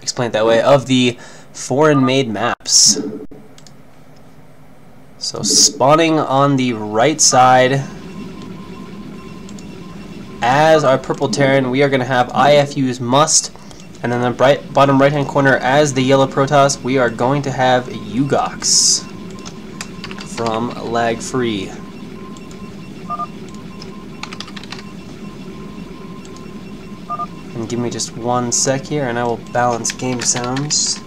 explain it that way, of the foreign-made maps. So spawning on the right side as our purple Terran, we are going to have IFU's Must, and then the bottom right-hand corner as the yellow Protoss, we are going to have Ugox from LagFree. And give me just 1 sec here, and I will balance game sounds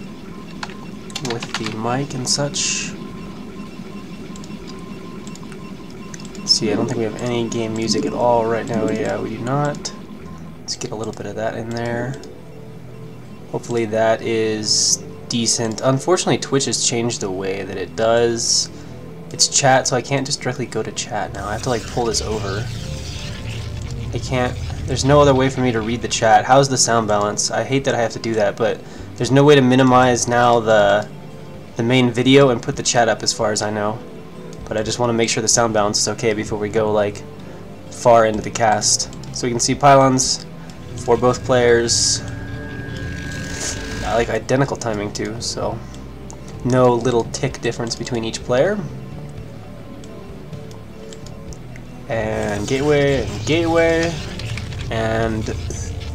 with the mic and such. See, I don't think we have any game music at all right now. Yeah, we do not. Let's get a little bit of that in there. Hopefully that is decent. Unfortunately, Twitch has changed the way that it does its chat, so I can't just directly go to chat now. I have to like pull this over. I can't. There's no other way for me to read the chat. How's the sound balance? I hate that I have to do that, but there's no way to minimize now the main video and put the chat up as far as I know. But I just want to make sure the sound balance is okay before we go like far into the cast. So we can see pylons for both players. I like identical timing too, so no little tick difference between each player. And gateway and gateway, and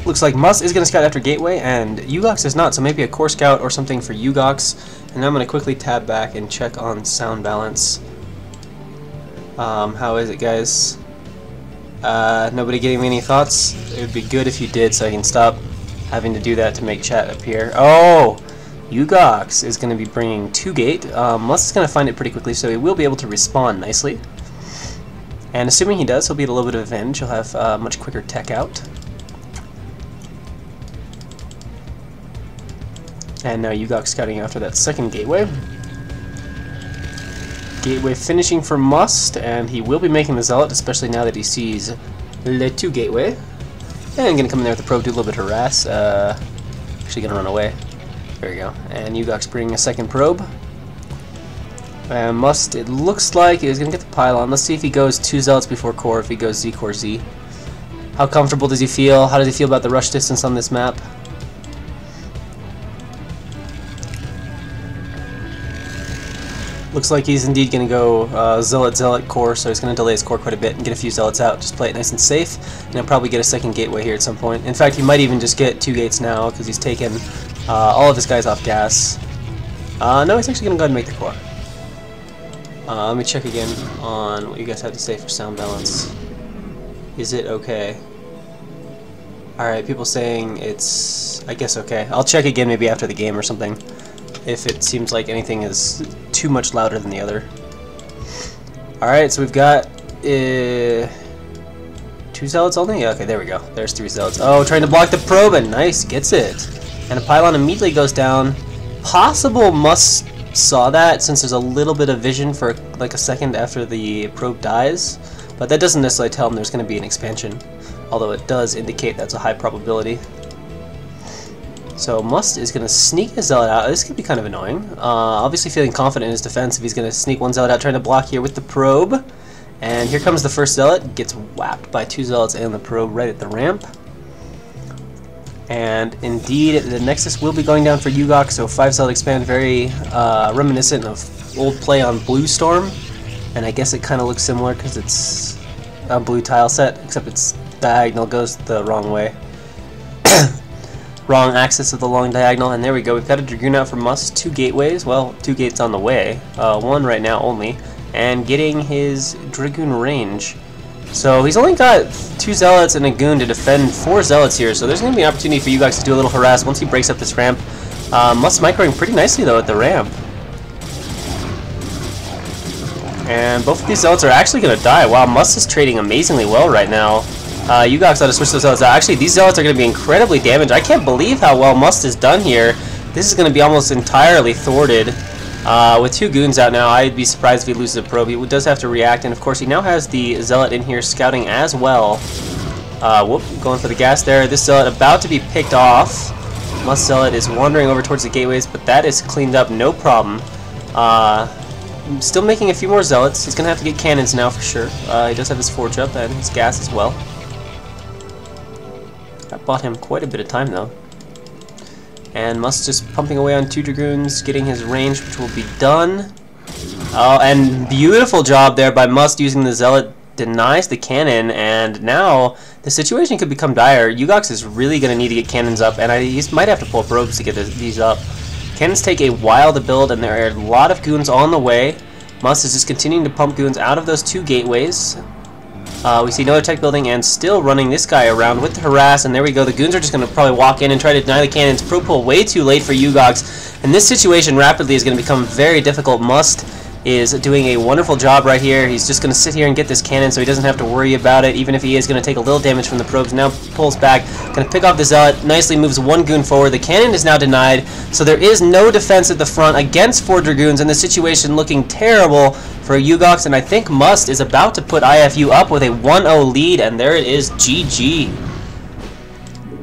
looks like Must is going to scout after gateway, and Ugox is not, so maybe a core scout or something for Ugox. And I'm going to quickly tab back and check on sound balance. How is it, guys? Nobody getting me any thoughts? It would be good if you did, so I can stop having to do that to make chat appear. Oh! Ugox is going to be bringing 2 gate. Must is going to find it pretty quickly, so he will be able to respawn nicely. And assuming he does, he'll be at a little bit of advantage. He'll have much quicker tech out. And now Ugox scouting after that second gateway. Gateway finishing for Must, and he will be making the Zealot, especially now that he sees Le 2 gateway. And gonna come in there with the probe, do a little bit of harass. Actually gonna run away. There we go. And Ugox bringing a second probe. And Must, it looks like he's gonna get the pylon. Let's see if he goes 2 Zealots before core, if he goes Z core Z. How comfortable does he feel? How does he feel about the rush distance on this map? Looks like he's indeed going to go Zealot core, so he's going to delay his core quite a bit and get a few Zealots out, just play it nice and safe, and he'll probably get a second gateway here at some point. In fact, he might even just get 2 gates now, because he's taken all of his guys off gas. No, he's actually going to go ahead and make the core. Let me check again on what you guys have to say for sound balance. Is it okay? Alright, people saying it's, I guess, okay. I'll check again maybe after the game or something, if it seems like anything is too much louder than the other. Alright, so we've got 2 Zealots only? Yeah, okay, there we go. There's 3 Zealots. Oh, trying to block the probe, and nice, gets it. And a pylon immediately goes down. Possible Must saw that, since there's a little bit of vision for like a second after the probe dies, but that doesn't necessarily tell him there's going to be an expansion, although it does indicate that's a high probability. So Must is going to sneak his Zealot out. This could be kind of annoying. Obviously feeling confident in his defense if he's going to sneak 1 Zealot out, trying to block here with the probe. And here comes the first Zealot. Gets whacked by 2 Zealots and the probe right at the ramp. And indeed, the Nexus will be going down for Ugox, so 5 Zealot expand, very reminiscent of old play on Blue Storm. And I guess it kind of looks similar because it's a blue tile set, except its diagonal goes the wrong way. Wrong axis of the long diagonal, and there we go. We've got a Dragoon out for Must, 2 gateways, well, 2 gates on the way, 1 right now only, and getting his Dragoon range. So he's only got 2 Zealots and a Goon to defend 4 Zealots here, so there's going to be an opportunity for you guys to do a little harass once he breaks up this ramp. Must microing pretty nicely though at the ramp. And both of these Zealots are actually going to die. Wow, Must is trading amazingly well right now. Ugox ought to switch those Zealots out. Actually, these Zealots are going to be incredibly damaged. I can't believe how well Must is done here. This is going to be almost entirely thwarted. With 2 Goons out now, I'd be surprised if he loses a probe. He does have to react, and of course he now has the Zealot in here scouting as well. Whoop, going for the gas there. This Zealot about to be picked off. Must Zealot is wandering over towards the gateways, but that is cleaned up, no problem. Still making a few more Zealots. He's going to have to get cannons now for sure. He does have his forge up and his gas as well. That bought him quite a bit of time though. And Must just pumping away on 2 Dragoons, getting his range, which will be done. Oh, and beautiful job there by Must using the Zealot. Denies the cannon, and now the situation could become dire. Ugox is really going to need to get cannons up, and he might have to pull probes to get these up. Cannons take a while to build, and there are a lot of goons on the way. Must is just continuing to pump goons out of those 2 gateways. We see another tech building and still running this guy around with the harass, and there we go. The goons are just going to probably walk in and try to deny the cannons. Probe pull way too late for Ugox, and this situation rapidly is going to become very difficult. Must is doing a wonderful job right here. He's just going to sit here and get this cannon so he doesn't have to worry about it, even if he is going to take a little damage from the probes. Now pulls back, going to pick off the Zealot, nicely moves 1 goon forward. The cannon is now denied, so there is no defense at the front against 4 Dragoons, and the situation looking terrible for Ugox, and I think Must is about to put IFU up with a 1-0 lead, and there it is, GG.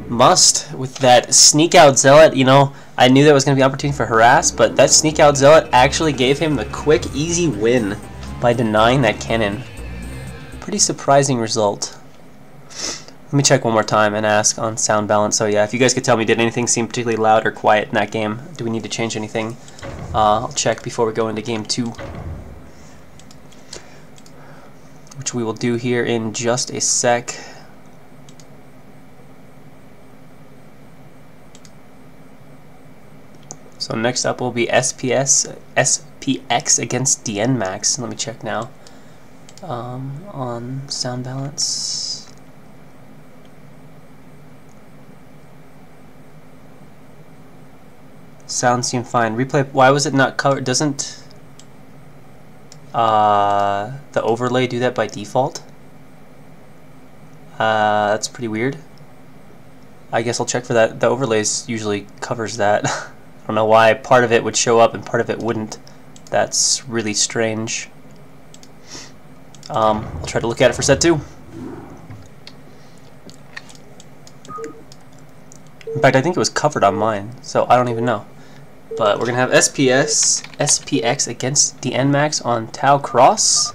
Must, with that sneak out Zealot, you know, I knew there was going to be opportunity for harass, but that sneak out Zealot actually gave him the quick, easy win by denying that cannon. Pretty surprising result. Let me check one more time and ask on sound balance. So yeah, if you guys could tell me, did anything seem particularly loud or quiet in that game? Do we need to change anything? I'll check before we go into game 2. Which we will do here in just a sec. So next up will be SPX against DNMax. Let me check now on sound balance. Sound seemed fine. Replay. Why was it not covered? Doesn't the overlay do that by default? That's pretty weird. I guess I'll check for that. The overlays usually covers that. I don't know why part of it would show up and part of it wouldn't. That's really strange. I'll try to look at it for set 2. In fact, I think it was covered on mine, so I don't even know. But we're going to have SPX against DNMax on Tau Cross.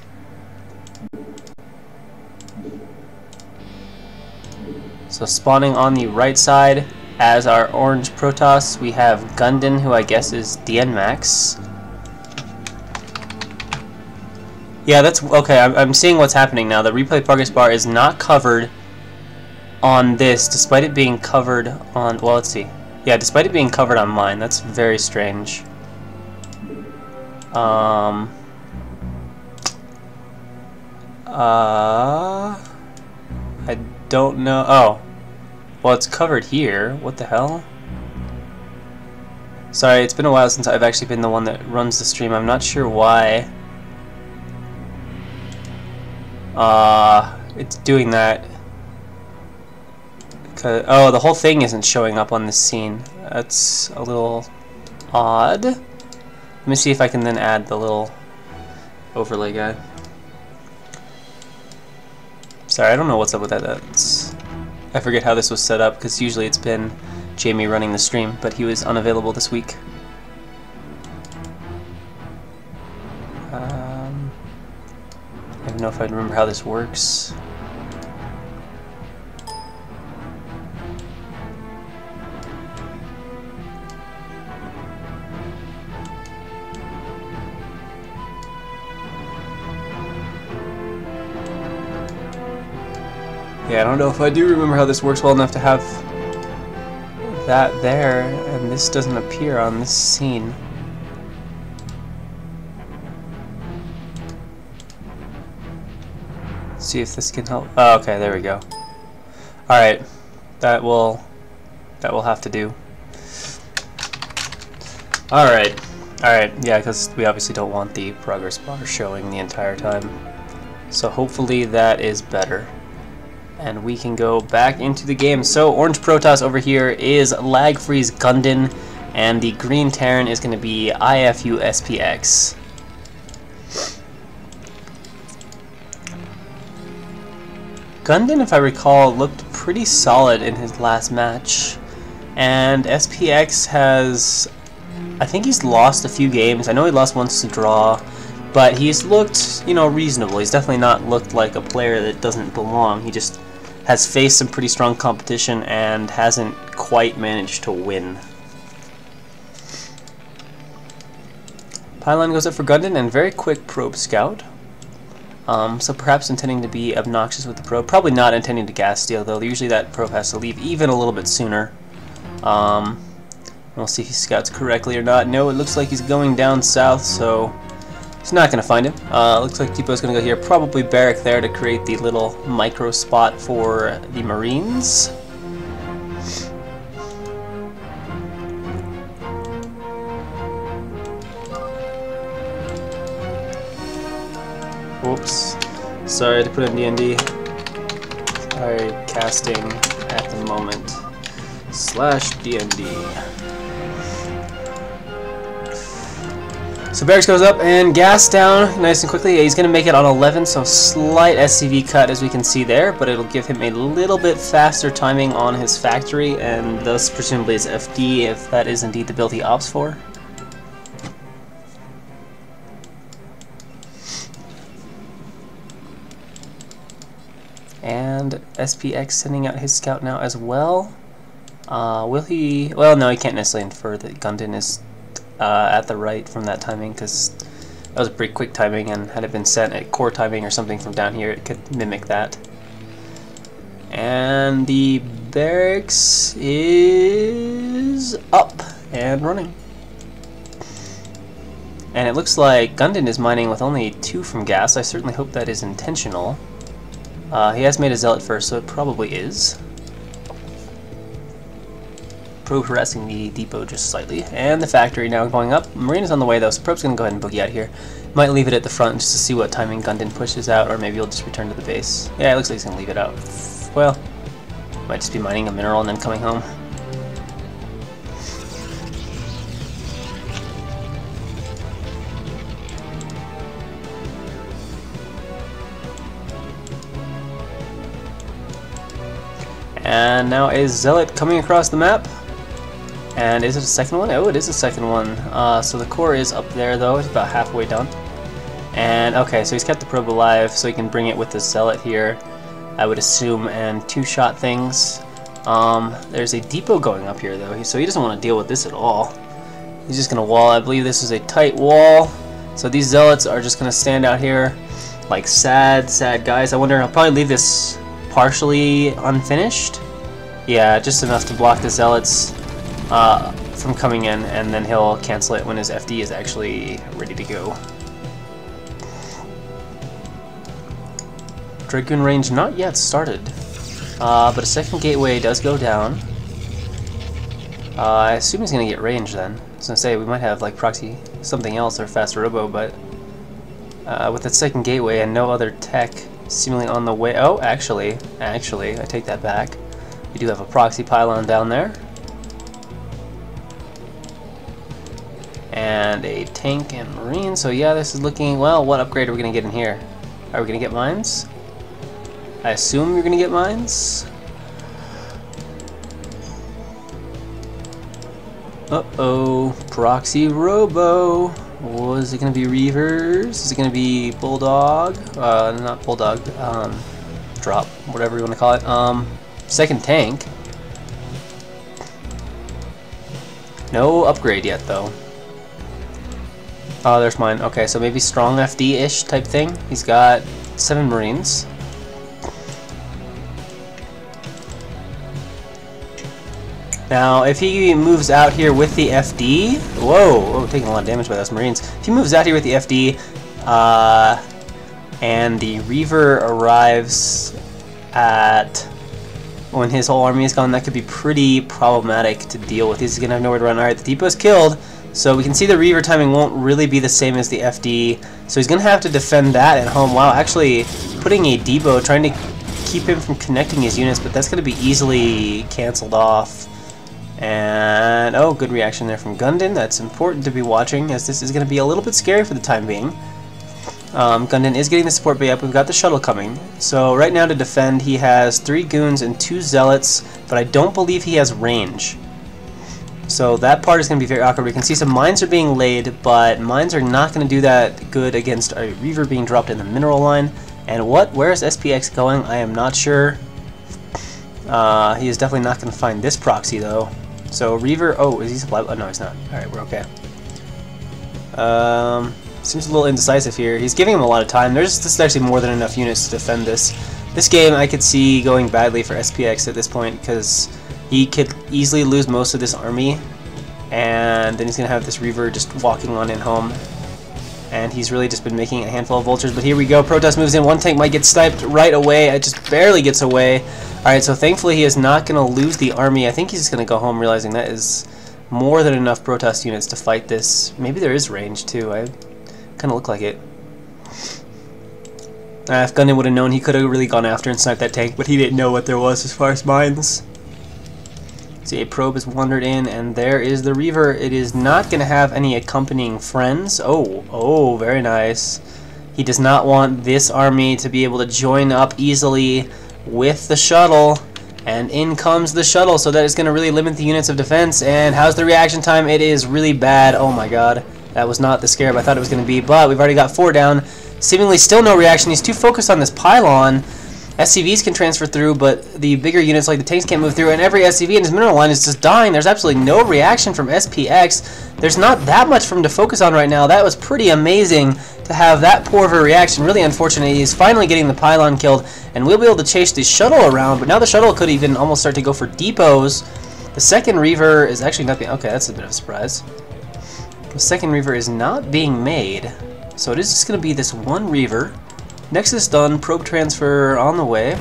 So spawning on the right side as our orange Protoss, we have Gundin, who I guess is DNMax. Yeah, that's okay. I'm seeing what's happening now. The replay progress bar is not covered on this, despite it being covered on. Well, let's see. Yeah, despite it being covered on mine. That's very strange. I don't know. Oh. Well, it's covered here. What the hell? Sorry, it's been a while since I've actually been the one that runs the stream. I'm not sure why it's doing that. Oh, the whole thing isn't showing up on this scene. That's a little odd. Let me see if I can then add the little overlay guy. Sorry, I don't know what's up with that. I forget how this was set up, because usually it's been Jamie running the stream, but he was unavailable this week. I don't know if I remember how this works. Yeah, I don't know if I do remember how this works well enough to have that there, and this doesn't appear on this scene. Let's see if this can help. Oh, okay, there we go. Alright, that will have to do. Alright, yeah, because we obviously don't want the progress bar showing the entire time. So hopefully that is better. And we can go back into the game. So orange Protoss over here is LagFree's Gundin, and the green Terran is going to be IFU SPX. Gundin, if I recall, looked pretty solid in his last match, and SPX has, I think he's lost a few games. I know he lost once to draw, but he's looked, you know, reasonable. He's definitely not looked like a player that doesn't belong. He just has faced some pretty strong competition and hasn't quite managed to win. Pylon goes up for Gundam, and very quick probe scout. So perhaps intending to be obnoxious with the probe. Probably not intending to gas steal, though. Usually that probe has to leave even a little bit sooner. We'll see if he scouts correctly or not. No, it looks like he's going down south, so he's not going to find him. Looks like Depot's going to go here. Probably barrack there to create the little micro spot for the Marines. Oops. Sorry to put in DND. Sorry, casting at the moment. /DND. So barracks goes up and gas down nice and quickly. He's going to make it on 11, so slight SCV cut as we can see there, but it'll give him a little bit faster timing on his factory, and thus presumably his FD, if that is indeed the build he opts for. And SPX sending out his scout now as well. Will he... Well, no, he can't necessarily infer that Gundam is at the right from that timing, because that was a pretty quick timing, and had it been sent at core timing or something from down here, it could mimic that. And the barracks is up and running. And it looks like Gundam is mining with only 2 from gas. I certainly hope that is intentional. He has made a zealot first, so it probably is. Probe harassing the depot just slightly. And the factory now going up. Marine is on the way though, so Probe's going to go ahead and boogie out here. Might leave it at the front just to see what timing Gundam pushes out, or maybe he'll just return to the base. Yeah, it looks like he's going to leave it out. Well, might just be mining a mineral and then coming home. And now a zealot coming across the map. And is it a second one? Oh, it is a second one. So the core is up there though, it's about halfway done. And okay, so he's kept the probe alive so he can bring it with the zealot here, I would assume, and 2-shot things. There's a depot going up here though, so he doesn't want to deal with this at all. He's just going to wall. I believe this is a tight wall. So these zealots are just going to stand out here like sad guys. I wonder, I'll probably leave this partially unfinished. Yeah, just enough to block the zealots from coming in, and then he'll cancel it when his FD is actually ready to go. Dragoon range not yet started, but a second gateway does go down. I assume he's going to get range then. I was going to say, we might have like proxy something else or fast robo, but with that second gateway and no other tech seemingly on the way. Oh, actually, I take that back. We do have a proxy pylon down there. And a tank and marine. So yeah, this is looking, well, what upgrade are we going to get in here? Are we going to get mines? I assume you're going to get mines. Uh-oh, proxy robo. Was it going to be Reavers? Is it going to be Bulldog? Not Bulldog. Drop, whatever you want to call it. Second tank. No upgrade yet, though. Oh, there's mine. Okay, so maybe strong FD-ish type thing. He's got 7 Marines. Now, if he moves out here with the FD, whoa, taking a lot of damage by those Marines. If he moves out here with the FD, and the Reaver arrives at when his whole army is gone, that could be pretty problematic to deal with. He's gonna have nowhere to run. All right, the depot's killed, so we can see the Reaver timing won't really be the same as the FD. So he's gonna have to defend that at home. Wow, actually putting a depot, trying to keep him from connecting his units, but that's gonna be easily canceled off. And oh, good reaction there from Gundam. That's important to be watching, as this is going to be a little bit scary for the time being. Gundam is getting the support bay up. We've got the shuttle coming. So right now to defend, he has 3 goons and 2 zealots, but I don't believe he has range. So that part is going to be very awkward. We can see some mines are being laid, but mines are not going to do that good against a Reaver being dropped in the mineral line. And where is SPX going? I am not sure. He is definitely not going to find this proxy though. So Reaver, oh, is he supplied? Oh, no, he's not. Alright, we're okay. Seems a little indecisive here. He's giving him a lot of time. This is actually more than enough units to defend this. This game I could see going badly for SPX at this point because he could easily lose most of this army, and then he's going to have this Reaver just walking on in home. And he's really just been making a handful of vultures. But here we go. Protest moves in. One tank might get sniped right away. It just barely gets away. Alright, so thankfully he is not going to lose the army. I think he's just going to go home realizing that is more than enough Protest units to fight this. Maybe there is range too. I kind of look like it. If Gundam would have known, he could have really gone after and sniped that tank, but he didn't know what there was as far as mines. See, a probe has wandered in, and there is the Reaver. It is not going to have any accompanying friends. Oh, very nice. He does not want this army to be able to join up easily with the shuttle, and in comes the shuttle, so that is going to really limit the units of defense. And how's the reaction time? It is really bad. Oh my god, that was not the scarab I thought it was going to be, but we've already got 4 down. Seemingly still no reaction. He's too focused on this pylon. SCVs can transfer through, but the bigger units like the tanks can't move through, and every SCV in his mineral line is just dying. There's absolutely no reaction from SPX. There's not that much for him to focus on right now. That was pretty amazing to have that poor of a reaction. Really unfortunate. He's finally getting the pylon killed, and we'll be able to chase the shuttle around, but now the shuttle could even almost start to go for depots. The second Reaver is actually not being... Okay, that's a bit of a surprise. The second Reaver is not being made, so it is just going to be this one Reaver. Nexus done, probe transfer on the way.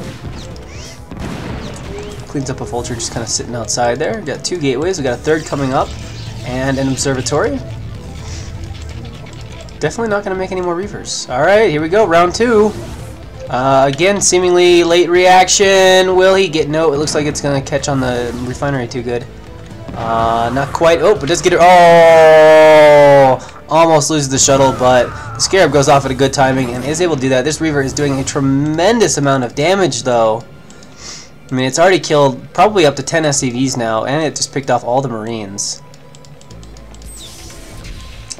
Cleans up a vulture just kind of sitting outside there. We've got 2 gateways, we got a 3rd coming up, and an observatory. Definitely not going to make any more Reavers. Alright, here we go, round 2. Again, seemingly late reaction. Will he get... No, it looks like it's going to catch on the refinery too good. Not quite. Oh, but does get it. Oh! Almost loses the shuttle, but the Scarab goes off at a good timing and is able to do that. This Reaver is doing a tremendous amount of damage, though. I mean, it's already killed probably up to 10 SCVs now, and it just picked off all the Marines.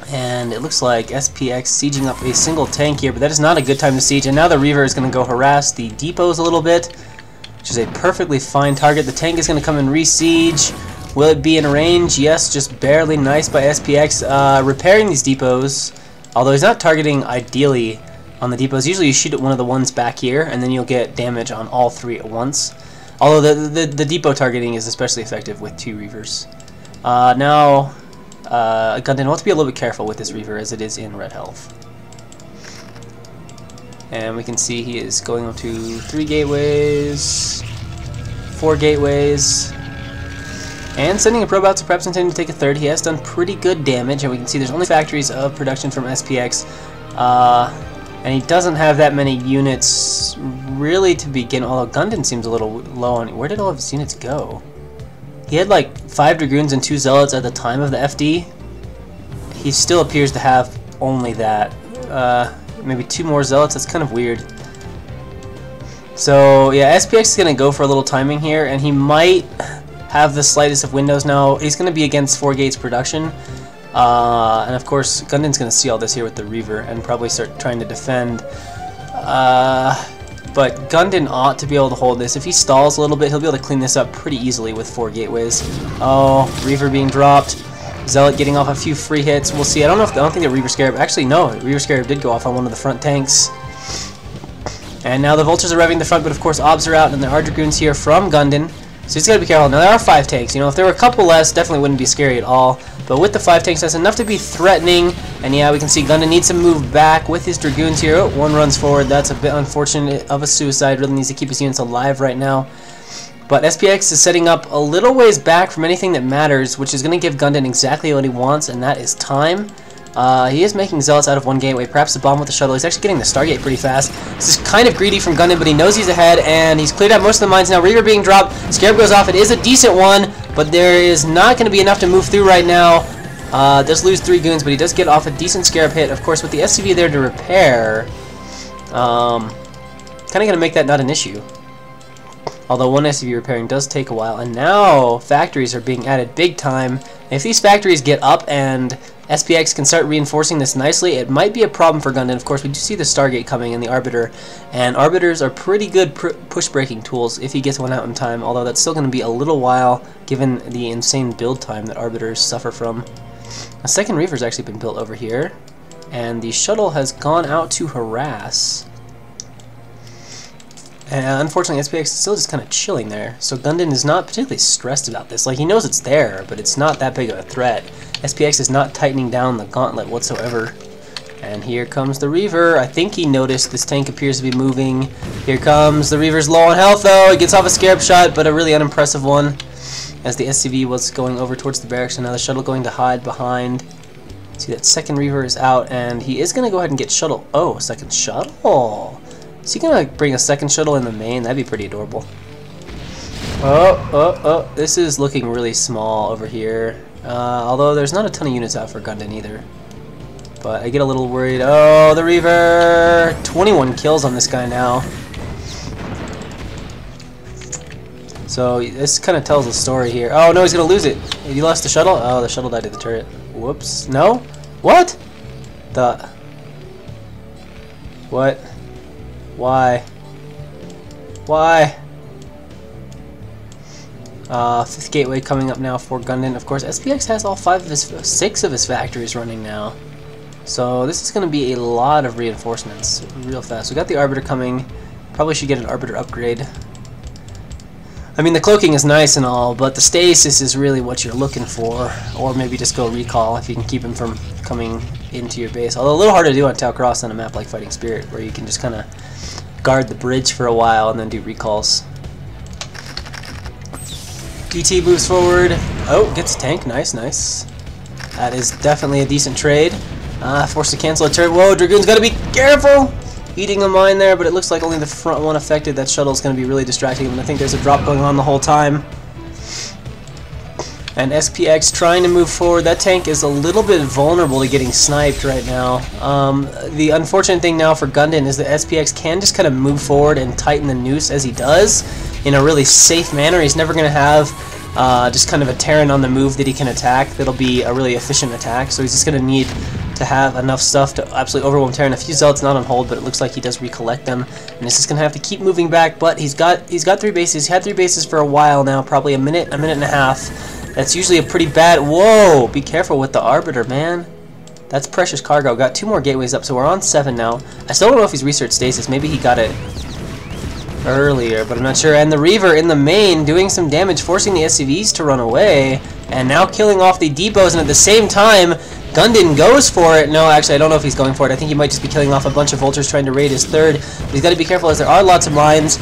And it looks like SPX sieging up a single tank here, but that is not a good time to siege. And now the Reaver is going to go harass the depots a little bit, which is a perfectly fine target. The tank is going to come and re-siege. Will it be in range? Yes, just barely. Nice by SPX. Repairing these depots, although he's not targeting ideally on the depots. Usually you shoot at one of the ones back here, and then you'll get damage on all 3 at once. Although the depot targeting is especially effective with 2 Reavers. Now, Gundam, we'll have to be a little bit careful with this Reaver as it is in red health. And we can see he is going on to 3 gateways, 4 gateways. And sending a probe out, so perhaps intending to take a 3rd. He has done pretty good damage, and we can see there's only factories of production from SPX. And he doesn't have that many units really to begin, although Gundam seems a little low on... Where did all of his units go? He had like 5 Dragoons and 2 Zealots at the time of the FD. He still appears to have only that. Maybe 2 more Zealots, that's kind of weird. So yeah, SPX is going to go for a little timing here, and he might have the slightest of windows now. He's going to be against 4 gates production, and of course Gundam's going to see all this here with the Reaver and probably start trying to defend, but Gundam ought to be able to hold this. If he stalls a little bit, he'll be able to clean this up pretty easily with 4 gateways. Oh, Reaver being dropped, Zealot getting off a few free hits. We'll see. I don't think the Reaver Scarab, actually no, Reaver Scarab did go off on one of the front tanks. And now the Vultures are revving the front, but of course Obs are out, and there are Dragoons here from Gundam. So he's got to be careful. Now there are 5 tanks. You know, if there were a couple less, definitely wouldn't be scary at all. But with the 5 tanks, that's enough to be threatening. And yeah, we can see Gundam needs to move back with his Dragoons here. Oh, one runs forward. That's a bit unfortunate of a suicide. Really needs to keep his units alive right now. But SPX is setting up a little ways back from anything that matters, which is going to give Gundam exactly what he wants, and that is time. He is making Zealots out of 1 gateway, perhaps a bomb with the shuttle. He's actually getting the Stargate pretty fast. This is kind of greedy from Gundam, but he knows he's ahead, and he's cleared out most of the mines now. Reaver being dropped, Scarab goes off. It is a decent one, but there is not going to be enough to move through right now. Does lose 3 goons, but he does get off a decent Scarab hit. Of course, with the SCV there to repair, kind of going to make that not an issue. Although 1 SCV repairing does take a while, and now factories are being added big time. If these factories get up and SPX can start reinforcing this nicely. It might be a problem for Gundam. Of course, we do see the Stargate coming in the Arbiter, and Arbiters are pretty good push-breaking tools if he gets one out in time, although that's still going to be a little while given the insane build time that Arbiters suffer from. A second Reaver's actually been built over here, and the shuttle has gone out to harass. And unfortunately, SPX is still just kind of chilling there, so Gundam is not particularly stressed about this. Like, he knows it's there, but it's not that big of a threat. SPX is not tightening down the gauntlet whatsoever. And here comes the Reaver. I think he noticed this tank appears to be moving. Here comes the Reaver's low on health, though. He gets off a scarab shot, but a really unimpressive one, as the SCV was going over towards the barracks, and now the shuttle going to hide behind. See, that second Reaver is out, and he is going to go ahead and get shuttle. Oh, second shuttle. Is he going to bring a second shuttle in the main? That'd be pretty adorable. Oh, this is looking really small over here. Although there's not a ton of units out for Gundam either. But I get a little worried. Oh, the Reaver! 21 kills on this guy now. So this kind of tells the story here. Oh no, he's going to lose it. He lost the shuttle? Oh, the shuttle died to the turret. Whoops. No? What? What? Why? Why? Fifth gateway coming up now for Gundam. Of course, SPX has all 6 of his factories running now. So this is going to be a lot of reinforcements real fast. We got the Arbiter coming. Probably should get an Arbiter upgrade. I mean, the cloaking is nice and all, but the stasis is really what you're looking for. Or maybe just go recall if you can keep him from coming into your base. Although a little harder to do on Tau Cross on a map like Fighting Spirit, where you can just kind of guard the bridge for a while and then do recalls. DT moves forward. Oh, gets a tank. Nice, nice. That is definitely a decent trade. Forced to cancel a turret. Whoa, Dragoon's got to be careful! Eating a mine there, but it looks like only the front one affected. That shuttle's going to be really distracting him, and I think there's a drop going on the whole time. And SPX trying to move forward. That tank is a little bit vulnerable to getting sniped right now. The unfortunate thing now for Gundam is that SPX can just kind of move forward and tighten the noose as he does in a really safe manner. He's never going to have just kind of a Terran on the move that he can attack. That'll be a really efficient attack, so he's just going to need to have enough stuff to absolutely overwhelm Terran. A few Zealots not on hold, but it looks like he does recollect them, and he's just going to have to keep moving back. But he's got 3 bases. He had 3 bases for a while now, probably a minute and a half. That's usually a pretty bad... Whoa! Be careful with the Arbiter, man. That's precious cargo. Got 2 more gateways up, so we're on 7 now. I still don't know if he's researched stasis. Maybe he got it earlier, but I'm not sure. And the Reaver in the main doing some damage, forcing the SCVs to run away, and now killing off the depots, and at the same time, Gundam goes for it. No, actually, I don't know if he's going for it. I think he might just be killing off a bunch of vultures trying to raid his third, but he's got to be careful as there are lots of mines.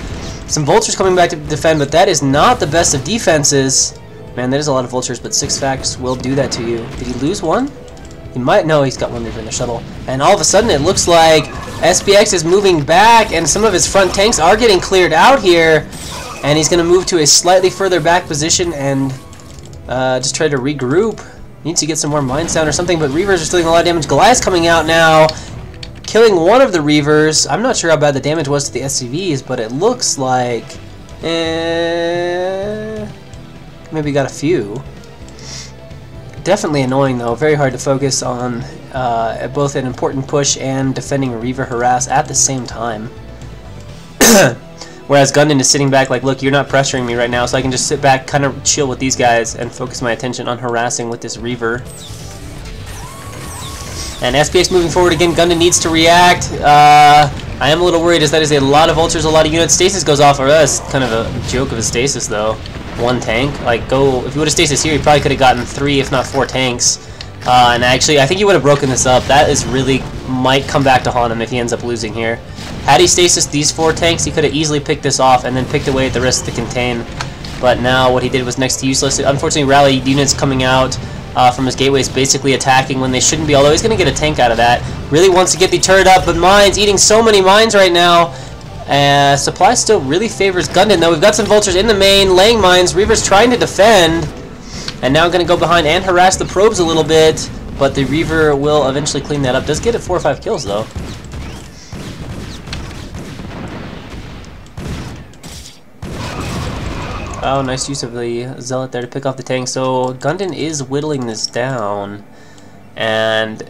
Some vultures coming back to defend, but that is not the best of defenses. Man, that is a lot of vultures, but 6 facts will do that to you. Did he lose one? He might. No, he's got 1 Reaver in the shuttle. And all of a sudden, it looks like SPX is moving back, and some of his front tanks are getting cleared out here. And he's going to move to a slightly further back position and just try to regroup. Needs to get some more mines down or something, but Reavers are still doing a lot of damage. Goliath's coming out now, killing one of the Reavers. I'm not sure how bad the damage was to the SCVs, but it looks like... maybe got a few. Definitely annoying though, very hard to focus on both an important push and defending a Reaver harass at the same time. Whereas Gundam is sitting back like, look, you're not pressuring me right now, so I can just sit back, kind of chill with these guys and focus my attention on harassing with this Reaver. And SPX moving forward again. Gundam needs to react. I am a little worried as that is a lot of vultures, a lot of units. Stasis goes off, or that's kind of a joke of a stasis though. 1 tank. Like, go, if you would have stasis here, you probably could have gotten 3, if not 4 tanks. And actually, I think he would have broken this up. That is really, might come back to haunt him if he ends up losing here. Had he stasis these 4 tanks, he could have easily picked this off and then picked away at the rest to contain. But now what he did was next to useless. Unfortunately, rally units coming out from his gateways basically attacking when they shouldn't be, although he's going to get a tank out of that. Really wants to get the turret up, but mines, eating so many mines right now. Supply still really favors Gundam, though. We've got some vultures in the main, laying mines. Reaver's trying to defend, and now going to go behind and harass the probes a little bit, but the Reaver will eventually clean that up. Does get it 4 or 5 kills, though. Oh, nice use of the Zealot there to pick off the tank. So Gundam is whittling this down. And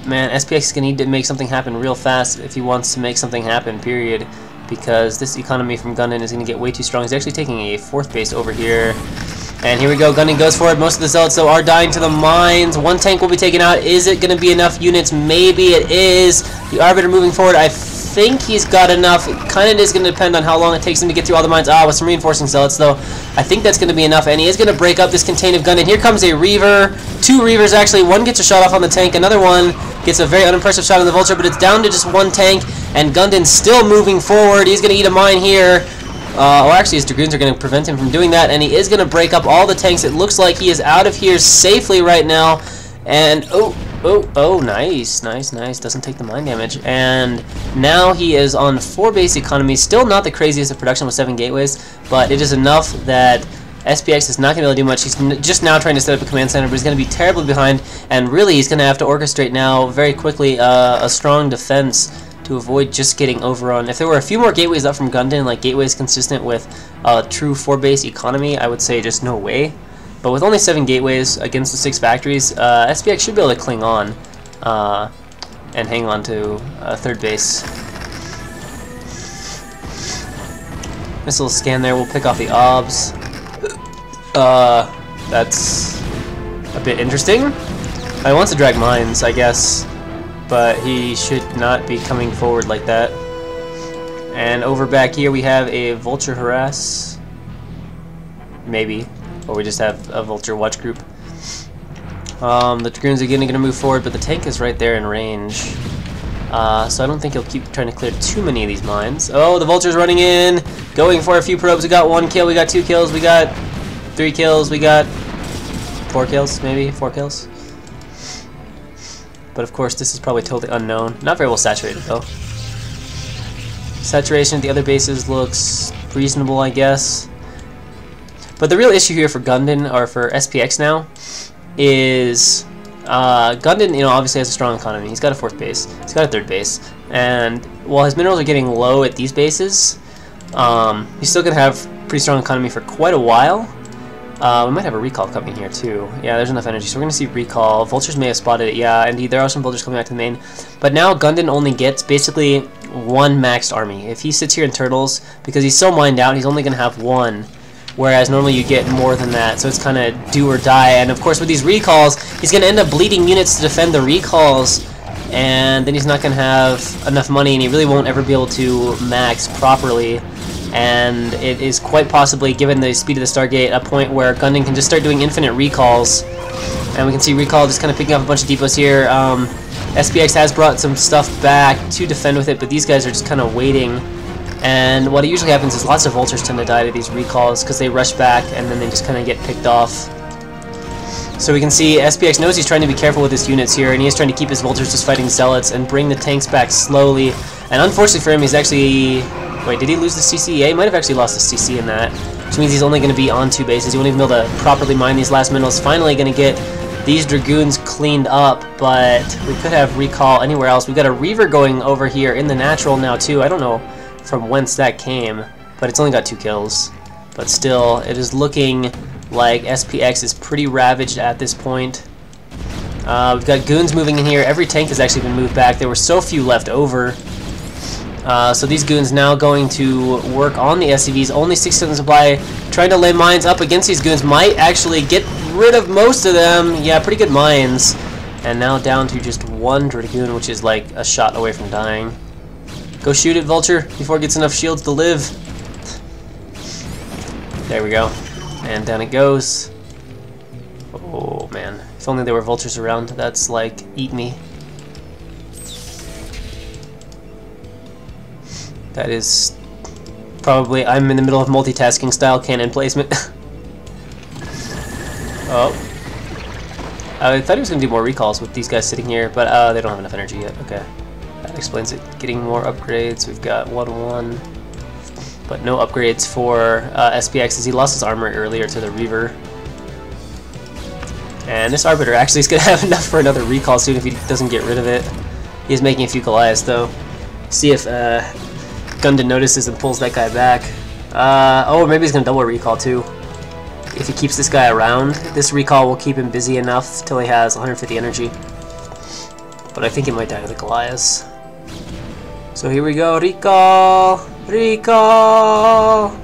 man, SPX is going to need to make something happen real fast if he wants to make something happen, period. Because this economy from Gundam is going to get way too strong. He's actually taking a 4th base over here. And here we go, Gundam goes for it. Most of the Zealots, though, are dying to the mines. 1 tank will be taken out. Is it going to be enough units? Maybe it is. The Arbiter moving forward. I think he's got enough. It kind of is going to depend on how long it takes him to get through all the mines. With some reinforcing Zealots, though. I think that's going to be enough. And he is going to break up this contain of Gundam. Here comes a Reaver. 2 Reavers, actually. One gets a shot off on the tank. Another one gets a very unimpressive shot on the Vulture. But it's down to just 1 tank. And Gundam's still moving forward. He's going to eat a mine here. Actually, his Dragoons are going to prevent him from doing that, and he is going to break up all the tanks. It looks like he is out of here safely right now, and nice. Doesn't take the mine damage, and now he is on 4 base economy. Still not the craziest of production with 7 gateways, but it is enough that SPX is not going to be able to do much. He's just now trying to set up a command center, but he's going to be terribly behind, and really he's going to have to orchestrate now very quickly a strong defense to avoid just getting overrun. If there were a few more gateways up from Gundam, like gateways consistent with true 4-base economy, I would say just no way. But with only 7 gateways against the 6 factories, SPX should be able to cling on and hang on to 3rd base. Missile scan there, we'll pick off the OBS. That's a bit interesting. I want to drag mines, I guess, but he should not be coming forward like that. And over back here we have a Vulture harass, maybe, or we just have a Vulture watch group. The Dragoons are going to move forward, but the tank is right there in range, so I don't think he'll keep trying to clear too many of these mines. Oh, the Vulture's running in, going for a few probes. We got 1 kill, we got 2 kills, we got 3 kills, we got 4 kills, maybe 4 kills. But of course, this is probably totally unknown. Not very well saturated, though. Saturation at the other bases looks reasonable, I guess. But the real issue here for Gundam, or for SPX now, is Gundam, obviously has a strong economy. He's got a 4th base. He's got a 3rd base. And while his minerals are getting low at these bases, he's still going to have pretty strong economy for quite a while. We might have a recall coming here too. Yeah, there's enough energy, so we're going to see recall. Vultures may have spotted it. Yeah, indeed, there are some Vultures coming back to the main. But now Gundam only gets basically 1 maxed army. If he sits here in Turtles, because he's so mined out, he's only going to have 1. Whereas normally you get more than that, so it's kind of do or die. And of course with these recalls, he's going to end up bleeding units to defend the recalls. And then he's not going to have enough money, and he really won't ever be able to max properly. And it is quite possibly, given the speed of the Stargate, a point where Gundam can just start doing infinite recalls. And we can see recall just kind of picking up a bunch of depots here. SPX has brought some stuff back to defend with it, but these guys are just kind of waiting. And what usually happens is lots of Vultures tend to die to these recalls because they rush back and then they just kind of get picked off. So we can see SPX knows he's trying to be careful with his units here, and he is trying to keep his Vultures just fighting Zealots and bring the tanks back slowly. And unfortunately for him, he's actually... Wait, did he lose the CC? Yeah, he might have actually lost the CC in that, which means he's only going to be on 2 bases. He won't even be able to properly mine these last minerals. Finally going to get these Dragoons cleaned up, but we could have recall anywhere else. We've got a Reaver going over here in the natural now too. I don't know from whence that came, but it's only got 2 kills. But still, it is looking like SPX is pretty ravaged at this point. We've got goons moving in here. Every tank has actually been moved back. There were so few left over. So these goons now going to work on the SCVs. Only 6 seconds supply. Trying to lay mines up against these goons. Might actually get rid of most of them. Yeah, pretty good mines. And now down to just 1 Dragoon, which is like a shot away from dying. Go shoot it, Vulture, before it gets enough shields to live. There we go. And down it goes. Oh, man. If only there were Vultures around. That's like, eat me. That is probably, I'm in the middle of multitasking style cannon placement. Oh. I thought he was going to do more recalls with these guys sitting here, but they don't have enough energy yet. Okay. That explains it. Getting more upgrades. We've got 1-1. But no upgrades for SPX as he lost his armor earlier to the Reaver. And this Arbiter actually is going to have enough for another recall soon if he doesn't get rid of it. He's making a few Goliaths though. See if Gundam notices and pulls that guy back. Oh, maybe he's going to double recall too. if he keeps this guy around. This recall will keep him busy enough till he has 150 energy. But I think he might die to the Goliaths. So here we go, recall! Recall!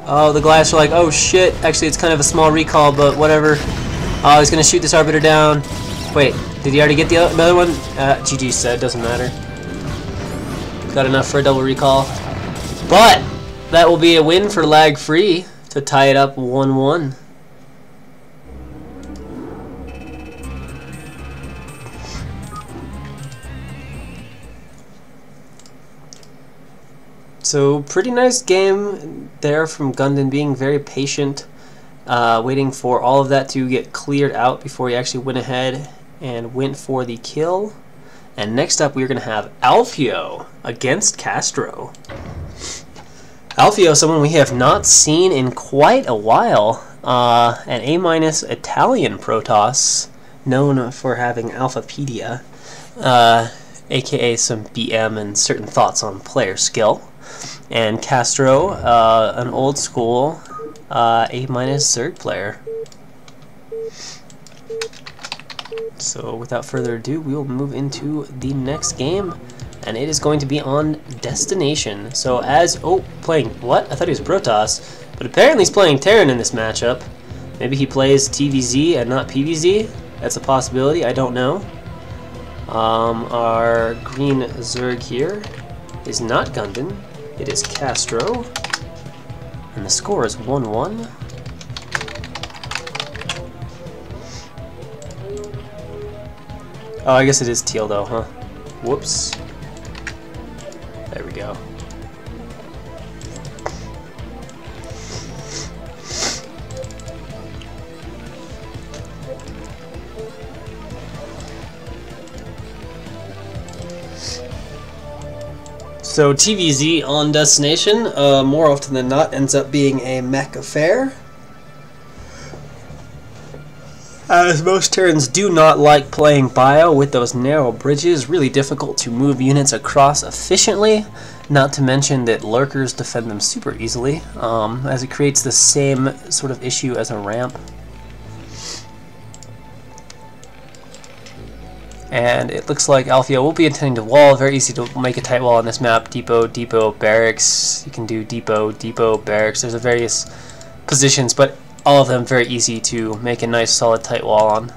Oh, the Goliaths are like, oh shit, actually it's kind of a small recall, but whatever. Oh, he's gonna shoot this Arbiter down. Wait, did he already get the other one? GG said, doesn't matter. Got enough for a double recall. But that will be a win for LagFree to tie it up 1-1. So pretty nice game there from Gundon, being very patient, waiting for all of that to get cleared out before he actually went ahead and went for the kill. And next up we're going to have Alfio against Castro. Alfio, someone we have not seen in quite a while, an A- Italian Protoss, known for having Alphapedia, aka some BM and certain thoughts on player skill. And Castro, an old school A- Zerg player. So without further ado, we will move into the next game, and it is going to be on Destination. So playing, what? I thought he was Protoss, but apparently he's playing Terran in this matchup. Maybe he plays TVZ and not PVZ. That's a possibility, I don't know. Our green Zerg here is not Gundon. It is Castro, and the score is 1-1. Oh, I guess it is teal though, huh? Whoops. There we go. So TVZ on Destination, more often than not, ends up being a mech affair, as most Terrans do not like playing bio with those narrow bridges. Really difficult to move units across efficiently, not to mention that lurkers defend them super easily, as it creates the same sort of issue as a ramp. And it looks like Alfio will be intending to wall. Very easy to make a tight wall on this map. Depot, barracks. You can do depot, barracks. There's various positions, but all of them very easy to make a nice solid tight wall on.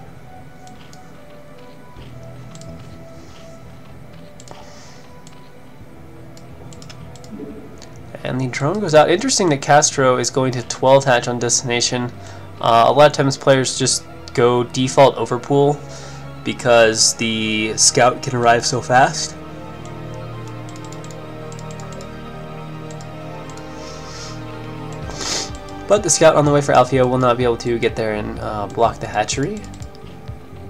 And the drone goes out. Interesting that Castro is going to 12 hatch on Destination. A lot of times players just go default overpool because the scout can arrive so fast. But the scout on the way for Alfio will not be able to get there and block the hatchery.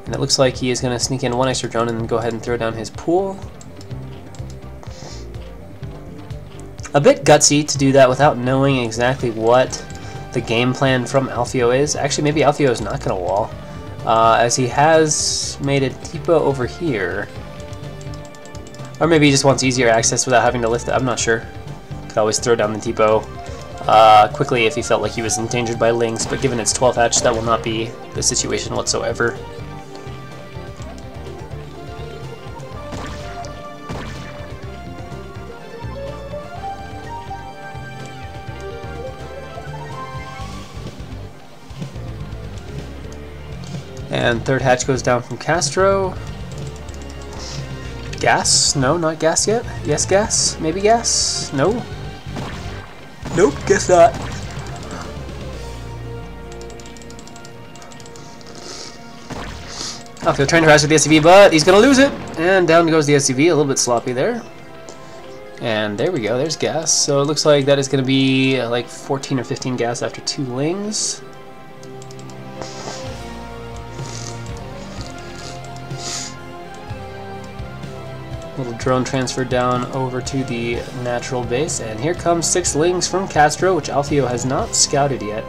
And it looks like he is going to sneak in one extra drone and then go ahead and throw down his pool. A bit gutsy to do that without knowing exactly what the game plan from Alfio is. Actually, maybe Alfio is not going to wall, as he has made a depot over here. Or maybe he just wants easier access without having to lift it. I'm not sure. Could always throw down the depot quickly if he felt like he was endangered by lings, but given it's 12 hatch, that will not be the situation whatsoever. And third hatch goes down from Castro. Gas? No, not gas yet. Yes, gas? Maybe gas? No? Nope, guess not. Alfio trying to harass with the SCV, but he's going to lose it. And down goes the SCV, a little bit sloppy there. And there we go, there's gas. So it looks like that is going to be like 14 or 15 gas after 2 lings. Little drone transfer down over to the natural base, and here comes 6 lings from Castro, which Alfio has not scouted yet.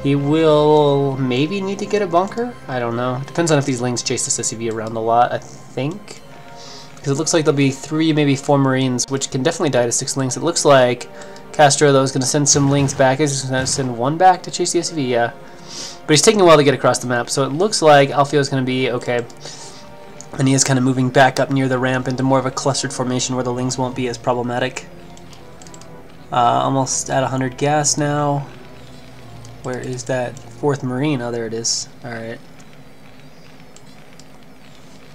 He will maybe need to get a bunker? I don't know. Depends on if these lings chase this SCV around a lot, I think. Because it looks like there'll be 3, maybe 4 Marines, which can definitely die to 6 lings. It looks like Castro, though, is going to send some links back. He's going to send one back to chase the SUV, yeah. But he's taking a while to get across the map, so it looks like Alfio is going to be okay. And he is kind of moving back up near the ramp into more of a clustered formation where the lings won't be as problematic. Almost at 100 gas now. Where is that 4th Marine? Oh, there it is. Alright.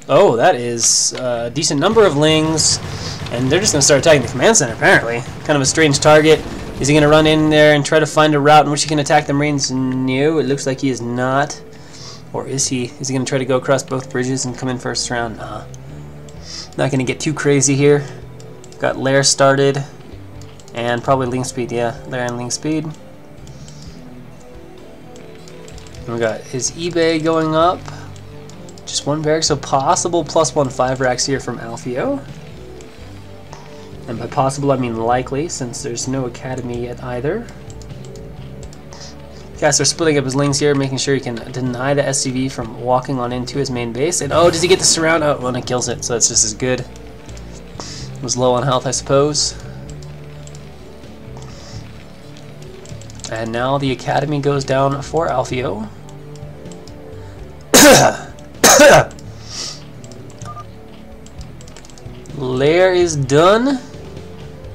Oh, that is a decent number of lings. And they're just going to start attacking the command center, apparently. Kind of a strange target. Is he going to run in there and try to find a route in which he can attack the Marines? No, it looks like he is not. Or is he? Is he going to try to go across both bridges and come in first round? Nah. Not going to get too crazy here. Got Lair started. And probably Ling Speed, yeah. Lair and Ling Speed. And we got his eBay going up. Just one barrack, so possible +1 5 racks here from Alfio. And by possible, I mean likely, since there's no academy yet either. Castro splitting up his lings here, making sure he can deny the SCV from walking on into his main base. And oh, does he get the surround? Oh, well, it kills it, so that's just as good. Was low on health, I suppose. And now the academy goes down for Alfio. Lair is done.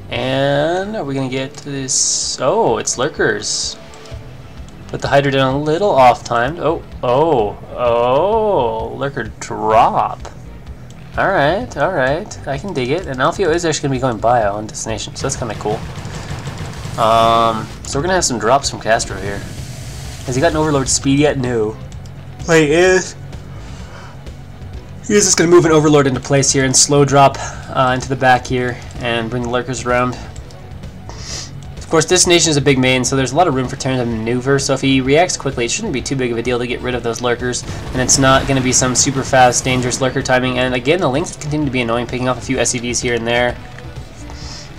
And are we going to get to this? Oh, it's lurkers. Put the Hydra down a little off-timed. Oh, lurker drop. Alright, I can dig it. And Alfio is actually going to be going bio on destination, so that's kind of cool. So we're going to have some drops from Castro here. Has he gotten Overlord speed yet? No. Wait, is... He is just going to move an Overlord into place here and slow drop into the back here and bring the lurkers around. Of course, this nation is a big main, so there's a lot of room for Terran to maneuver, so if he reacts quickly, it shouldn't be too big of a deal to get rid of those lurkers, and it's not going to be some super fast, dangerous lurker timing. And again, the links continue to be annoying, picking off a few SCVs here and there.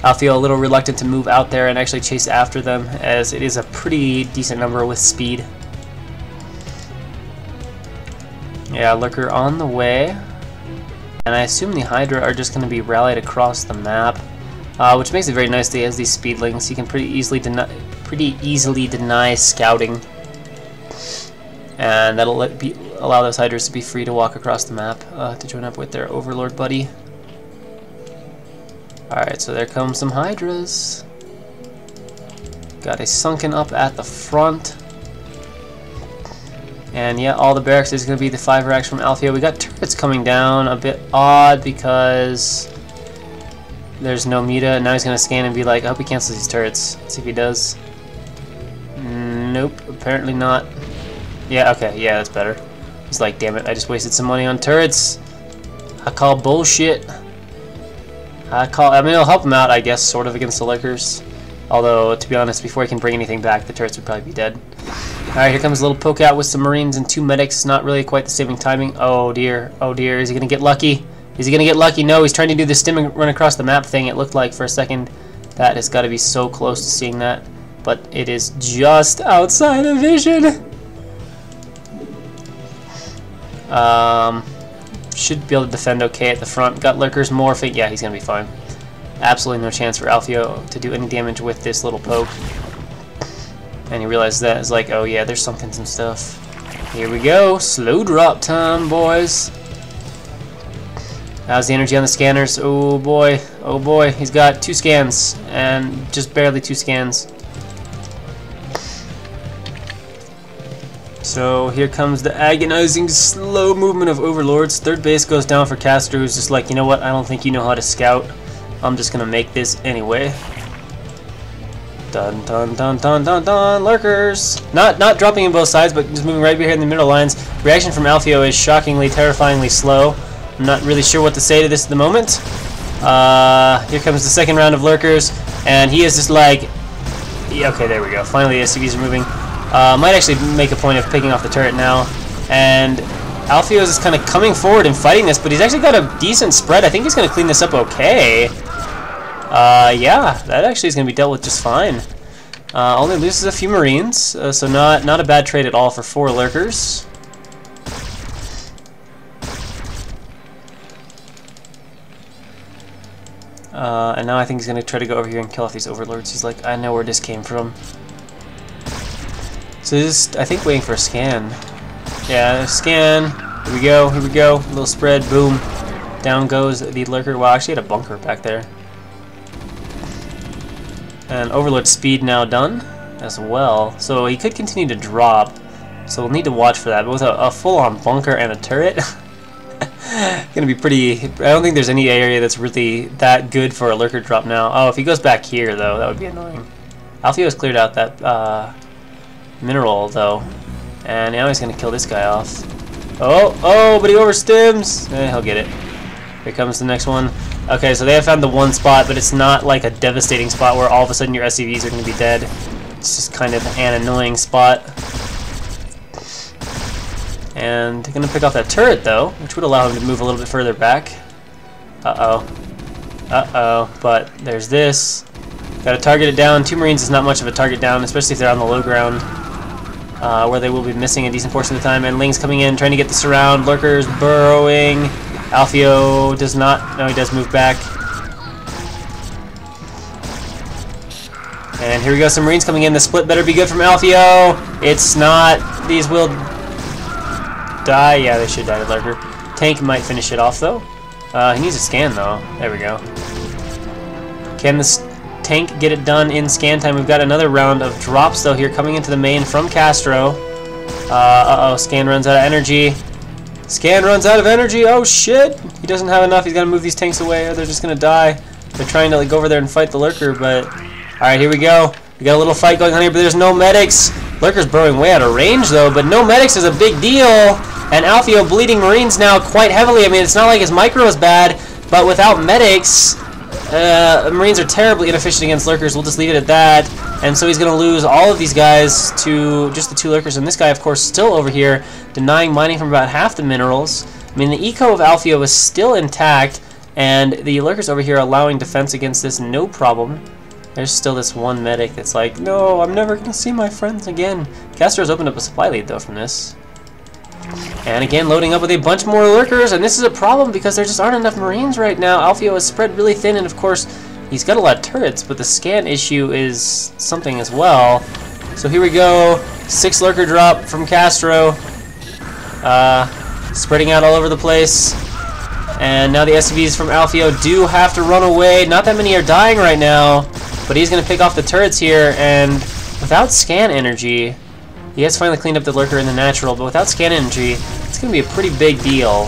I'll feel a little reluctant to move out there and actually chase after them, as it is a pretty decent number with speed. Yeah, lurker on the way. And I assume the Hydra are just going to be rallied across the map, which makes it very nice that he has these speedlings. He can pretty easily deny scouting, and that'll allow those Hydras to be free to walk across the map to join up with their Overlord buddy. Alright, so there comes some Hydras. Got a sunken up at the front. And yeah, all the barracks is going to be the 5 racks from Alfio. We got turrets coming down, a bit odd because there's no Meta. Now he's going to scan and be like, I hope he cancels these turrets. Let's see if he does. Nope, apparently not. Yeah, okay, yeah, that's better. He's like, damn it, I just wasted some money on turrets. I call bullshit. I mean, it'll help him out, I guess, sort of against the lurkers. Although, to be honest, before he can bring anything back, the turrets would probably be dead. Alright, here comes a little poke out with some Marines and 2 medics. Not really quite the saving timing. Oh dear, is he going to get lucky? Is he going to get lucky? No, he's trying to do the stim and run across the map thing. It looked like for a second. That has got to be so close to seeing that. But it is just outside of vision. Should be able to defend okay at the front. Got lurkers morphing. Yeah, he's going to be fine. Absolutely no chance for Alfio to do any damage with this little poke. And he realized that. It's like, oh yeah, there's sunken some stuff. Here we go. Slow drop time, boys. How's the energy on the scanners? Oh boy. Oh boy. He's got 2 scans. And just barely 2 scans. So here comes the agonizing slow movement of Overlords. 3rd base goes down for Castro, who's just like, you know what? I don't think you know how to scout. I'm just gonna make this anyway. Dun dun dun dun dun dun. Lurkers! Not dropping in both sides, but just moving right here in the middle lines. Reaction from Alfio is shockingly, terrifyingly slow. I'm not really sure what to say to this at the moment. Here comes the 2nd round of lurkers, and he is just like, yeah, okay, there we go. Finally, the SCVs are moving. Might actually make a point of picking off the turret now. And Alfio is just kind of coming forward and fighting this, but he's actually got a decent spread. I think he's going to clean this up okay. Yeah, that actually is going to be dealt with just fine. Only loses a few Marines, so not a bad trade at all for 4 lurkers. And now I think he's going to try to go over here and kill off these overlords. He's like, I know where this came from. So he's just, I think, waiting for a scan. Yeah, scan. Here we go, here we go. A little spread, boom. Down goes the lurker. Well, actually had a bunker back there. And overlord speed now done as well. So he could continue to drop. So we'll need to watch for that. But with a full-on bunker and a turret, gonna be pretty. I don't think there's any area that's really that good for a lurker drop now. Oh, if he goes back here though, that would be annoying. Alfio has cleared out that mineral though, and now he's gonna kill this guy off. Oh, but he overstims. He'll get it. Here comes the next one. Okay, so they have found the one spot, but it's not like a devastating spot where all of a sudden your SCVs are gonna be dead. It's just kind of an annoying spot. And gonna pick off that turret though, which would allow him to move a little bit further back. Uh-oh, but there's this. Gotta target it down. 2 Marines is not much of a target down, especially if they're on the low ground, where they will be missing a decent portion of the time. And Ling's coming in, trying to get the surround. Lurkers burrowing. Alfio does not, no, he does move back. And here we go, some Marines coming in. The split better be good from Alfio. It's not. These will die. Yeah, they should die to lurker. Tank might finish it off though. He needs a scan though. There we go. Can this tank get it done in scan time? We've got another round of drops though here coming into the main from Castro. Uh-oh, scan runs out of energy. Scan runs out of energy. Oh shit! He doesn't have enough. He's got to move these tanks away or they're just gonna die. They're trying to like go over there and fight the lurker, but alright, here we go. We got a little fight going on here, but there's no medics. Lurker's burrowing way out of range though, but no medics is a big deal. And Alfio bleeding Marines now quite heavily. I mean, it's not like his micro is bad, but without medics, Marines are terribly inefficient against lurkers. We'll just leave it at that. And so he's going to lose all of these guys to just the 2 lurkers. And this guy, of course, still over here, denying mining from about half the minerals. I mean, the eco of Alfio is still intact, and the lurkers over here allowing defense against this no problem. There's still this one medic that's like, no, I'm never going to see my friends again. Castro's opened up a supply lead, though, from this. And again, loading up with a bunch more lurkers, and this is a problem because there just aren't enough Marines right now. Alfio is spread really thin, and of course, he's got a lot of turrets, but the scan issue is something as well. So here we go, 6 lurker drop from Castro. Spreading out all over the place. And now the SCVs from Alfio do have to run away. Not that many are dying right now, but he's going to pick off the turrets here, and without scan energy, he has finally cleaned up the lurker in the natural, but without scan energy, it's going to be a pretty big deal.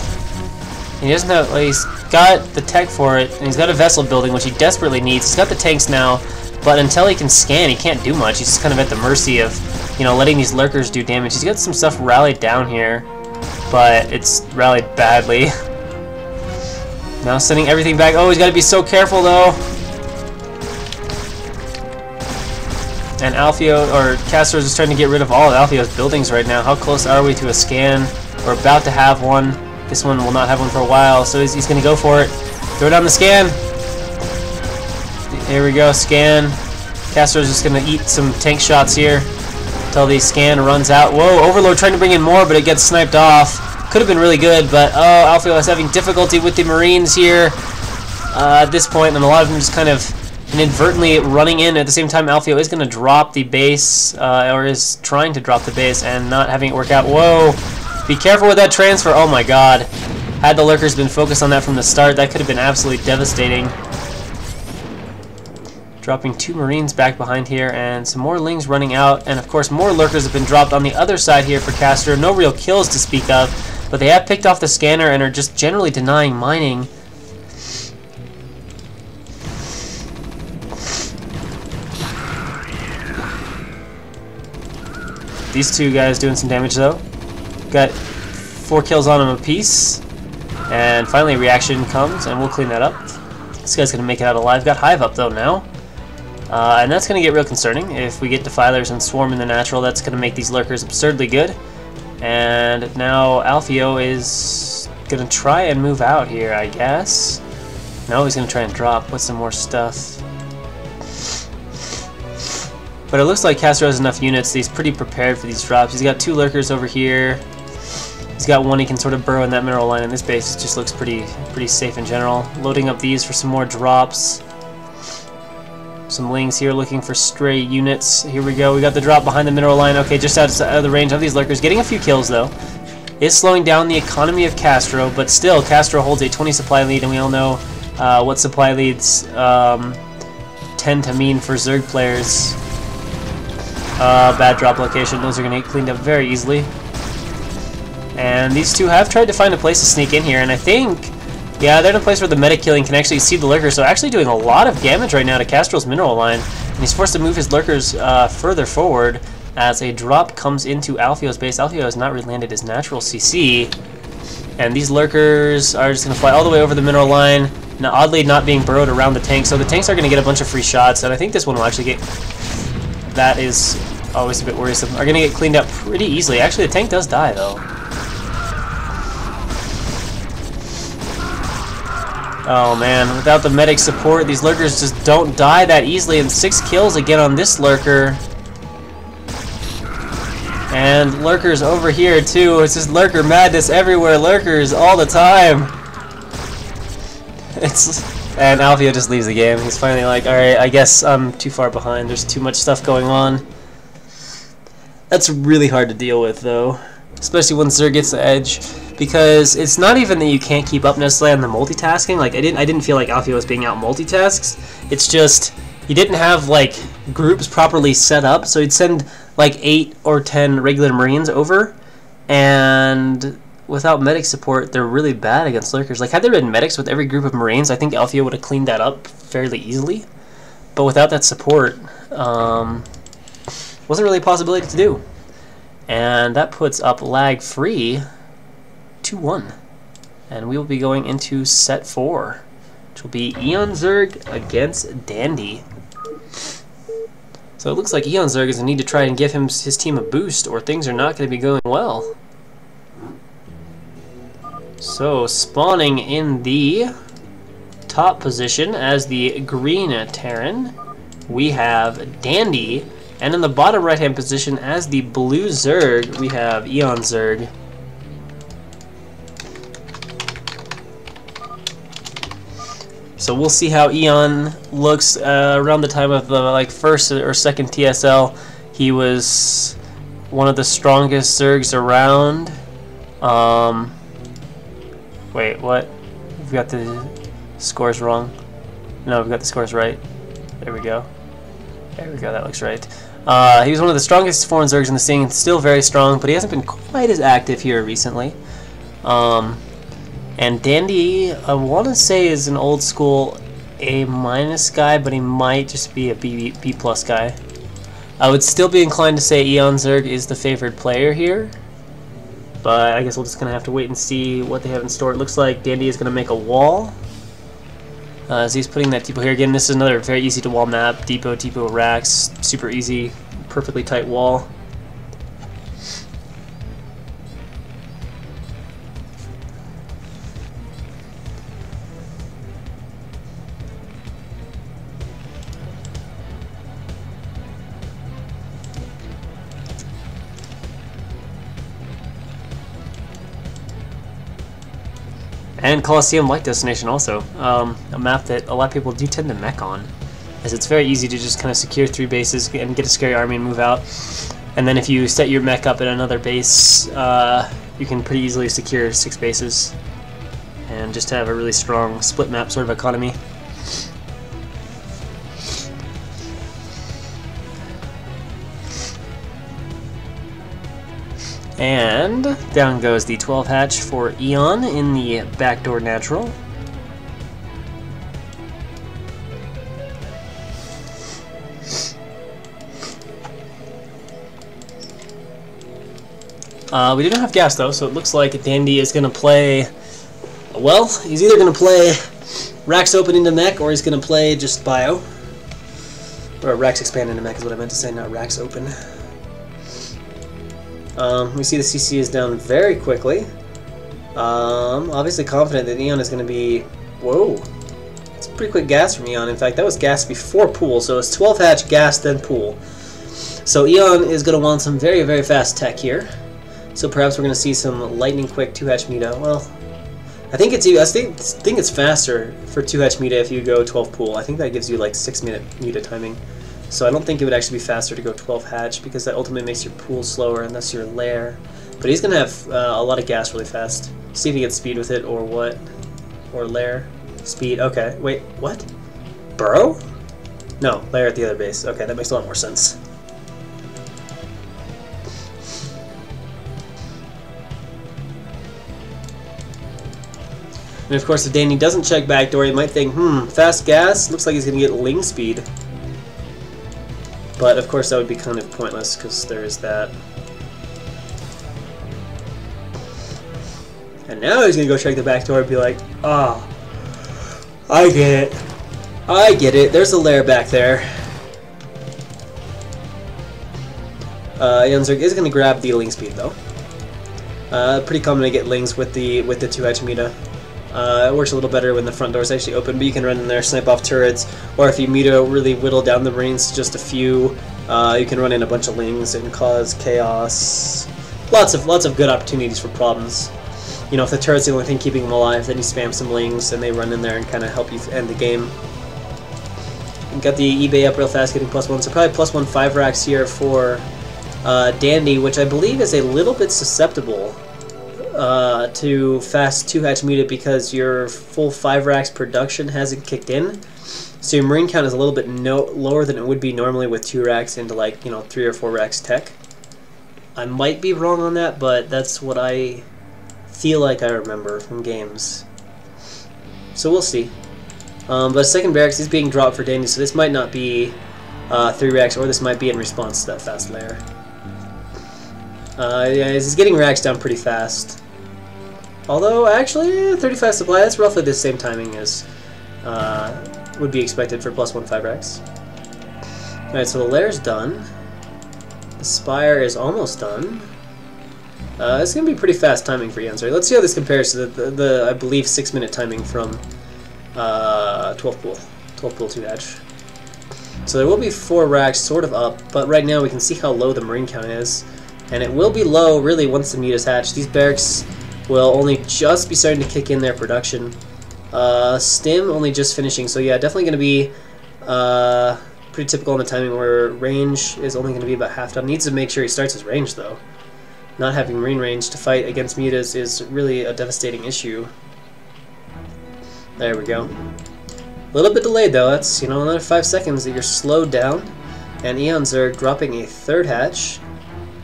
He doesn't have, well, he's got the tech for it, and he's got a vessel building, which he desperately needs. He's got the tanks now, but until he can scan, he can't do much. He's just kind of at the mercy of, you know, letting these lurkers do damage. He's got some stuff rallied down here, but it's rallied badly. Now sending everything back. Oh, he's got to be so careful, though. And Alfio, or Castro, is just trying to get rid of all of Alfio's buildings right now. How close are we to a scan? We're about to have one. This one will not have one for a while, so he's going to go for it. Throw down the scan. Here we go, scan. Castro's just going to eat some tank shots here until the scan runs out. Whoa, Overlord trying to bring in more, but it gets sniped off. Could have been really good, but oh, Alfio is having difficulty with the Marines here at this point, and a lot of them just kind of inadvertently running in. At the same time, Alfio is going to drop the base, or is trying to drop the base and not having it work out. Whoa! Be careful with that transfer. Oh my god. Had the lurkers been focused on that from the start, that could have been absolutely devastating. Dropping 2 Marines back behind here, and some more Lings running out, and of course more lurkers have been dropped on the other side here for Castro. No real kills to speak of, but they have picked off the scanner and are just generally denying mining. These 2 guys doing some damage though. Got 4 kills on them apiece. And finally a reaction comes, and we'll clean that up. This guy's going to make it out alive. Got Hive up though now. And that's going to get real concerning. If we get Defilers and Swarm in the natural, that's going to make these lurkers absurdly good. And now Alfio is going to try and move out here, I guess. No, he's going to try and drop. Put some more stuff. But it looks like Castro has enough units. He's pretty prepared for these drops. He's got 2 lurkers over here. He's got one he can sort of burrow in that mineral line, and this base just looks pretty safe in general. Loading up these for some more drops. Some lings here looking for stray units. Here we go. We got the drop behind the mineral line. Okay, just out of the range of these lurkers. Getting a few kills, though. Is slowing down the economy of Castro, but still, Castro holds a 20 supply lead, and we all know what supply leads tend to mean for Zerg players. Bad drop location. Those are going to get cleaned up very easily. And these two have tried to find a place to sneak in here, and I think, yeah, they're in a place where the meta killing can actually see the lurkers, so actually doing a lot of damage right now to Castro's mineral line, and he's forced to move his lurkers further forward as a drop comes into Alfio's base. Alfio has not really landed his natural CC, and these lurkers are just going to fly all the way over the mineral line, now oddly not being burrowed around the tank, so the tanks are going to get a bunch of free shots, and I think this one will actually get, that is always a bit worrisome, are going to get cleaned up pretty easily. Actually, the tank does die, though. Oh man, without the medic support, these lurkers just don't die that easily, and 6 kills again on this lurker. And lurkers over here too, it's just lurker madness everywhere, lurkers all the time. And Alfio just leaves the game. He's finally like, alright, I guess I'm too far behind, there's too much stuff going on. That's really hard to deal with though, especially when Zerg gets the edge. Because it's not even that you can't keep up necessarily on the multitasking. Like I didn't feel like Alfio was being out multitasks. It's just he didn't have like groups properly set up, so he'd send like 8 or 10 regular Marines over, and without medic support, they're really bad against lurkers. Like had there been medics with every group of Marines, I think Alfio would have cleaned that up fairly easily. But without that support, wasn't really a possibility to do. And that puts up LagFree 2-1, and we will be going into set 4, which will be Eon Zerg against Dandy. So it looks like Eon Zerg is going to need to try and give his team a boost, or things are not going to be going well. So spawning in the top position as the green Terran, we have Dandy, and in the bottom right hand position as the blue Zerg, we have Eon Zerg. So we'll see how Eon looks around the time of the first or second TSL. He was one of the strongest Zergs around. Wait, what? We've got the scores wrong. No, we've got the scores right. There we go. There we go, that looks right. He was one of the strongest foreign Zergs in the scene, still very strong, but he hasn't been quite as active here recently. And Dandy, I want to say, is an old school A- guy, but he might just be a B+ guy. I would still be inclined to say Eon Zerg is the favored player here, but I guess we're just going to have to wait and see what they have in store. It looks like Dandy is going to make a wall. As he's putting that depot here. Again, this is another very easy to wall map. Depot racks, super easy, perfectly tight wall. And Colosseum Light Destination also, a map that a lot of people do tend to mech on, as it's very easy to just kind of secure 3 bases and get a scary army and move out. And then if you set your mech up at another base, you can pretty easily secure 6 bases and just have a really strong split map sort of economy. And down goes the 12 hatch for Eon in the backdoor natural. We do not have gas though, so it looks like Dandy is going to play, well, he's either going to play Racks Open into mech, or he's going to play just Bio. Or Racks Expand into mech is what I meant to say, not Racks Open. We see the CC is down very quickly. Obviously confident that Eon is going to be... Whoa. It's a pretty quick gas from Eon. In fact, that was gas before pool, so it's 12 hatch, gas, then pool. So Eon is going to want some very, very fast tech here. So perhaps we're going to see some lightning quick 2-hatch Muta. Well, I think it's faster for 2-hatch Muta if you go 12 pool. I think that gives you like 6-minute Muta timing. So I don't think it would actually be faster to go 12 hatch because that ultimately makes your pool slower and thus your lair. But he's going to have a lot of gas really fast. See if he gets speed with it or what. Or lair. Speed. Okay. Wait. What? Burrow? No. Lair at the other base. Okay, that makes a lot more sense. And of course, if Danny doesn't check backdoor, you might think, fast gas? Looks like he's going to get Ling speed. But of course, that would be kind of pointless because there is that. And now he's going to go check the backdoor and be like, ah, I get it. I get it. There's a lair back there. Yanzerg is going to grab the Ling speed though. Pretty common to get Lings with the 2-hatch Muta. It works a little better when the front door is actually open, but you can run in there, snipe off turrets, or if you Muta really whittle down the Marines to just a few, you can run in a bunch of Lings and cause chaos. Lots of good opportunities for problems. You know, if the turret's the only thing keeping them alive, then you spam some Lings and they run in there and kind of help you end the game. You got the eBay up real fast, getting +1, so probably +1 5 racks here for Dandy, which I believe is a little bit susceptible to fast 2-hatch Muta because your full 5 racks production hasn't kicked in. So your Marine count is a little bit lower than it would be normally with 2 racks into like, 3 or 4 racks tech. I might be wrong on that, but that's what I feel like I remember from games. So we'll see. But second barracks is being dropped for Dandy, so this might not be 3 racks, or this might be in response to that fast lair. Yeah, he's getting racks down pretty fast. Although, actually, 35 supply, that's roughly the same timing as would be expected for +1 5 racks. Alright, so the lair's done. The spire is almost done. It's going to be pretty fast timing for Yanzerg. Let's see how this compares to the I believe, 6-minute timing from 12 pool 2-hatch. So there will be 4 racks sort of up, but right now we can see how low the Marine count is. And it will be low, really, once the Muta's hatched. These barracks will only just be starting to kick in their production. Stim only just finishing, so yeah, definitely going to be pretty typical in the timing where range is only going to be about half done. Needs to make sure he starts his range, though. Not having Marine range to fight against Mutas is really a devastating issue. There we go. A little bit delayed, though. That's, another 5 seconds that you're slowed down. And Yanzerg dropping a 3rd hatch.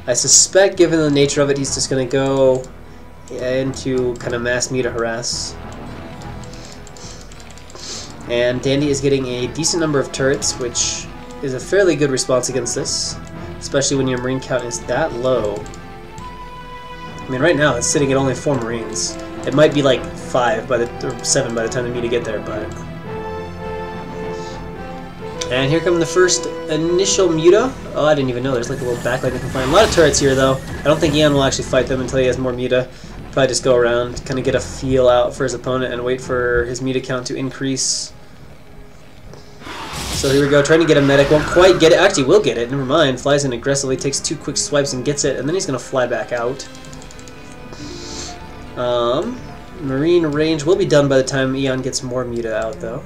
I suspect, given the nature of it, he's just going to go into kind of mass Muta harass. And Dandy is getting a decent number of turrets, which is a fairly good response against this, especially when your Marine count is that low. I mean, right now it's sitting at only 4 Marines. It might be like 5 or 7 by the time the Muta get there, but... And here come the first initial Muta. Oh, I didn't even know there's like a little backline they can find. A lot of turrets here, though. I don't think Ian will actually fight them until he has more Muta. Probably just go around, kind of get a feel out for his opponent and wait for his Muta count to increase. So here we go, trying to get a medic. Won't quite get it. Actually, will get it. Never mind. Flies in aggressively, takes 2 quick swipes and gets it, and then he's going to fly back out. Marine range will be done by the time Eon gets more Muta out, though.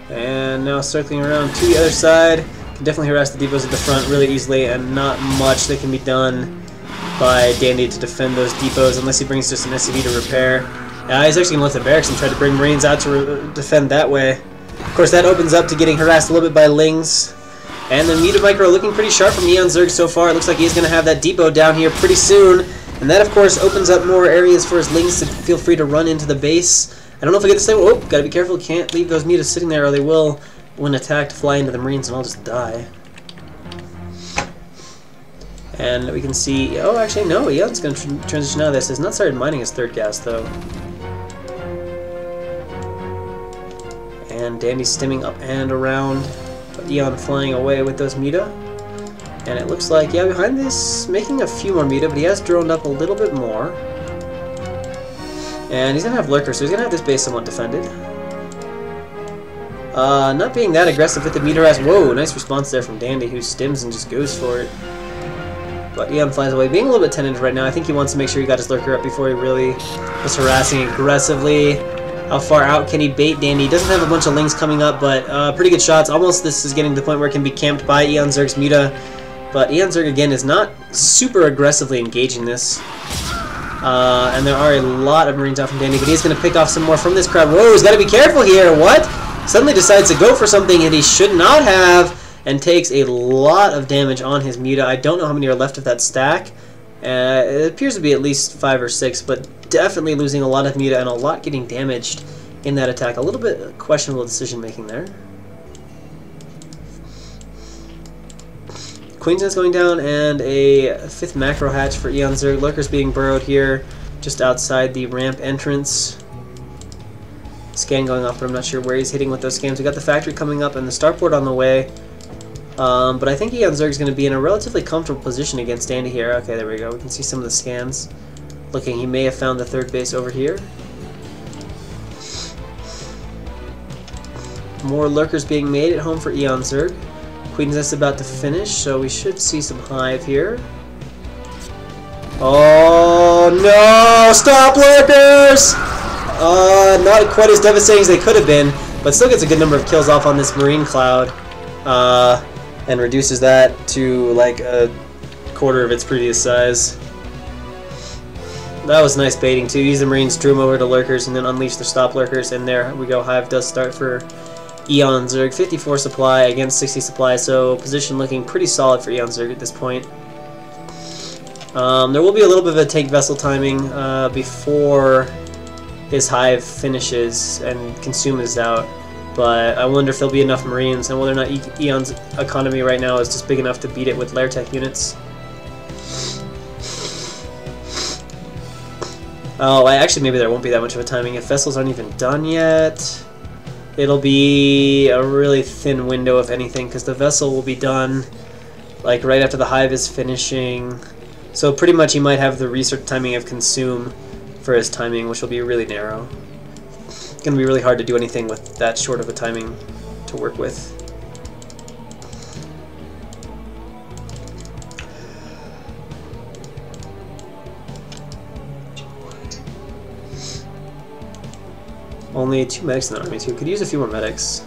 And now circling around to the other side. Can definitely harass the depots at the front really easily, and not much that can be done by Dandy to defend those depots unless he brings just an SCV to repair. He's actually going to lift the barracks and try to bring Marines out to defend that way. Of course, that opens up to getting harassed a little bit by Lings. And the Muta Micro looking pretty sharp from Yanzerg so far. It looks like he's going to have that depot down here pretty soon. And that, of course, opens up more areas for his Lings to feel free to run into the base. I don't know if I get this thing. Oh, gotta be careful. Can't leave those Mutas sitting there or they will, when attacked, fly into the Marines and I'll just die. And we can see... Oh, actually, no. Eon's going to transition out of this. He's not started mining his 3rd gas, though. And Dandy's stimming up and around. But Eon flying away with those Muta. And it looks like, yeah, behind this, making a few more Muta, but he has droned up a little bit more. And he's going to have Lurker, so he's going to have this base somewhat defended. Not being that aggressive with the meteorize. Whoa, nice response there from Dandy, who stims and just goes for it. But Eon flies away, being a little bit tentative right now. I think he wants to make sure he got his Lurker up before he really was harassing aggressively. How far out can he bait Dandy? He doesn't have a bunch of Lings coming up, but pretty good shots. Almost this is getting to the point where it can be camped by Eon Zerg's Muta. But Eon Zerg, again, is not super aggressively engaging this. And there are a lot of Marines out from Dandy, but he's going to pick off some more from this crowd. Whoa, he's got to be careful here. What? Suddenly decides to go for something that he should not have, and takes a lot of damage on his Muta. I don't know how many are left of that stack. It appears to be at least 5 or 6, but definitely losing a lot of Muta and a lot getting damaged in that attack. A little bit questionable decision making there. Queen's Nest going down, and a 5th macro hatch for Eon Zerg. Lurkers being burrowed here just outside the ramp entrance. Scan going off, but I'm not sure where he's hitting with those scans. We got the factory coming up and the starport on the way. But I think Eon Zerg is going to be in a relatively comfortable position against Dandy here. Okay, there we go. We can see some of the scans. Looking, he may have found the 3rd base over here. More Lurkers being made at home for Eon Zerg. Queen's Nest about to finish, so we should see some Hive here. Oh no! Stop Lurkers! Not quite as devastating as they could have been, but still gets a good number of kills off on this Marine Cloud. And reduces that to like a quarter of its previous size. That was nice baiting too. Use the Marines, drew them over to Lurkers, and then unleash the stop Lurkers, and there we go. Hive does start for Eon Zerg. 54 supply against 60 supply, so position looking pretty solid for Eon Zerg at this point. There will be a little bit of a tank vessel timing before his Hive finishes and Consume is out. But I wonder if there'll be enough Marines, and whether or not Eon's economy right now is just big enough to beat it with Lairtech units. Oh, actually maybe there won't be that much of a timing. If vessels aren't even done yet, it'll be a really thin window, if anything, because the vessel will be done like right after the Hive is finishing. So pretty much he might have the research timing of Consume for his timing, which will be really narrow. It's going to be really hard to do anything with that short of a timing to work with. Only 2 medics in the army too. Could use a few more medics.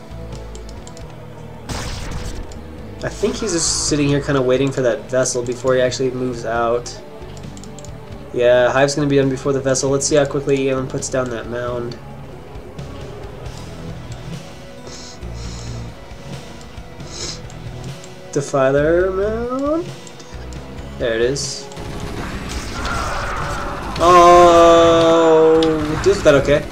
I think he's just sitting here kind of waiting for that vessel before he actually moves out. Yeah, Hive's going to be done before the vessel. Let's see how quickly Eon puts down that mound. Defiler mound. There it is. Oh, deals with that okay.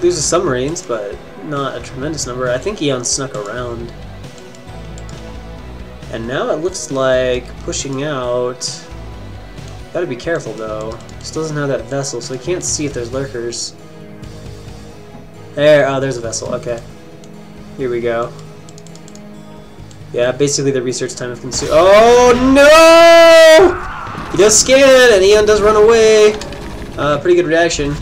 Loses some Marines, but not a tremendous number. I think Eon snuck around. And now it looks like pushing out. Gotta be careful though. Still doesn't have that vessel, so he can't see if there's Lurkers. There, oh, there's a vessel. Okay. Here we go. Yeah, basically the research time of Consume. Oh no! He does scan, and Eon does run away. Pretty good reaction.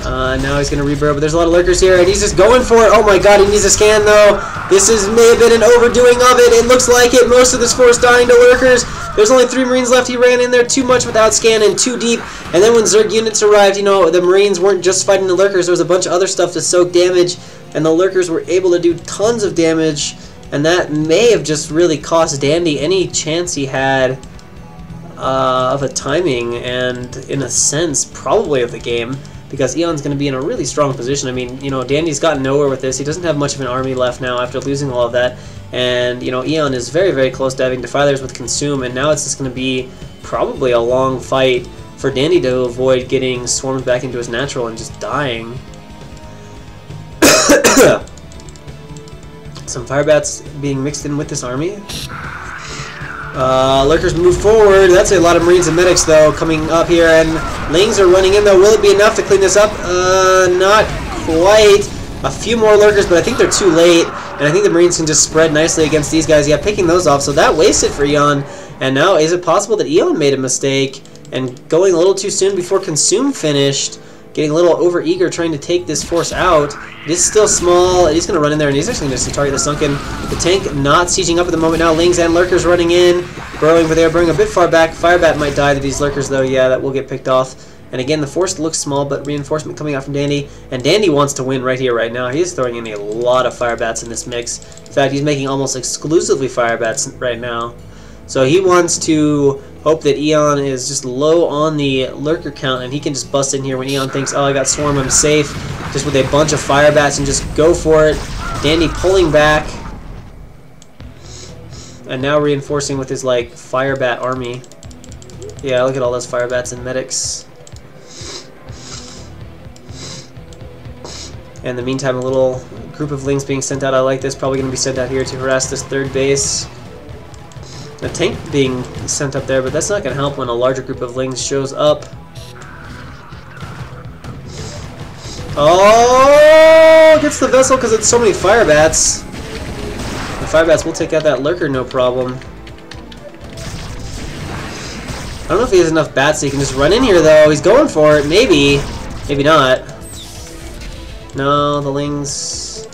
Now he's going to reburrow, but there's a lot of Lurkers here, and he's just going for it. Oh my god, he needs a scan though. This may have been an overdoing of it. It looks like it. Most of this force dying to Lurkers. There's only 3 Marines left. He ran in there too much without scan and too deep. And then when Zerg units arrived, you know, the Marines weren't just fighting the Lurkers. There was a bunch of other stuff to soak damage, and the Lurkers were able to do tons of damage. And that may have just really cost Dandy any chance he had of a timing, and in a sense, probably of the game, because Eon's going to be in a really strong position. I mean, you know, Dandy's gotten nowhere with this. He doesn't have much of an army left now after losing all of that. And, you know, Eon is very, very close to having Defilers with Consume, and now it's just going to be probably a long fight for Dandy to avoid getting swarmed back into his natural and just dying. Some Firebats being mixed in with this army. Lurkers move forward. That's a lot of Marines and Medics, though, coming up here. And Lings are running in, though. Will it be enough to clean this up? Not quite. A few more Lurkers, but I think they're too late. And I think the Marines can just spread nicely against these guys. Yeah, picking those off. So that wasted for Eon. And now, is it possible that Eon made a mistake and going a little too soon before Consume finished. Getting a little over-eager trying to take this force out. It is still small, and he's going to run in there, and he's actually going to target the Sunken. The tank not sieging up at the moment now. Lings and Lurkers running in. Burrowing over there, burrowing a bit far back. Firebat might die to these Lurkers, though. Yeah, that will get picked off. And again, the force looks small, but reinforcement coming out from Dandy. And Dandy wants to win right here, right now. He is throwing in a lot of Firebats in this mix. In fact, he's making almost exclusively Firebats right now. So he wants to hope that Eon is just low on the Lurker count, and he can just bust in here when Eon thinks, oh, I got Swarm, I'm safe, just with a bunch of Firebats and just go for it. Dandy pulling back, and now reinforcing with his, like, Firebat army. Yeah, look at all those Firebats and medics. And in the meantime, a little group of Lings being sent out. I like this, probably going to be sent out here to harass this third base. A tank being sent up there, but that's not going to help when a larger group of Lings shows up. Oh, gets the vessel because it's so many Firebats. The Firebats will take out that Lurker, no problem. I don't know if he has enough bats so he can just run in here, though. He's going for it. Maybe. Maybe not. No, the Lings...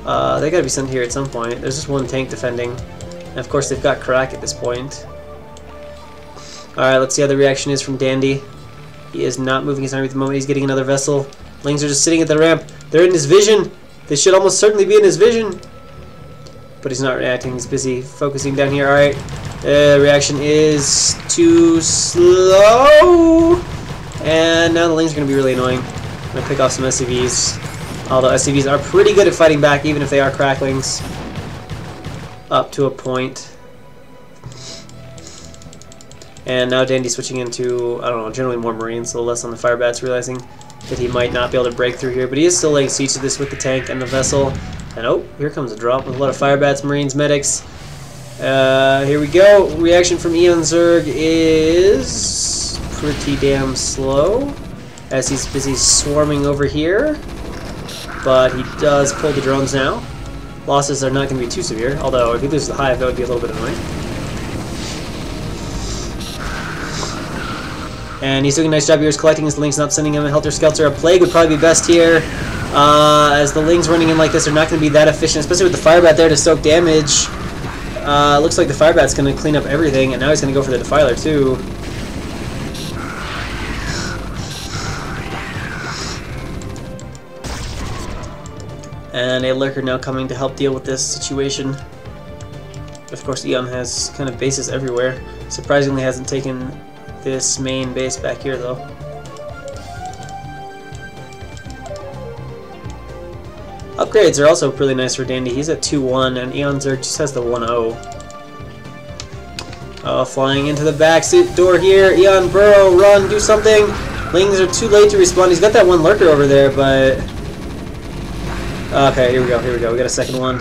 they gotta be sent here at some point. There's just one tank defending. And of course, they've got Crack at this point. Alright, let's see how the reaction is from Dandy. He is not moving his army at the moment. He's getting another vessel. Lings are just sitting at the ramp. They're in his vision. They should almost certainly be in his vision. But he's not reacting. He's busy focusing down here. Alright. Reaction is too slow. And now the Lings are going to be really annoying. I'm going to pick off some SCVs. Although SCVs are pretty good at fighting back, even if they are Cracklings. Up to a point. And now Dandy's switching into, I don't know, generally more Marines, a little less on the Firebats, realizing that he might not be able to break through here. But he is still laying siege to this with the tank and the vessel. And oh, here comes a drop with a lot of Firebats, Marines, medics. Here we go. Reaction from Eon Zerg is pretty damn slow, as he's busy swarming over here. But he does pull the drones now. Losses are not going to be too severe, although if he loses the hive, that would be a little bit annoying. And he's doing a nice job here. He's collecting his Lings, not sending him a Helter Skelter. A Plague would probably be best here, as the Lings running in like this are not going to be that efficient, especially with the Firebat there to soak damage. Looks like the Firebat's going to clean up everything, and now he's going to go for the Defiler too. And a Lurker now coming to help deal with this situation. Of course, Eon has kind of bases everywhere. Surprisingly hasn't taken this main base back here, though. Upgrades are also really nice for Dandy. He's at 2-1, and Eon Zerg just has the 1-0. Oh, flying into the back door here. Eon, burrow, run, do something. Lings are too late to respond. He's got that one Lurker over there, but... Okay, here we go, here we go. We got a second one.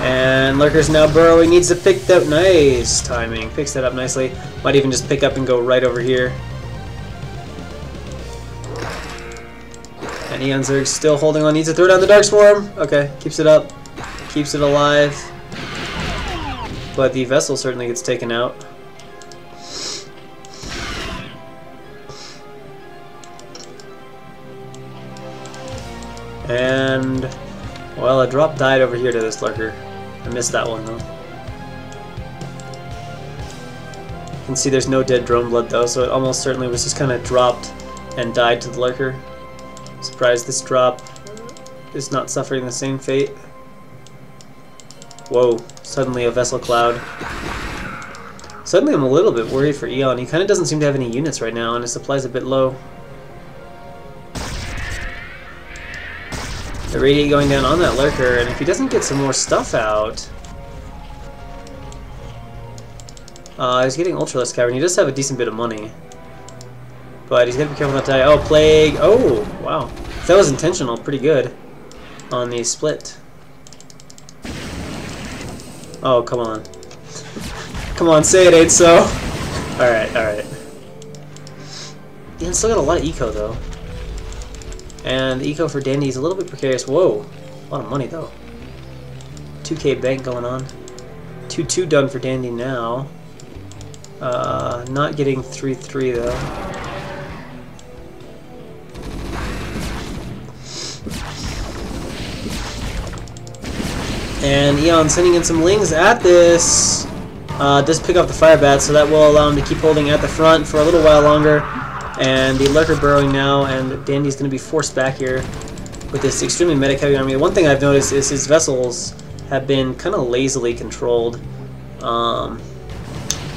And Lurker's now burrowing. Needs to pick that. Nice timing. Picks that up nicely. Might even just pick up and go right over here. And Eon Zerg's still holding on. Needs to throw down the Dark Swarm. Okay, keeps it up. Keeps it alive. But the vessel certainly gets taken out. And, well, a drop died over here to this Lurker. I missed that one, though. You can see there's no dead drone blood, though, so it almost certainly was just kind of dropped and died to the Lurker. Surprised this drop is not suffering the same fate. Whoa, suddenly a vessel cloud. Suddenly I'm a little bit worried for Eon. He kind of doesn't seem to have any units right now, and his supply's a bit low. The radiate going down on that Lurker, and if he doesn't get some more stuff out... he's getting Ultralisk Cavern. He does have a decent bit of money. But he's got to be careful not to die. Oh, Plague! Oh, wow. That was intentional. Pretty good on the split. Oh, come on. Come on, say it ain't so. Alright, alright. Yeah, still got a lot of eco, though. And the eco for Dandy is a little bit precarious. Whoa, a lot of money though. 2K bank going on. 2-2 done for Dandy now. Not getting 3-3 though. And Eon sending in some Lings at this. Does pick up the Fire Bat, so that will allow him to keep holding at the front for a little while longer. And the Lurker burrowing now, and Dandy's going to be forced back here with this extremely medic heavy army. The one thing I've noticed is his vessels have been kind of lazily controlled.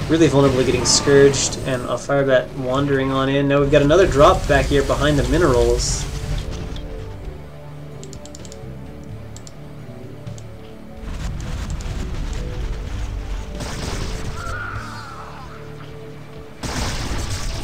Really vulnerable to getting scourged, and a Fire Bat wandering on in. Now we've got another drop back here behind the minerals.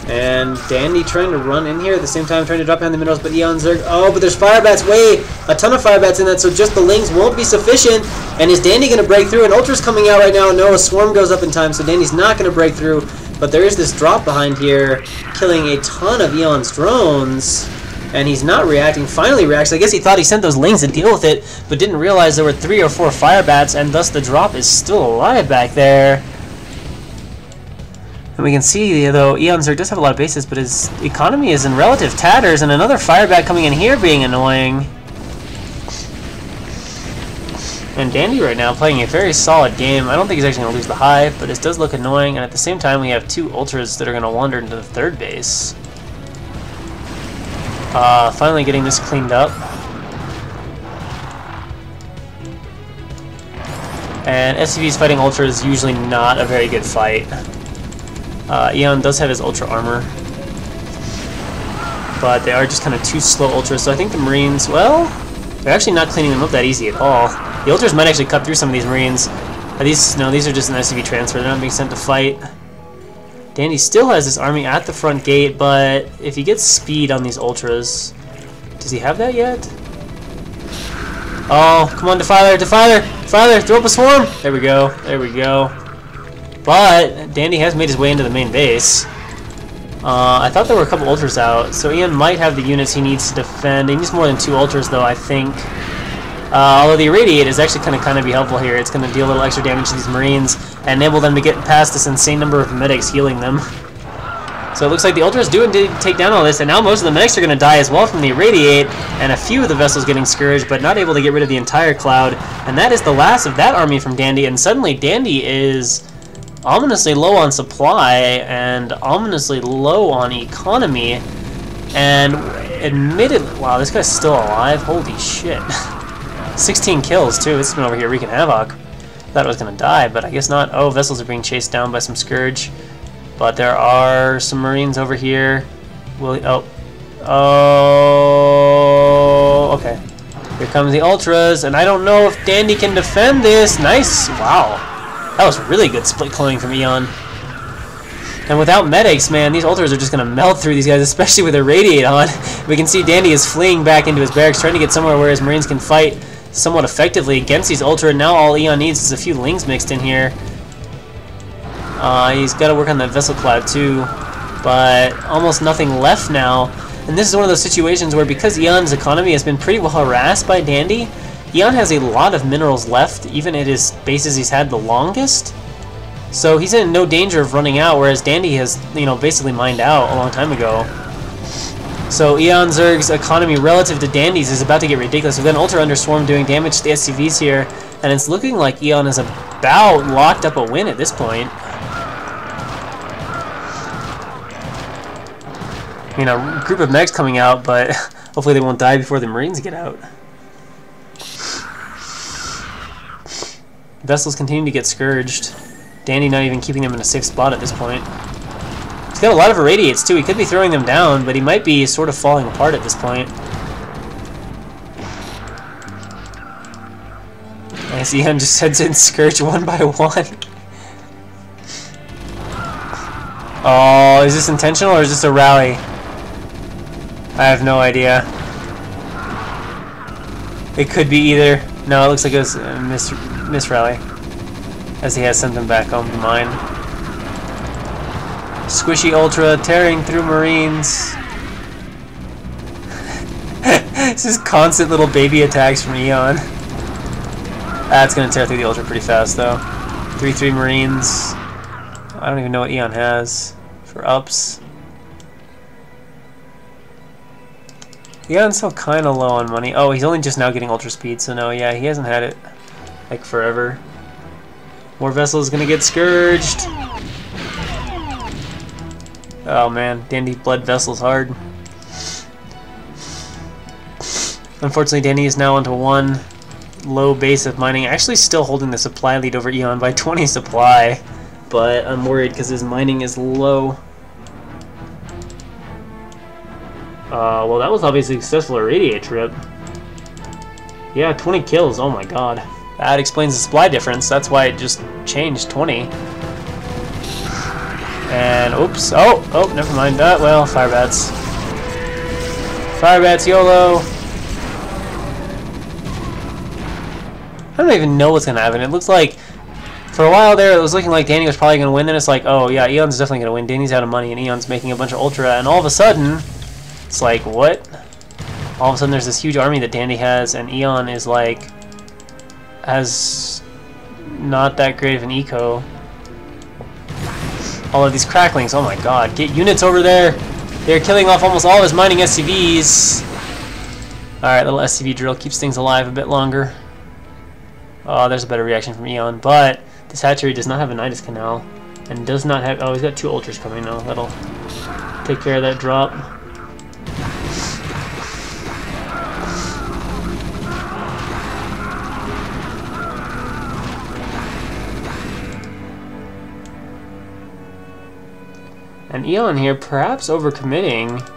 And Dandy trying to run in here at the same time, trying to drop down the minerals, but Eon Zerg. Oh, but there's Fire Bats, a ton of Fire Bats in that, so just the Lings won't be sufficient. And is Dandy going to break through? An Ultra's coming out right now. No, a Swarm goes up in time, so Dandy's not going to break through. But there is this drop behind here, killing a ton of Eon's drones. And he's not reacting, finally reacts. I guess he thought he sent those Lings to deal with it, but didn't realize there were 3 or 4 Fire Bats, and thus the drop is still alive back there. And we can see, though, Eon Zerg does have a lot of bases, but his economy is in relative tatters, and another Fire Bat coming in here being annoying. And Dandy right now playing a very solid game. I don't think he's actually going to lose the hive, but it does look annoying, and at the same time we have 2 Ultras that are going to wander into the 3rd base. Finally getting this cleaned up. And SCVs fighting Ultra is usually not a very good fight. Eon does have his Ultra armor, but they are just kind of 2 slow Ultras, so I think the Marines, well, they're actually not cleaning them up that easy at all. The Ultras might actually cut through some of these Marines. No, these are just an SCV transfer, they're not being sent to fight. Dandy still has this army at the front gate, but if he gets speed on these Ultras, does he have that yet? Oh, come on, Defiler, Defiler, Defiler, throw up a swarm! There we go, there we go. But Dandy has made his way into the main base. I thought there were a couple Ultras out, so Ian might have the units he needs to defend. He needs more than 2 Ultras, though, I think. Although the Irradiate is actually going to kind of be helpful here. It's going to deal a little extra damage to these Marines and enable them to get past this insane number of medics healing them. So it looks like the Ultras do indeed take down all this, and now most of the medics are going to die as well from the Irradiate, and a few of the vessels getting scourged, but not able to get rid of the entire cloud. And that is the last of that army from Dandy, and suddenly Dandy is ominously low on supply and ominously low on economy, and admittedly, wow, this guy's still alive. Holy shit. 16 kills too. This has been over here wreaking havoc. Thought it was gonna die, but I guess not. Oh, vessels are being chased down by some Scourge, but there are some Marines over here. Okay, here comes the Ultras, and I don't know if Dandy can defend this. Nice. Wow, that was really good split cloning from Eon. And without medics, man, these Ultras are just going to melt through these guys, especially with their Radiate on. We can see Dandy is fleeing back into his barracks, trying to get somewhere where his Marines can fight somewhat effectively against these Ultra. Now all Eon needs is a few Lings mixed in here. He's got to work on that Vessel Cloud too, but almost nothing left now. And this is one of those situations where, because Eon's economy has been pretty well harassed by Dandy, Eon has a lot of minerals left, even at his bases he's had the longest. So he's in no danger of running out, whereas Dandy has, basically mined out a long time ago. So Eon Zerg's economy relative to Dandy's is about to get ridiculous. We've got an Ultra Underswarm doing damage to the SCVs here, and it's looking like Eon is about locked up a win at this point. A group of mechs coming out, but hopefully they won't die before the Marines get out. Vessels continue to get scourged. Dandy not even keeping them in a safe spot at this point. He's got a lot of Irradiates too. He could be throwing them down, but he might be sort of falling apart at this point. I see him just heads in Scourge one by one. Oh, is this intentional or is this a rally? I have no idea. It could be either. No, it looks like it was a miss rally, as he has sent them back home to mine. Squishy Ultra tearing through Marines. This is constant little baby attacks from Eon. That's going to tear through the Ultra pretty fast, though. 3-3 Marines. I don't even know what Eon has for ups. Eon's still kind of low on money. Oh, he's only just now getting ultra speed, so no, yeah, he hasn't had it like forever. More vessels gonna get scourged. Oh man, Dandy bled vessels hard. Unfortunately, Dandy is now onto 1 low base of mining. Actually still holding the supply lead over Eon by 20 supply, but I'm worried because his mining is low. Well, that was obviously a successful irradiate trip. Yeah, 20 kills, oh my god. That explains the supply difference, that's why it just changed 20. And, oops, oh, never mind. Well, fire bats. Fire bats, YOLO. I don't even know what's going to happen. It looks like, for a while there, it was looking like Danny was probably going to win. Then it's like, oh yeah, Eon's definitely going to win. Danny's out of money, and Eon's making a bunch of Ultra. And all of a sudden, it's like, what? All of a sudden, there's this huge army that Danny has, and Eon is like, has not that great of an eco. All of these cracklings, oh my god. Get units over there. They're killing off almost all of his mining SCVs. Alright, little SCV drill keeps things alive a bit longer. Oh, there's a better reaction from Eon, but this hatchery does not have a Nidus Canal, and does not have... Oh, he's got 2 Ultras coming now. That'll take care of that drop. And Eon here, perhaps overcommitting.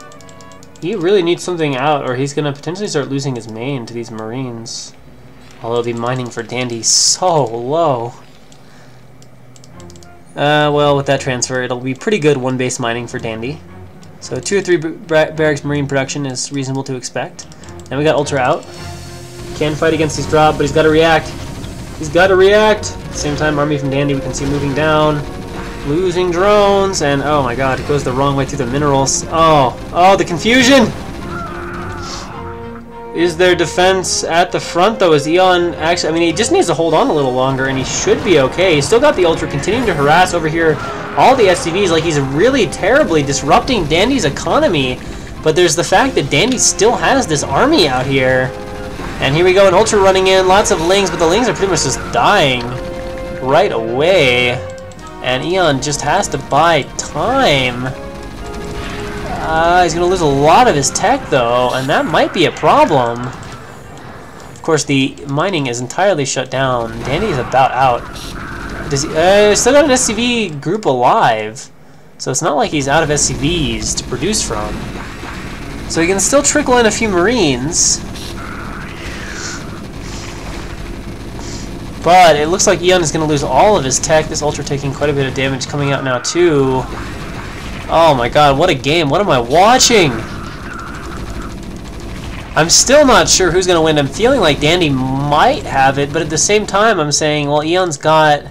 He really needs something out, or he's going to potentially start losing his main to these Marines. Although the mining for Dandy so low. Well, with that transfer, it'll be pretty good 1 base mining for Dandy. So 2 or 3 barracks Marine production is reasonable to expect. Then we got Ultra out. Can fight against his drop, but he's got to react. He's got to react. At the same time, army from Dandy we can see moving down. Losing drones, and oh my god, it goes the wrong way through the minerals. Oh, the confusion! Is there defense at the front, though? Is Eon actually... I mean, he just needs to hold on a little longer, and he should be okay. He's still got the Ultra continuing to harass over here all the SCVs. Like, he's really terribly disrupting Dandy's economy. But there's the fact that Dandy still has this army out here. And here we go, an Ultra running in. Lots of Lings, but the Lings are pretty much just dying right away. And Eon just has to buy time. He's going to lose a lot of his tech, though, and that might be a problem. Of course, the mining is entirely shut down. Dandy's about out. Does he, still got an SCV group alive, so it's not like he's out of SCVs to produce from. So he can still trickle in a few Marines. But it looks like Eon is going to lose all of his tech. This Ultra taking quite a bit of damage coming out now, too. Oh my god, what a game. What am I watching? I'm still not sure who's going to win. I'm feeling like Dandy might have it, but at the same time I'm saying, well, Eon's got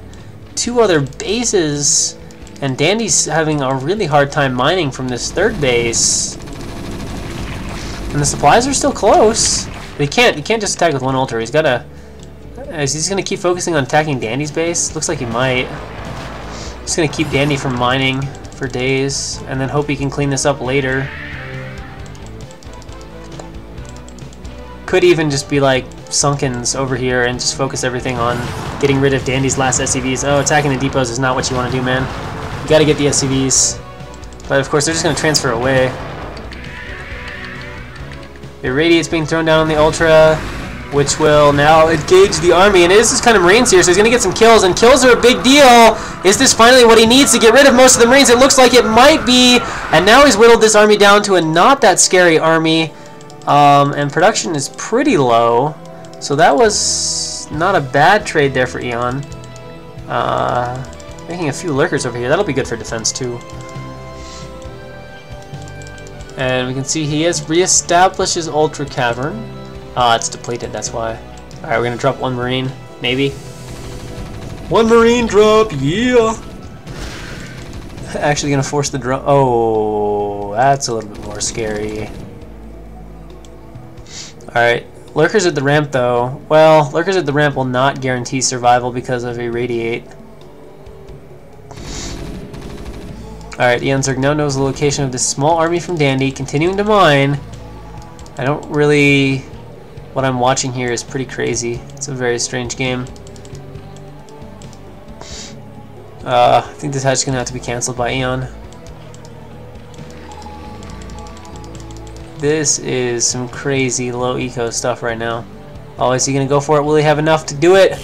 2 other bases, and Dandy's having a really hard time mining from this 3rd base. And the supplies are still close. But he can't just attack with 1 Ultra. He's got to... Is he just going to keep focusing on attacking Dandy's base? Looks like he might. Just going to keep Dandy from mining for days, and then hope he can clean this up later. Could even just be like Sunkens over here and just focus everything on getting rid of Dandy's last SCVs. Oh, attacking the depots is not what you want to do, man. You gotta get the SCVs. But of course, they're just going to transfer away. The Irradiate's being thrown down on the Ultra, which will now engage the army, and it is just kind of Marines here, so he's going to get some kills, and kills are a big deal. Is this finally what he needs to get rid of most of the Marines? It looks like it might be, and now he's whittled this army down to a not that scary army, and production is pretty low, so that was not a bad trade there for Eon. Making a few lurkers over here, that'll be good for defense too. And we can see he has reestablished his Ultra Cavern. It's depleted, that's why. Alright, we're gonna drop 1 Marine, maybe. 1 Marine drop, yeah! Actually gonna force the drop. Oh, that's a little bit more scary. Alright, lurkers at the ramp though. Well, lurkers at the ramp will not guarantee survival because of Irradiate. Alright, Eon Zerg now knows the location of this small army from Dandy, continuing to mine. I don't really... What I'm watching here is pretty crazy. It's a very strange game. I think this hatch is going to have to be cancelled by Eon. This is some crazy low eco stuff right now. Oh, is he going to go for it? Will he have enough to do it?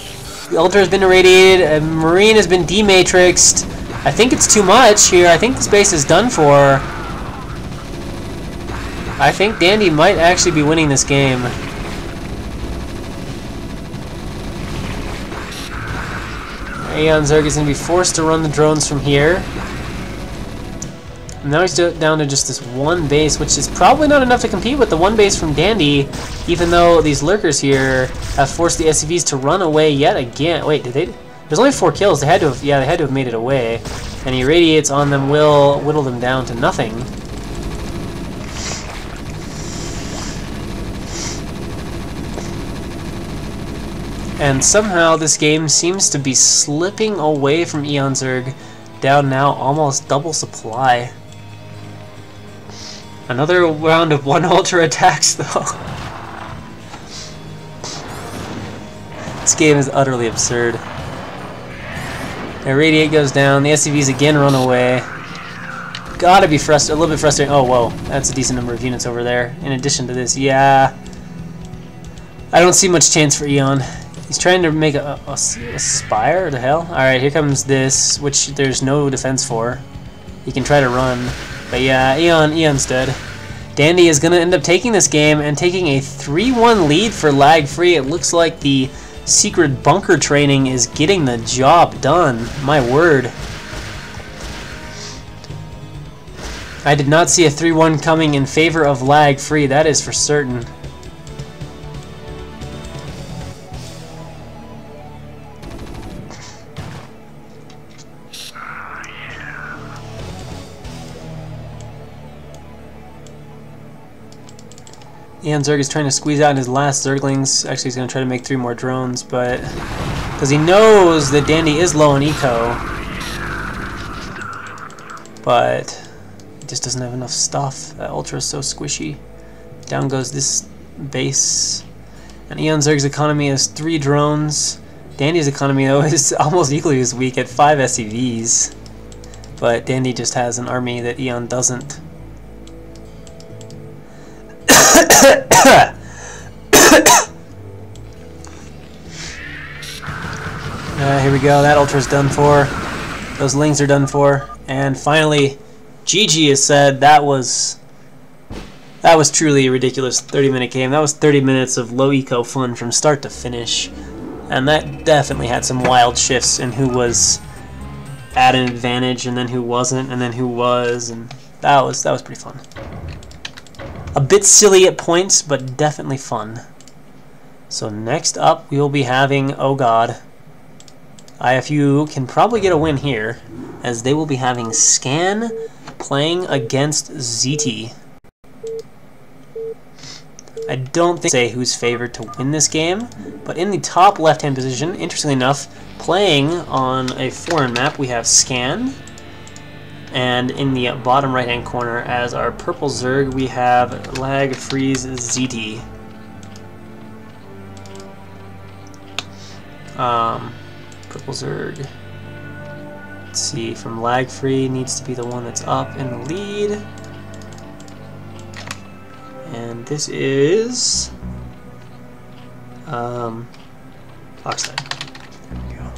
The Ultra has been irradiated. A Marine has been dematrixed. I think it's too much here. I think this base is done for. I think Dandy might actually be winning this game. Eon Zerg is going to be forced to run the drones from here. And now he's down to just this one base, which is probably not enough to compete with the one base from Dandy, even though these lurkers here have forced the SCVs to run away yet again. Wait, did they? There's only 4 kills. They had to have, yeah, they had to have made it away. And he irradiates on them will whittle them down to nothing. And somehow this game seems to be slipping away from Eon Zerg, down now almost double supply. Another round of 1 Ultra attacks though. This game is utterly absurd. Irradiate goes down, the SCVs again run away. Gotta be a little bit frustrating. Oh, whoa, that's a decent number of units over there. In addition to this, yeah. I don't see much chance for Eon. He's trying to make a spire, what the hell? Alright, here comes this, which there's no defense for. He can try to run, but yeah, Eon's dead. Dandy is going to end up taking this game and taking a 3-1 lead for LagFree. It looks like the secret bunker training is getting the job done. My word. I did not see a 3-1 coming in favor of LagFree, that is for certain. Eon Zerg is trying to squeeze out his last Zerglings. Actually, he's going to try to make 3 more drones, but because he knows that Dandy is low on eco, but he just doesn't have enough stuff. That Ultra is so squishy. Down goes this base, and Eon Zerg's economy has 3 drones. Dandy's economy, though, is almost equally as weak at 5 SCVs, but Dandy just has an army that Eon doesn't. Here we go, that Ultra's done for. Those Lings are done for. And finally, GG is said. That was truly a ridiculous 30-minute game. That was 30 minutes of low eco fun from start to finish. And that definitely had some wild shifts in who was at an advantage and then who wasn't and then who was, and that was pretty fun. A bit silly at points, but definitely fun. So next up, we will be having, oh god, IFU can probably get a win here, as they will be having Scan playing against ZT. I don't think say who's favored to win this game, but in the top left-hand position, interestingly enough, playing on a foreign map, we have Scan. And in the bottom right-hand corner, as our purple Zerg, we have LagFree's ZT. Purple Zerg. Let's see, from LagFree needs to be the one that's up in the lead. And this is Oxide. There we go.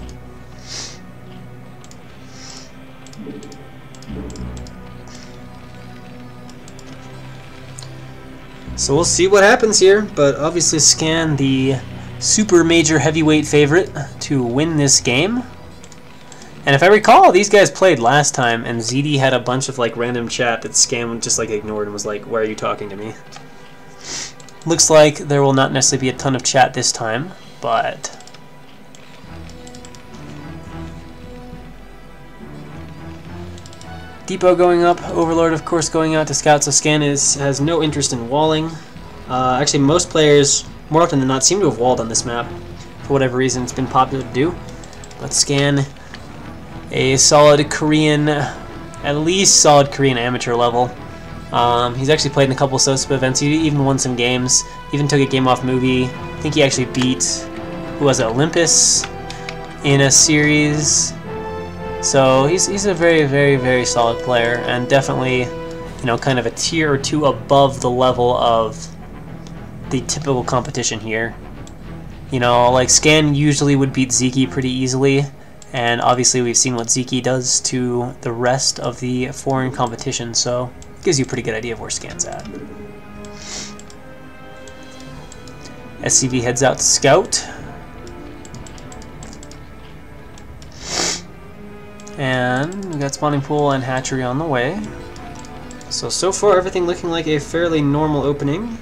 So we'll see what happens here, but obviously Scan, the super major heavyweight favorite to win this game. And if I recall, these guys played last time, and ZD had a bunch of like random chat that Scan just like ignored and was like, "Why are you talking to me?" Looks like there will not necessarily be a ton of chat this time, but Depot going up, Overlord of course going out to scout, so Scan has no interest in walling. Actually, most players, more often than not, seem to have walled on this map. For whatever reason, it's been popular to do. But Scan, a solid Korean at least solid Korean amateur level. He's actually played in a couple of SOSPA events. He even won some games. Even took a game off movie. I think he actually beat, who was it, Olympus in a series. So he's a very, very, very solid player, and definitely, you know, kind of a tier or two above the level of the typical competition here. You know, like Scan usually would beat Ziki pretty easily, and obviously we've seen what Ziki does to the rest of the foreign competition, so it gives you a pretty good idea of where Scan's at. SCV heads out to scout. And we got spawning pool and hatchery on the way. So far everything looking like a fairly normal opening.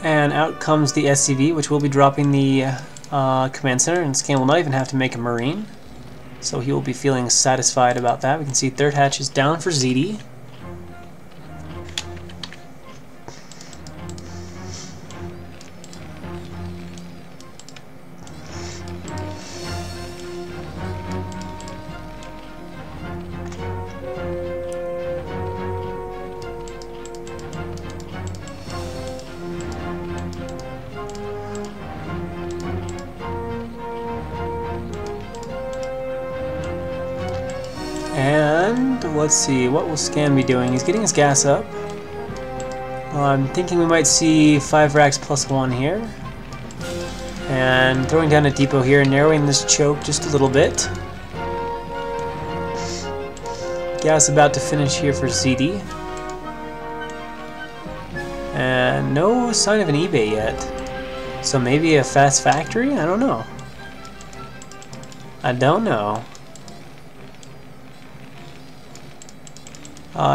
And out comes the SCV, which will be dropping the command center, and Scan will not even have to make a Marine. So he will be feeling satisfied about that. We can see third hatch is down for ZD. And let's see, what will Scan be doing? He's getting his gas up. I'm thinking we might see 5 racks plus 1 here. And throwing down a depot here, narrowing this choke just a little bit. Gas about to finish here for ZD. And no sign of an eBay yet. So maybe a fast factory? I don't know. I don't know.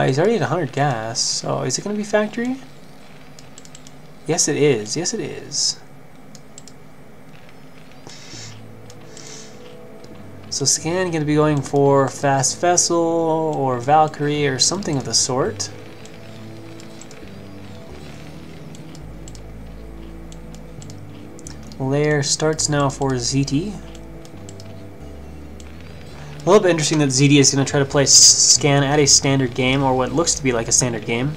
He's already at 100 gas, so is it going to be factory? Yes it is, yes it is. So Scan going to be going for fast vessel or Valkyrie or something of the sort. Lair starts now for ZT. A little bit interesting that ZD is going to try to play Scan at a standard game, or what looks to be like a standard game,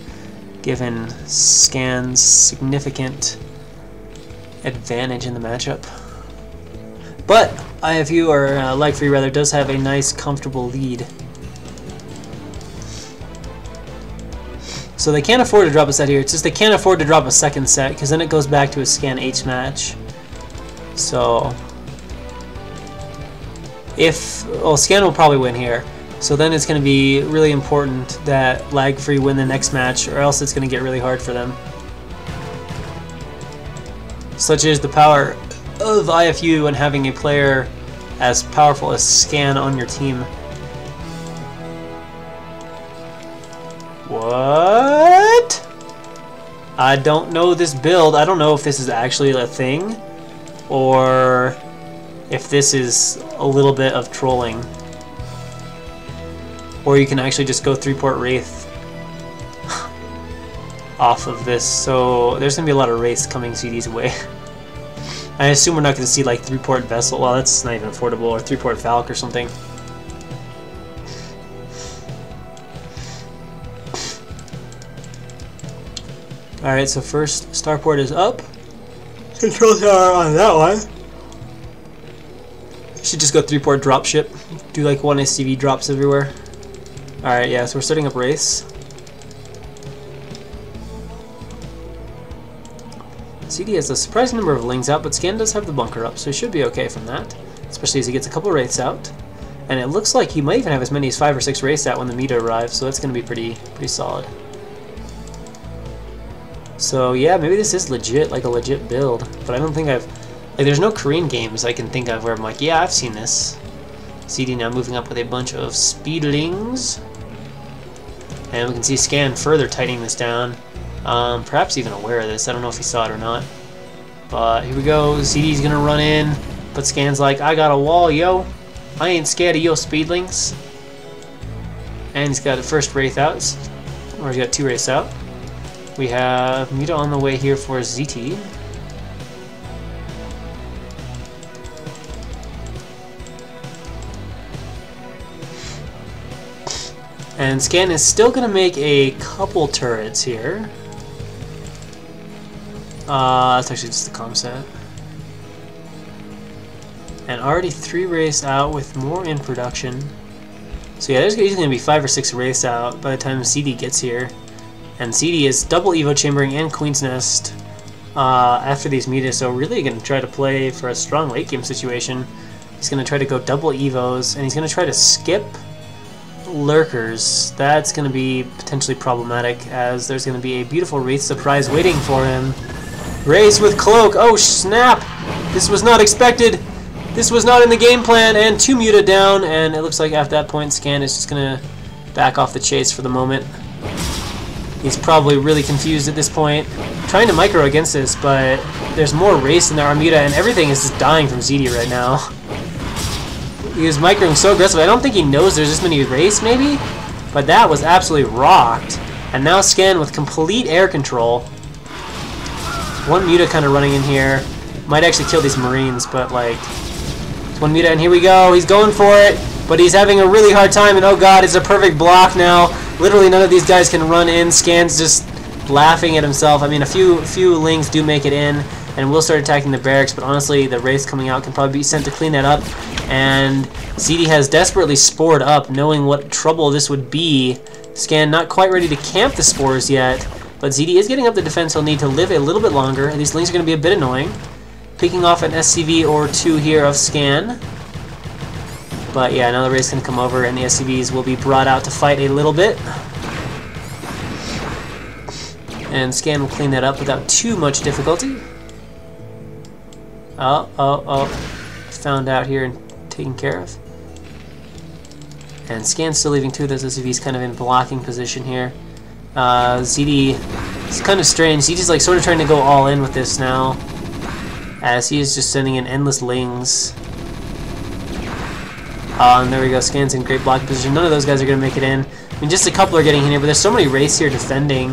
given Scan's significant advantage in the matchup. But IFU, or LagFree rather, does have a nice, comfortable lead. So they can't afford to drop a set here. It's just they can't afford to drop a second set, because then it goes back to a Scan H match. So well, Scan will probably win here, so then it's going to be really important that LagFree win the next match, or else it's going to get really hard for them. Such is the power of IFU and having a player as powerful as Scan on your team. What? I don't know this build. I don't know if this is actually a thing, or if this is a little bit of trolling. Or you can actually just go 3-port Wraith off of this. So there's going to be a lot of Wraiths coming CD's way. I assume we're not going to see like 3-port Vessel. Well, that's not even affordable. Or 3-port Valk or something. Alright, so first starport is up. Control tower on that one. Should just go 3-port dropship. Do like 1 SCV drops everywhere. Alright, yeah, so we're starting up race. CD has a surprising number of lings out, but Scan does have the bunker up, so he should be okay from that. Especially as he gets a couple wraiths out. And it looks like he might even have as many as 5 or 6 wraiths out when the meter arrives, so that's going to be pretty solid. So yeah, maybe this is legit, like a legit build, but I don't think I've... Like, there's no Korean games I can think of where I'm like, yeah, I've seen this. CD now moving up with a bunch of speedlings. And we can see Scan further tightening this down. Perhaps even aware of this. I don't know if he saw it or not. But here we go. ZD's gonna run in, but Scan's like, I got a wall, yo. I ain't scared of yo speedlings. And he's got a first Wraith out, or he's got 2 Wraiths out. We have Muta on the way here for ZT. And Scan is still going to make a couple turrets here. That's actually just the comm set. And already 3 Wraiths out with more in production. So yeah, there's usually going to be 5 or 6 Wraiths out by the time CD gets here. And CD is double Evo Chambering and Queen's Nest after these Mutas, so really going to try to play for a strong late game situation. He's going to try to go double Evos, and he's going to try to skip Lurkers. That's going to be potentially problematic, as there's going to be a beautiful Wraith surprise waiting for him. Race with Cloak. Oh snap! This was not expected. This was not in the game plan, and 2 Muta down, and it looks like after that point Scan is just going to back off the chase for the moment. He's probably really confused at this point. Trying to micro against this, but there's more race in the Armida, and everything is just dying from ZD right now. He was microing so aggressively. I don't think he knows there's this many race, maybe? But that was absolutely rocked. And now Scan with complete air control. 1 Muta kind of running in here. Might actually kill these Marines, but like... 1 Muta, and here we go. He's going for it, but he's having a really hard time, and oh god, it's a perfect block now. Literally none of these guys can run in. Scan's just laughing at himself. I mean, a few Lings do make it in, and will start attacking the barracks, but honestly, the Wraiths coming out can probably be sent to clean that up. And ZD has desperately spored up, knowing what trouble this would be. Scan not quite ready to camp the spores yet, but ZD is getting up the defense. He'll need to live a little bit longer. These Lings are going to be a bit annoying. Picking off an SCV or 2 here of Scan. But yeah, now the Wraith's going to come over, and the SCVs will be brought out to fight a little bit. And Scan will clean that up without too much difficulty. Oh. Found out here and taken care of. And Scan's still leaving 2 of those SCVs kind of in blocking position here. ZD is kind of strange. ZD's like sort of trying to go all in with this now, as he is just sending in endless Lings. And there we go, Scan's in great blocking position. None of those guys are going to make it in. I mean, just a couple are getting in here, but there's so many Wraiths here defending.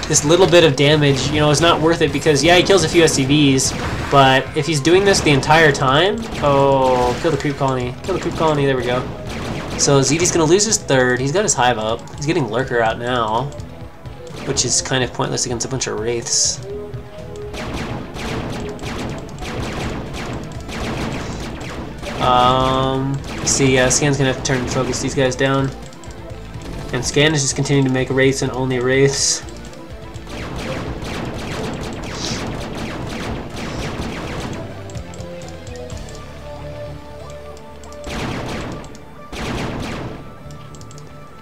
This little bit of damage, you know, is not worth it, because, yeah, he kills a few SCVs, but if he's doing this the entire time... Oh, kill the creep colony. Kill the creep colony, there we go. So ZD's going to lose his 3rd. He's got his Hive up. He's getting Lurker out now, which is kind of pointless against a bunch of Wraiths. See, Scan's gonna have to turn and focus these guys down. And Scan is just continuing to make Wraiths and only Wraiths.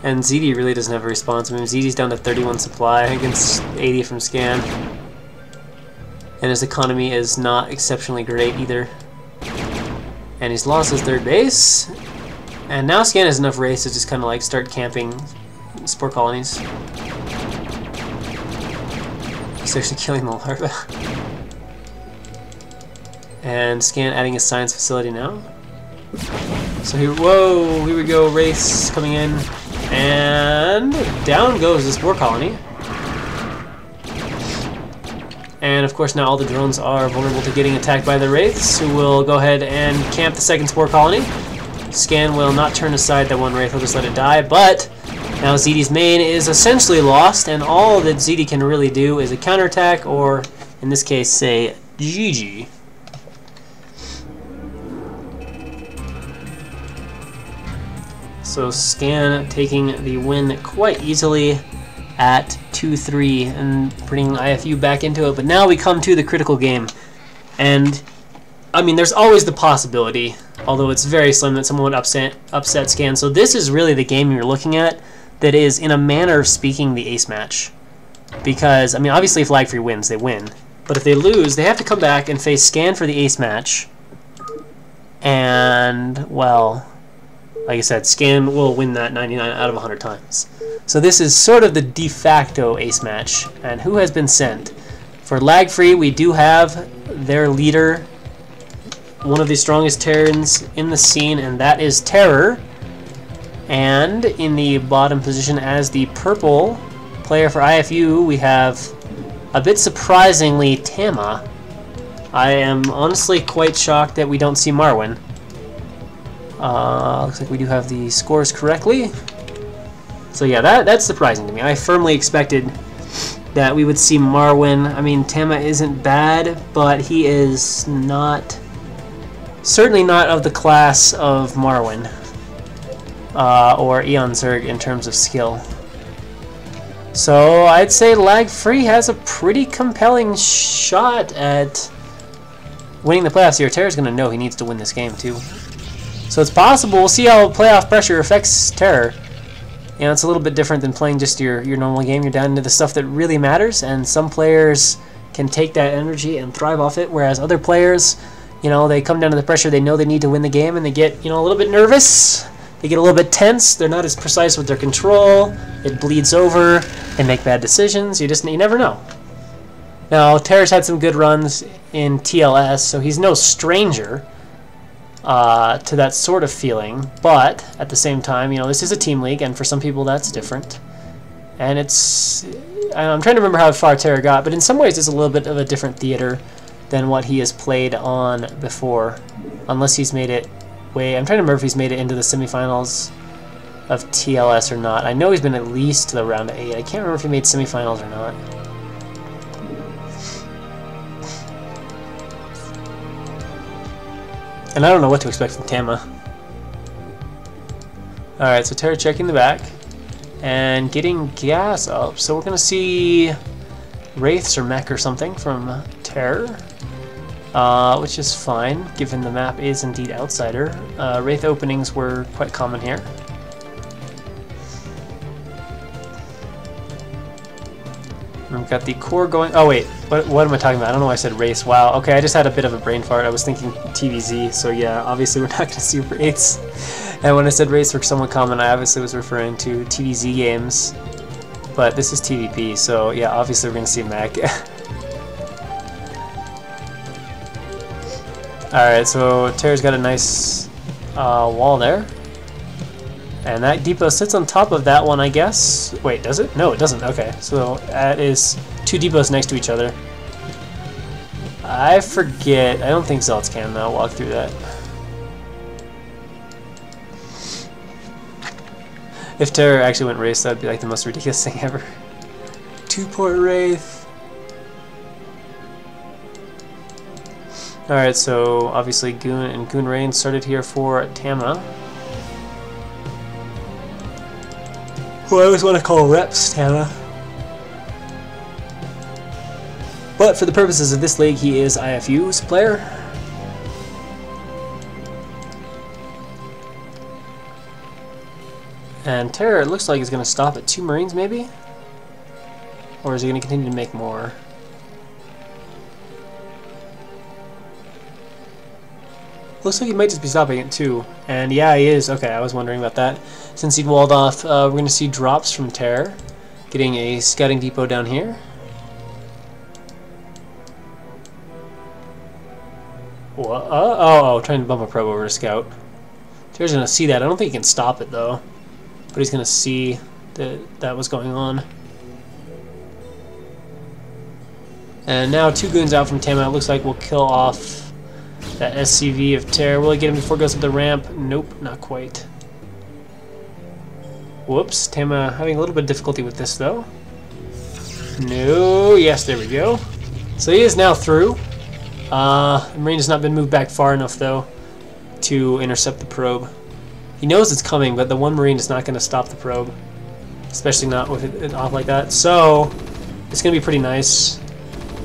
And ZD really doesn't have a response. I mean, ZD's down to 31 supply against 80 from Scan. And his economy is not exceptionally great either. And he's lost his 3rd base. And now Scan has enough Wraiths to just kind of like start camping spore colonies. He's actually killing the larva. And Scan adding a science facility now. So here, whoa, here we go, Wraiths coming in. And down goes the spore colony. And of course now all the drones are vulnerable to getting attacked by the Wraiths, who will go ahead and camp the 2nd spore colony. Scan will not turn aside that 1 Wraith, he'll just let it die, but now ZD's main is essentially lost, and all that ZD can really do is a counterattack, or in this case say GG. So Scan taking the win quite easily at 2-3 and bringing IFU back into it. But now we come to the critical game, and I mean, there's always the possibility, although it's very slim, that someone would upset Scan. So this is really the game you're looking at that is, in a manner of speaking, the ace match. Because, I mean, obviously if LagFree wins, they win. But if they lose, they have to come back and face Scan for the ace match. And, well, like I said, Scan will win that 99 out of 100 times. So this is sort of the de facto ace match. And who has been sent? For LagFree, we do have their leader, one of the strongest Terrans in the scene, and that is Terror. And in the bottom position as the purple player for IFU, we have, a bit surprisingly, Tama. I am honestly quite shocked that we don't see Marwin. Looks like we do have the scores correctly. So yeah, that's surprising to me. I firmly expected that we would see Marwin. I mean, Tama isn't bad, but he is not, certainly not of the class of Marwin or Eon Zerg in terms of skill. So I'd say LagFree has a pretty compelling shot at winning the playoffs here. Terror's going to know he needs to win this game too. So it's possible. We'll see how playoff pressure affects Terror. You know, it's a little bit different than playing just your normal game. You're down into the stuff that really matters, and some players can take that energy and thrive off it, whereas other players, you know, they come down to the pressure, they know they need to win the game, and they get, you know, a little bit nervous. They get a little bit tense. They're not as precise with their control. It bleeds over. They make bad decisions. You never know. Now, Terror's had some good runs in TLS, so he's no stranger to that sort of feeling. But at the same time, you know, this is a team league, and for some people that's different. And I'm trying to remember how far Terror got, but in some ways it's a little bit of a different theater than what he has played on before, unless he's made it I'm trying to remember if he's made it into the semifinals of TLS or not. I know he's been at least to the round of 8. I can't remember if he made semifinals or not. And I don't know what to expect from Tama. Alright, so Terror checking the back and getting gas up. So we're going to see Wraiths or Mech or something from Terror. Which is fine, given the map is indeed Outsider. Wraith openings were quite common here. And we've got the core going. Oh wait, what am I talking about? I don't know why I said Wraiths. Wow, okay, I just had a bit of a brain fart. I was thinking TVZ, so yeah, obviously we're not going to see Wraiths. And when I said Wraiths were somewhat common, I obviously was referring to TVZ games. But this is TVP, so yeah, obviously we're going to see Mech. Alright, so Terror's got a nice wall there. And that depot sits on top of that one, I guess. Wait, does it? No, it doesn't. Okay, so that is 2 depots next to each other. I forget. I don't think Zealots can, though, walk through that. If Terror actually went Wraith, that'd be like the most ridiculous thing ever. 2-port Wraith. Alright, so obviously Goon and Goon Rain started here for Tama. Who I always want to call Reps Tama. But for the purposes of this league, he is IFU's player. And Terror, it looks like, is going to stop at 2 Marines, maybe? Or is he going to continue to make more? Looks like he might just be stopping at 2. And yeah, he is. Okay, I was wondering about that. Since he'd walled off, we're going to see drops from Terror. Getting a scouting depot down here. Oh, trying to bump a probe over to scout. Terror's going to see that. I don't think he can stop it, though. But he's going to see that that was going on. And now 2 goons out from Tama. It looks like we'll kill off that SCV of Terror. Will he get him before it goes up the ramp? Nope, not quite. Whoops, Tama having a little bit of difficulty with this, though. No, yes, there we go. So he is now through. The Marine has not been moved back far enough, though, to intercept the probe. He knows it's coming, but the one Marine is not going to stop the probe. Especially not with it off like that. So, it's going to be pretty nice.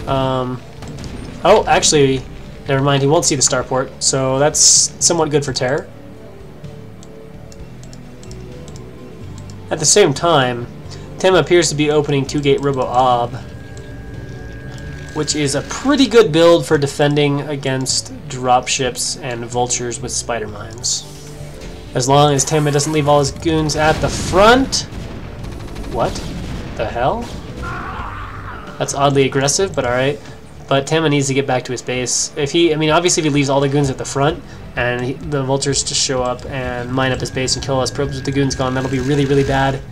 Oh, actually, never mind, he won't see the starport, so that's somewhat good for Terror. At the same time, Tama appears to be opening 2-gate Robo-Ob, which is a pretty good build for defending against dropships and vultures with spider mines. As long as Tama doesn't leave all his goons at the front. What the hell? That's oddly aggressive, but alright. But Tama needs to get back to his base. If he, I mean, obviously if he leaves all the goons at the front and the vultures just show up and mine up his base and kill us probes with the goons gone, that'll be really, really bad.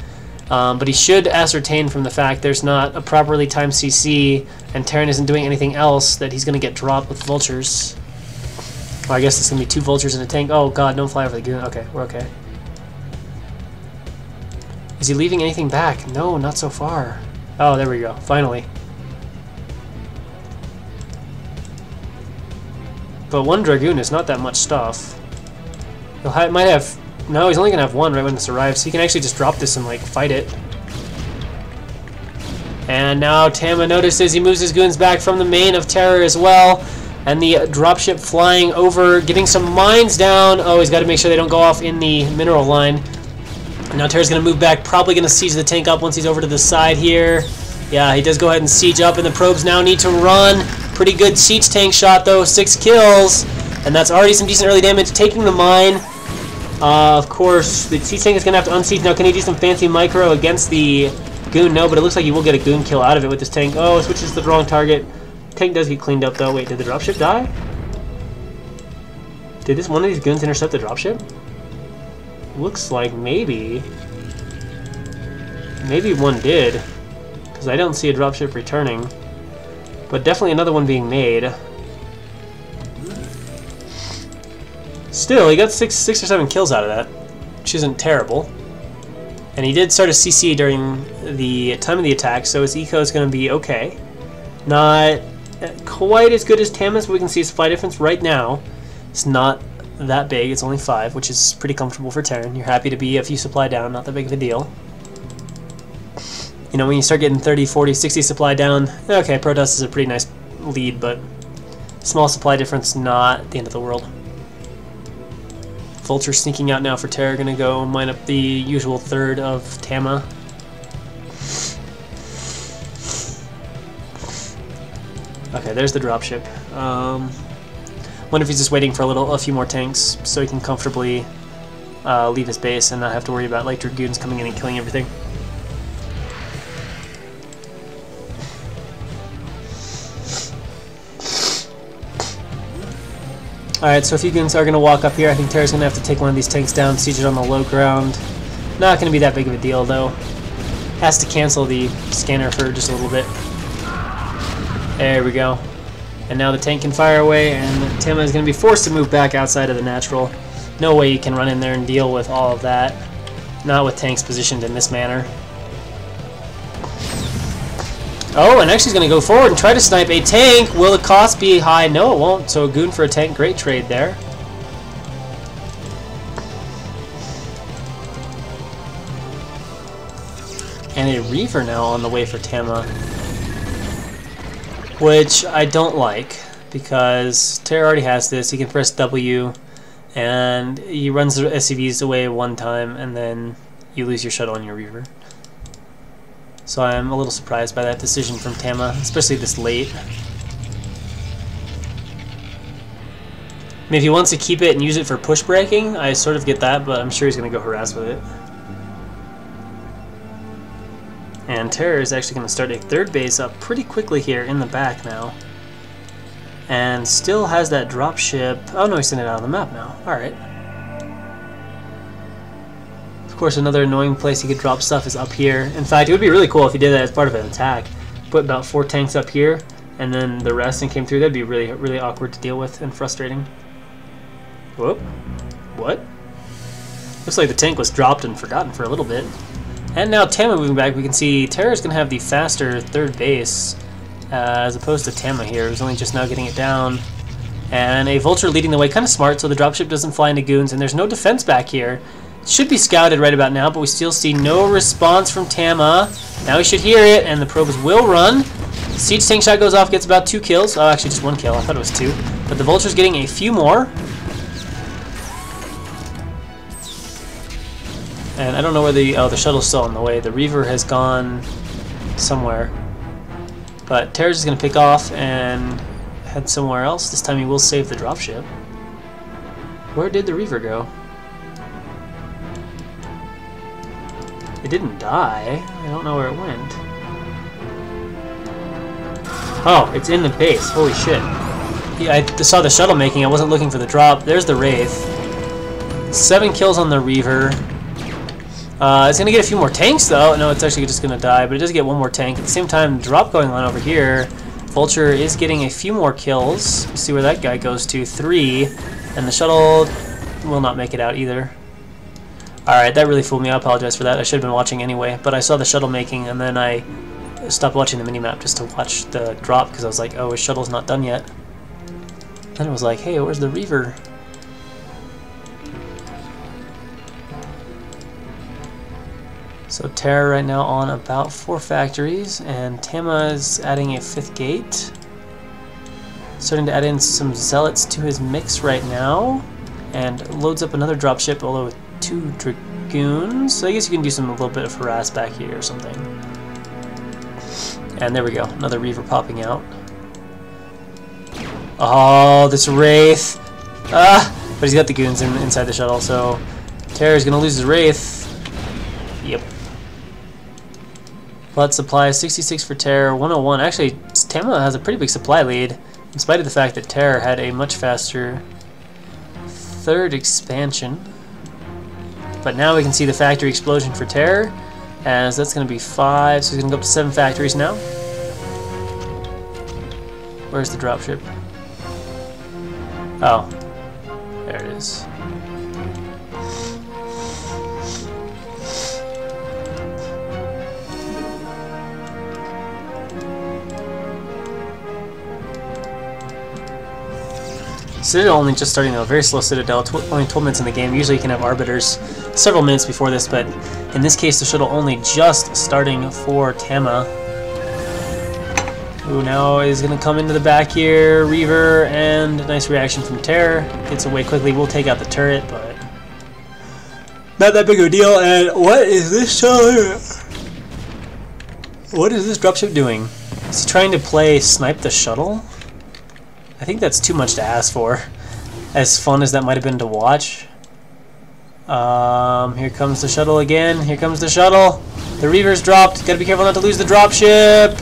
But he should ascertain from the fact there's not a properly timed CC and Terran isn't doing anything else that he's going to get dropped with vultures. Well, I guess it's going to be 2 vultures in a tank. Oh god, don't fly over the goon. Okay, we're okay. Is he leaving anything back? No, not so far. Oh, there we go. Finally. But 1 Dragoon is not that much stuff. He might have... No, he's only going to have 1 right when this arrives. He can actually just drop this and, like, fight it. And now Tama notices he moves his goons back from the main of Terror as well. And the dropship flying over, getting some mines down. Oh, he's got to make sure they don't go off in the mineral line. And now Terror's going to move back, probably going to siege the tank up once he's over to the side here. Yeah, he does go ahead and siege up, and the probes now need to run. Pretty good siege tank shot, though. 6 kills. And that's already some decent early damage, taking the mine. Of course, the siege tank is going to have to unsiege. Now, can he do some fancy micro against the goon? No, but it looks like he will get a goon kill out of it with this tank. Oh, it switches to the wrong target. Tank does get cleaned up, though. Wait, did the dropship die? Did this one of these goons intercept the dropship? Looks like maybe. Maybe one did. Because I don't see a dropship returning. But definitely another one being made. Still, he got six or 7 kills out of that, which isn't terrible. And he did start a CC during the time of the attack, so his eco is going to be okay. Not quite as good as Tama's, but we can see his supply difference right now. It's not that big, it's only 5, which is pretty comfortable for Terran. You're happy to be a few supply down, not that big of a deal. You know, when you start getting 30, 40, 60 supply down, okay, Protoss is a pretty nice lead, but small supply difference, not the end of the world. Vulture sneaking out now for Terra, gonna go mine up the usual 1/3 of Tama. Okay, there's the dropship. Wonder if he's just waiting for a few more tanks so he can comfortably leave his base and not have to worry about like Dragoons coming in and killing everything. Alright, so a few goons are going to walk up here. I think Terra's going to have to take one of these tanks down, siege it on the low ground. Not going to be that big of a deal, though. Has to cancel the scanner for just a little bit. There we go. And now the tank can fire away, and Tama is going to be forced to move back outside of the natural. No way you can run in there and deal with all of that. Not with tanks positioned in this manner. Oh, and actually he's going to go forward and try to snipe a tank. Will the cost be high? No, it won't. So a goon for a tank, great trade there. And a Reaver now on the way for Tama. Which I don't like, because Terra already has this. He can press W, and he runs the SCVs away 1 time, and then you lose your shuttle on your Reaver. So I'm a little surprised by that decision from Tama, especially this late. I mean, if he wants to keep it and use it for push breaking, I sort of get that, but I'm sure he's going to go harass with it. And Terror is actually going to start a 3rd base up pretty quickly here in the back now. And still has that dropship. Oh no, he's sending it out on the map now. Alright. Of course, another annoying place he could drop stuff is up here. In fact, it would be really cool if he did that as part of an attack. Put about 4 tanks up here, and then the rest and came through. That'd be really, really awkward to deal with and frustrating. Whoop. What? Looks like the tank was dropped and forgotten for a little bit. And now Tama moving back, we can see Terra's going to have the faster 3rd base as opposed to Tama here, who's only just now getting it down. And a Vulture leading the way, kind of smart, so the dropship doesn't fly into goons, and there's no defense back here. Should be scouted right about now, but we still see no response from Tama. Now we should hear it, and the probes will run. Siege tank shot goes off, gets about 2 kills. Oh, actually just 1 kill. I thought it was 2. But the Vulture's getting a few more. And I don't know where the shuttle's still on the way. The Reaver has gone somewhere. But Terra's just going to pick off and head somewhere else. This time he will save the dropship. Where did the Reaver go? It didn't die. I don't know where it went. Oh, it's in the base. Holy shit. Yeah, I saw the shuttle making. I wasn't looking for the drop. There's the Wraith. 7 kills on the Reaver. It's going to get a few more tanks, though. No, it's actually just going to die, but it does get one more tank. At the same time, drop going on over here. Vulture is getting a few more kills. Let's see where that guy goes to. 3. And the shuttle will not make it out either. Alright, that really fooled me. I apologize for that. I should have been watching anyway. But I saw the shuttle making, and then I stopped watching the minimap just to watch the drop, because I was like, oh, his shuttle's not done yet. Then it was like, hey, where's the Reaver? So Terra right now on about 4 factories, and Tama is adding a 5th gate. Starting to add in some zealots to his mix right now, and loads up another dropship, although with 2 dragoons. So I guess you can do a little bit of harass back here or something. And there we go, another Reaver popping out. Oh, this Wraith! But he's got the goons inside the shuttle, so Terra's gonna lose his Wraith. Yep. Blood supply 66 for Terra, 101. Actually, Tama has a pretty big supply lead, in spite of the fact that Terra had a much faster 3rd expansion. But now we can see the factory explosion for Terra, as that's going to be 5, so he's going to go up to 7 factories now. Where's the dropship? Oh, there it is. Citadel only just starting though, very slow Citadel, only 12 minutes in the game. Usually you can have Arbiters several minutes before this, but in this case the shuttle only just starting for Tama. Who now is going to come into the back here, Reaver, and a nice reaction from Terror. Gets away quickly, we'll take out the turret, but not that big of a deal. And what is this shuttle? What is this dropship doing? Is he trying to play Snipe the Shuttle? I think that's too much to ask for, as fun as that might have been to watch. Here comes the shuttle again. Here comes the shuttle. The Reaver's dropped. Gotta be careful not to lose the dropship.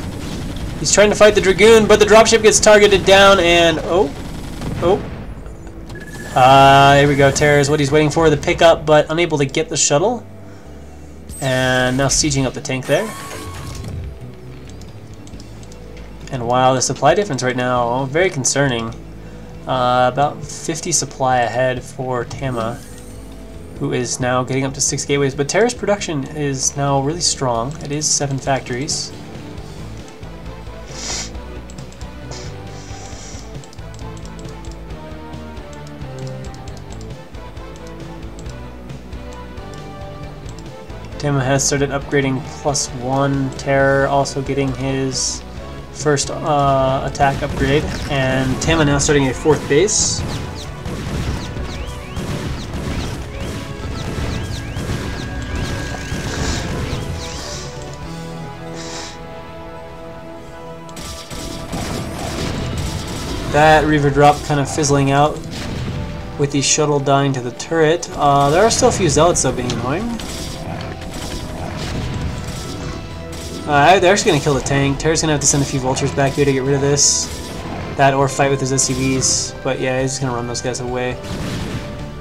He's trying to fight the Dragoon, but the dropship gets targeted down, and here we go. Terror is what he's waiting for, the pickup, but unable to get the shuttle. And now sieging up the tank there. And wow, the supply difference right now, very concerning. About 50 supply ahead for Tama, who is now getting up to 6 gateways. But Terra's production is now really strong. It is 7 factories. Tama has started upgrading +1. Terror also getting his first attack upgrade, and Tama now starting a 4th base. That Reaver drop kind of fizzling out with the shuttle dying to the turret. There are still a few zealots though being annoying. They're actually going to kill the tank. Terra's going to have to send a few vultures back here to get rid of this. That or fight with his SCVs. But yeah, he's just going to run those guys away.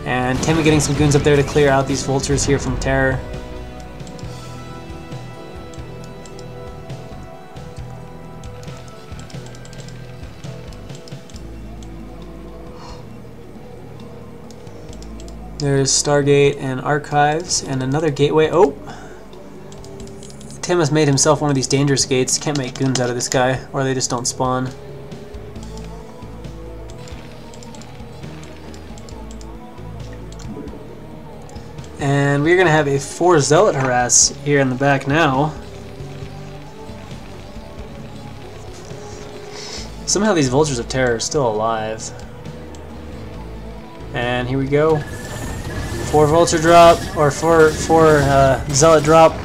And Tama getting some goons up there to clear out these vultures here from Terror. There's Stargate and Archives and another gateway. Oh! Tim has made himself one of these dangerous gates. Can't make goons out of this guy, or they just don't spawn. And we're going to have a 4 Zealot harass here in the back now. Somehow these Vultures of Terror are still alive. And here we go. 4 Vulture drop, or 4 Zealot drop.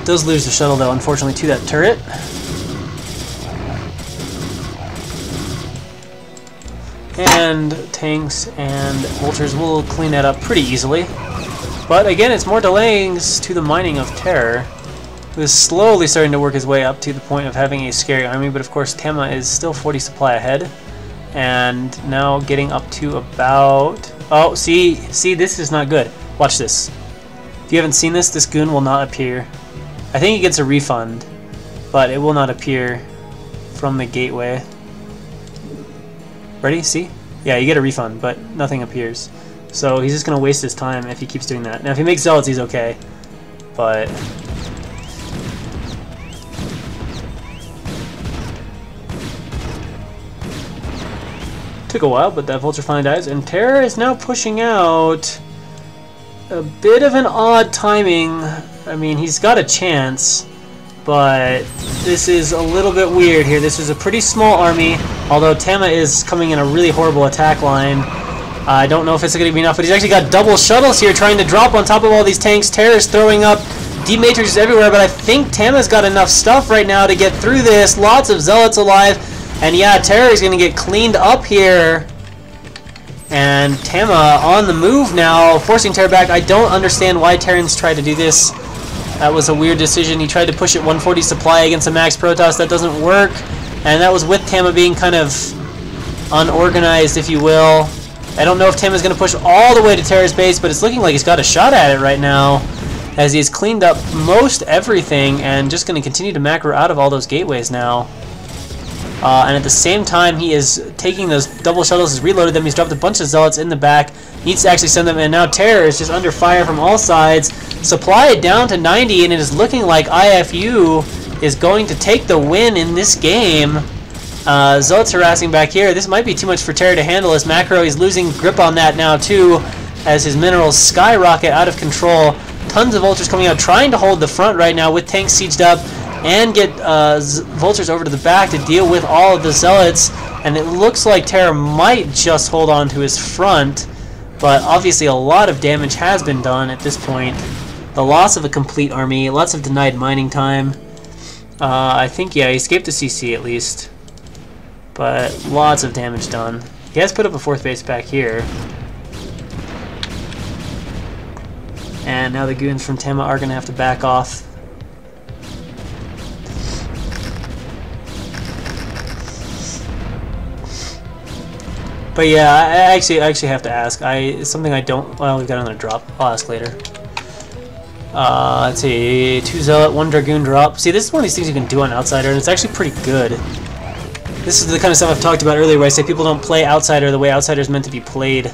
Does lose the shuttle though, unfortunately, to that turret. And tanks and vultures will clean that up pretty easily. But again, it's more delays to the mining of Terror. who's slowly starting to work his way up to the point of having a scary army, but of course Tema is still 40 supply ahead. And now getting up to about... Oh, see, this is not good. Watch this. If you haven't seen this, this goon will not appear. I think he gets a refund, but it will not appear from the gateway. Ready? See? Yeah, you get a refund, but nothing appears. So he's just going to waste his time if he keeps doing that. Now, if he makes zealots, he's okay. But... took a while, but that vulture finally dies, and Terror is now pushing out. A bit of an odd timing. I mean, he's got a chance, but this is a little bit weird here. This is a pretty small army, although Tema is coming in a really horrible attack line. I don't know if it's going to be enough, but he's actually got double shuttles here trying to drop on top of all these tanks. Terror is throwing up D-matrices everywhere, but I think Tema's got enough stuff right now to get through this. Lots of zealots alive. And yeah, Terror is going to get cleaned up here. And Tema on the move now, forcing Terror back. I don't understand why Terrans tried to do this. That was a weird decision. He tried to push it 140 supply against a max Protoss. That doesn't work. And that was with Tema being kind of unorganized, if you will. I don't know if Tema's going to push all the way to Terror's base, but it's looking like he's got a shot at it right now, as he's cleaned up most everything and just going to continue to macro out of all those gateways now. And at the same time, he is taking those double shuttles, he's reloaded them, he's dropped a bunch of zealots in the back, needs to actually send them in. Now Terror is just under fire from all sides, supply down to 90, and it is looking like IFU is going to take the win in this game. Zealots harassing back here. This might be too much for Terror to handle as macro. He's losing grip on that now too, as his minerals skyrocket out of control. Tons of vultures coming out, trying to hold the front right now with tanks sieged up, and get vultures over to the back to deal with all of the zealots. And it looks like Terror might just hold on to his front, but obviously a lot of damage has been done at this point. The loss of a complete army, lots of denied mining time. I think, yeah, he escaped the CC at least, but lots of damage done. He has put up a fourth base back here. And now the goons from Tema are going to have to back off. But yeah, I actually have to ask. Something I don't. Well, we've got another drop. I'll ask later. Let's see, 2 zealot, 1 dragoon drop. See, this is one of these things you can do on Outsider, and it's actually pretty good. This is the kind of stuff I've talked about earlier, where I say people don't play Outsider the way Outsider is meant to be played.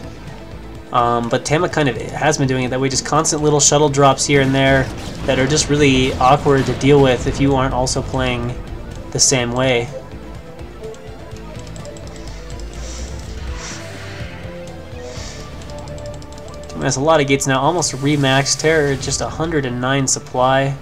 But Tema kind of has been doing it that way. Just constant little shuttle drops here and there that are just really awkward to deal with if you aren't also playing the same way. There's a lot of gates now, almost remaxed. Terror, just 109 supply.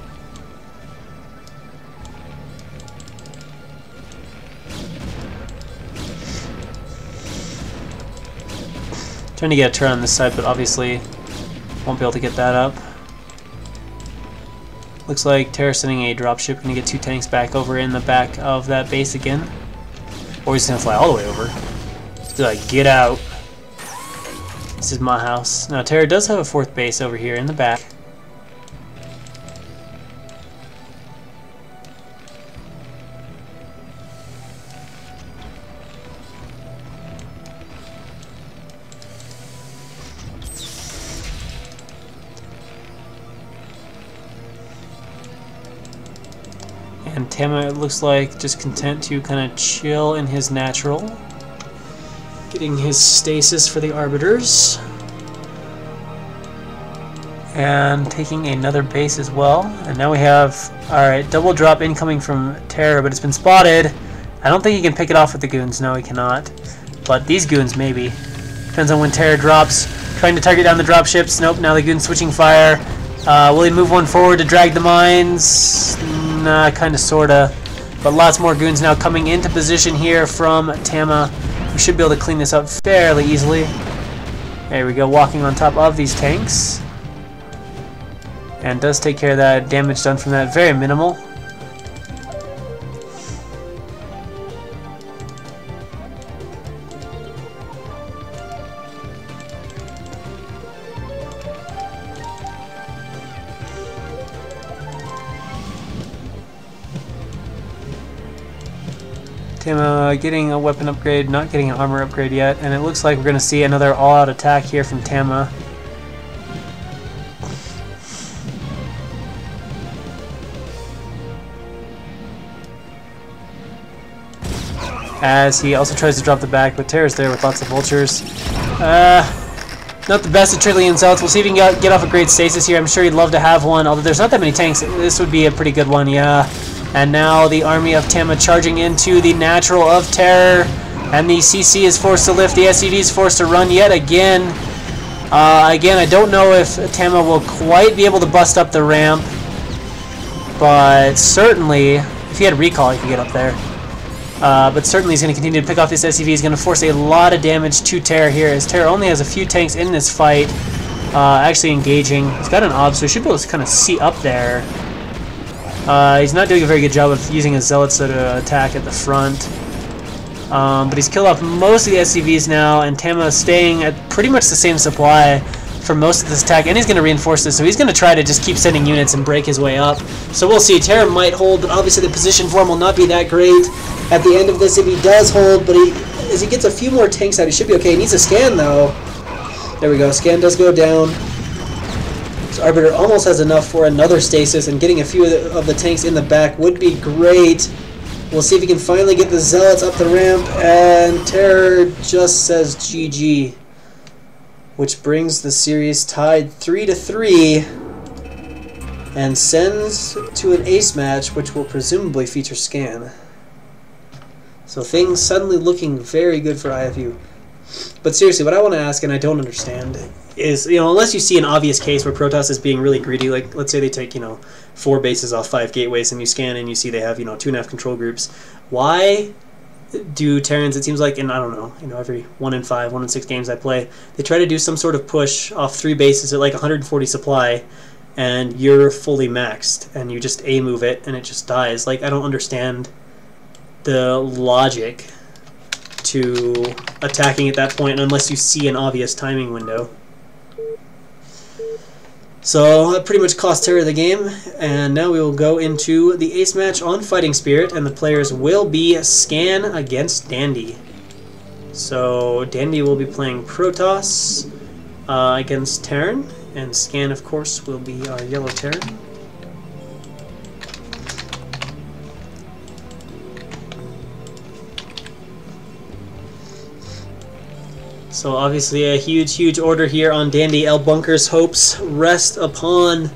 Trying to get a turn on this side, but obviously won't be able to get that up. Looks like Terror sending a dropship, gonna get 2 tanks back over in the back of that base again. Or he's gonna fly all the way over. Just be like, get out. This is my house. Now Terror does have a 4th base over here in the back. And Tema, it looks like, just content to kind of chill in his natural. Getting his stasis for the Arbiters. And taking another base as well. And now we have, alright, double drop incoming from Terror, but it's been spotted. I don't think he can pick it off with the goons. No, he cannot. But these goons, maybe. Depends on when Terror drops. Trying to target down the drop ships. Nope, now the goons switching fire. Will he move one forward to drag the mines? Nah, kinda, sorta. But lots more goons now coming into position here from Tema. We should be able to clean this up fairly easily. There we go, walking on top of these tanks. And does take care of that. Damage done from that, very minimal. getting a weapon upgrade, not getting an armor upgrade yet, and it looks like we're going to see another all-out attack here from Tama. As he also tries to drop the back, but Terra's there with lots of vultures. Not the best at Trillion Zealots. We'll see if he can get off a great stasis here. I'm sure he'd love to have one, although there's not that many tanks. This would be a pretty good one, yeah. And now the army of Tama charging into the Natural of Terror. And the CC is forced to lift. The SCV is forced to run yet again. Again, I don't know if Tama will quite be able to bust up the ramp. But certainly, if he had recall, he could get up there. But certainly he's going to continue to pick off this SCV. He's going to force a lot of damage to Terra here, as Terra only has a few tanks in this fight actually engaging. He's got an ob, so he should be able to kind of see up there. He's not doing a very good job of using his Zealots to attack at the front. But he's killed off most of the SCVs now, and Tama is staying at pretty much the same supply for most of this attack, and he's going to reinforce this, so he's going to try to just keep sending units and break his way up. So we'll see. Terra might hold, but obviously the position for him will not be that great at the end of this if he does hold, but as he gets a few more tanks out, he should be okay. He needs a scan, though. There we go. Scan does go down. So Arbiter almost has enough for another stasis, and getting a few of the tanks in the back would be great. We'll see if he can finally get the Zealots up the ramp, and Terror just says GG. Which brings the series tied 3-3 and sends to an ace match, which will presumably feature Scan. So things suddenly looking very good for IFU. But seriously, what I want to ask, and I don't understand, is, unless you see an obvious case where Protoss is being really greedy, like let's say they take, 4 bases off 5 gateways, and you scan and you see they have, 2.5 control groups. Why do Terrans, it seems like in, I don't know, every 1 in 5, 1 in 6 games I play, they try to do some sort of push off 3 bases at like 140 supply, and you're fully maxed, and you just A-move it, and it just dies. Like, I don't understand the logic to attacking at that point unless you see an obvious timing window. So that pretty much cost Terra the game, and now we will go into the ace match on Fighting Spirit, and the players will be Scan against Dandy. So Dandy will be playing Protoss against Terran, and Scan, of course, will be our yellow Terran. So obviously a huge order here on Dandy. El Bunker's hopes rest upon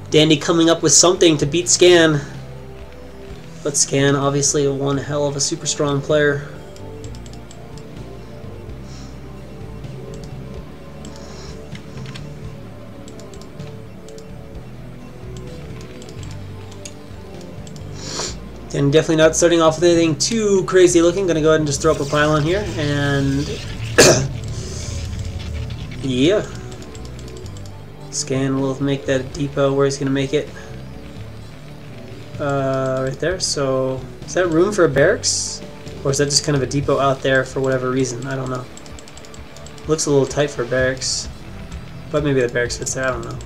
Dandy coming up with something to beat Scan. But Scan, obviously one hell of a super strong player. And definitely not starting off with anything too crazy looking. Gonna go ahead and just throw up a pylon here, and yeah. Scan will make that a depot where he's gonna make it. Right there. So is that room for a barracks? Or is that just kind of a depot out there for whatever reason? I don't know. Looks a little tight for barracks. But maybe the barracks fits there, I don't know.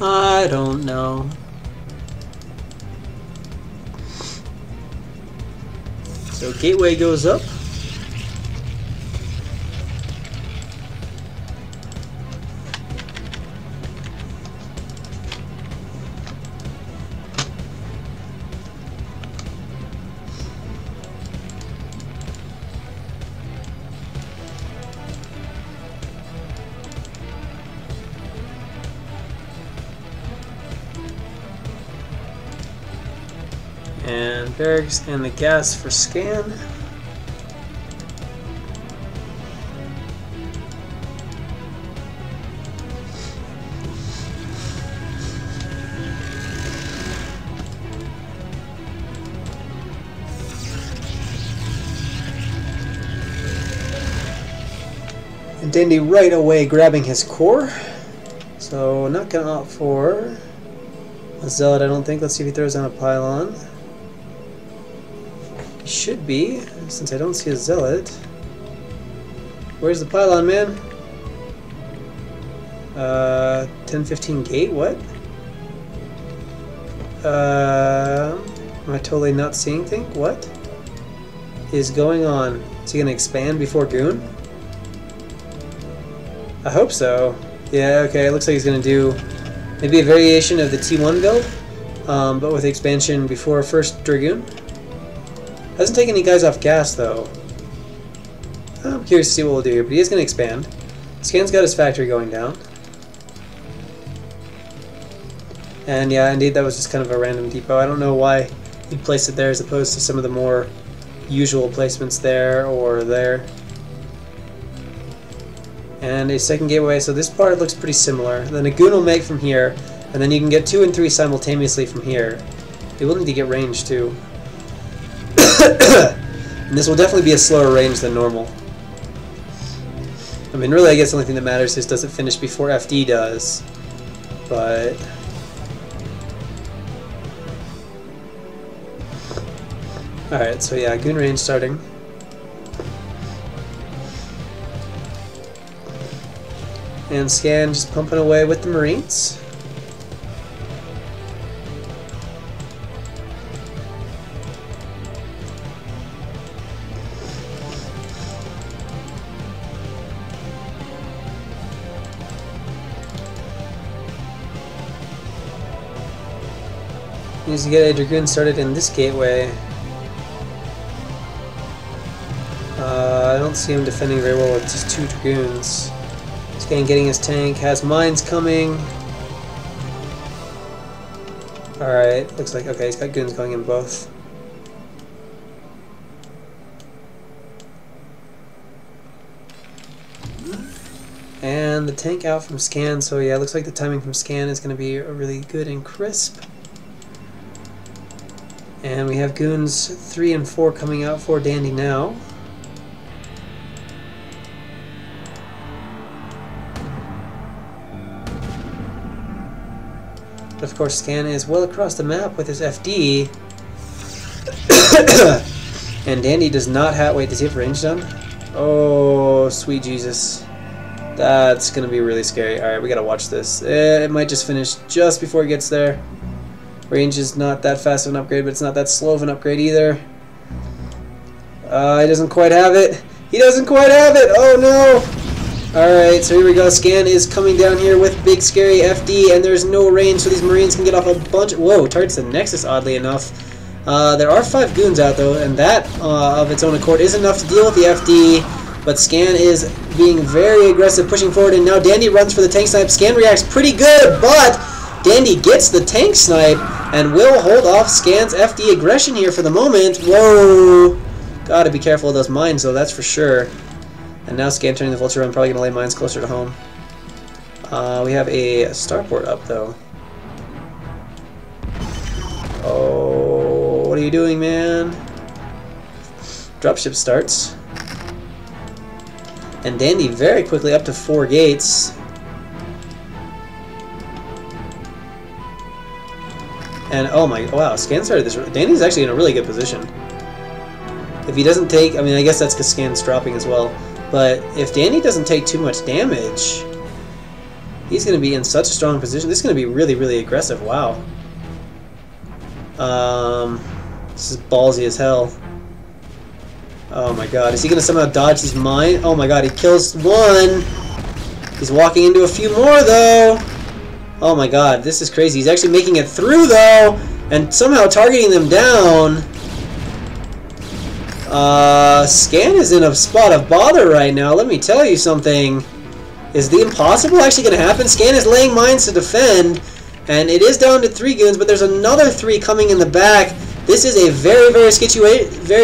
I don't know. So gateway goes up. And barracks and the gas for Scan. And Dandy right away grabbing his core. So not gonna opt for a Zealot, I don't think. Let's see if he throws down a pylon. Should be, since I don't see a Zealot. Where's the pylon, man? 10-15 gate, what? Am I totally not seeing things? What is going on? Is he going to expand before Goon? I hope so. Yeah, okay, it looks like he's going to do maybe a variation of the T1 build, but with expansion before first Dragoon. Hasn't taken any guys off gas, though. I'm curious to see what we'll do here, but he is going to expand. Scan's got his factory going down. And yeah, indeed, that was just kind of a random depot. I don't know why he placed it there as opposed to some of the more usual placements there or there. And a second gateway, so this part looks pretty similar. Then a Goon will make from here, and then you can get 2 and 3 simultaneously from here. You will need to get range too. And this will definitely be a slower range than normal. I mean, really, I guess the only thing that matters is does it finish before FD does. But alright, so yeah, Goon range starting. And Scan just pumping away with the Marines. Needs to get a Dragoon started in this gateway. I don't see him defending very well with just 2 Dragoons. Scan getting his tank, has mines coming. Alright, looks like, okay, he's got Goons going in both. And the tank out from Scan, so yeah, looks like the timing from Scan is going to be really good and crisp. And we have Goons 3 and 4 coming out for Dandy now. But of course, Scan is well across the map with his FD. And Dandy does not have... Wait, does he have range done? Oh, sweet Jesus. That's going to be really scary. Alright, we got to watch this. It might just finish just before it gets there. Range is not that fast of an upgrade, but it's not that slow of an upgrade either. He doesn't quite have it. He doesn't quite have it! Oh no! Alright, so here we go. Scan is coming down here with big scary FD, and there's no range, so these Marines can get off a bunch. Whoa, targets the Nexus, oddly enough. There are 5 Goons out, though, and that, of its own accord, is enough to deal with the FD. But Scan is being very aggressive, pushing forward, and now Dandy runs for the tank snipe. Scan reacts pretty good, but Dandy gets the tank snipe and will hold off Scan's FD aggression here for the moment. Whoa! Gotta be careful of those mines, though, that's for sure. And now Scan turning the Vulture Run, probably gonna lay mines closer to home. We have a starport up, though. Oh, what are you doing, man? Dropship starts. And Dandy very quickly up to 4 gates. And oh my, wow, Scan started this. Dandy's actually in a really good position. If he doesn't take, I mean, I guess that's because Scan's dropping as well. But if Dandy doesn't take too much damage, he's going to be in such a strong position. This is going to be really, really aggressive. Wow. This is ballsy as hell. Oh my god, is he going to somehow dodge these mines? Oh my god, he kills 1. He's walking into a few more, though. Oh my god, this is crazy. He's actually making it through, though, and somehow targeting them down. Scan is in a spot of bother right now. Let me tell you something. Is the impossible actually going to happen? Scan is laying mines to defend, and it is down to 3 Goons, but there's another 3 coming in the back. This is a very,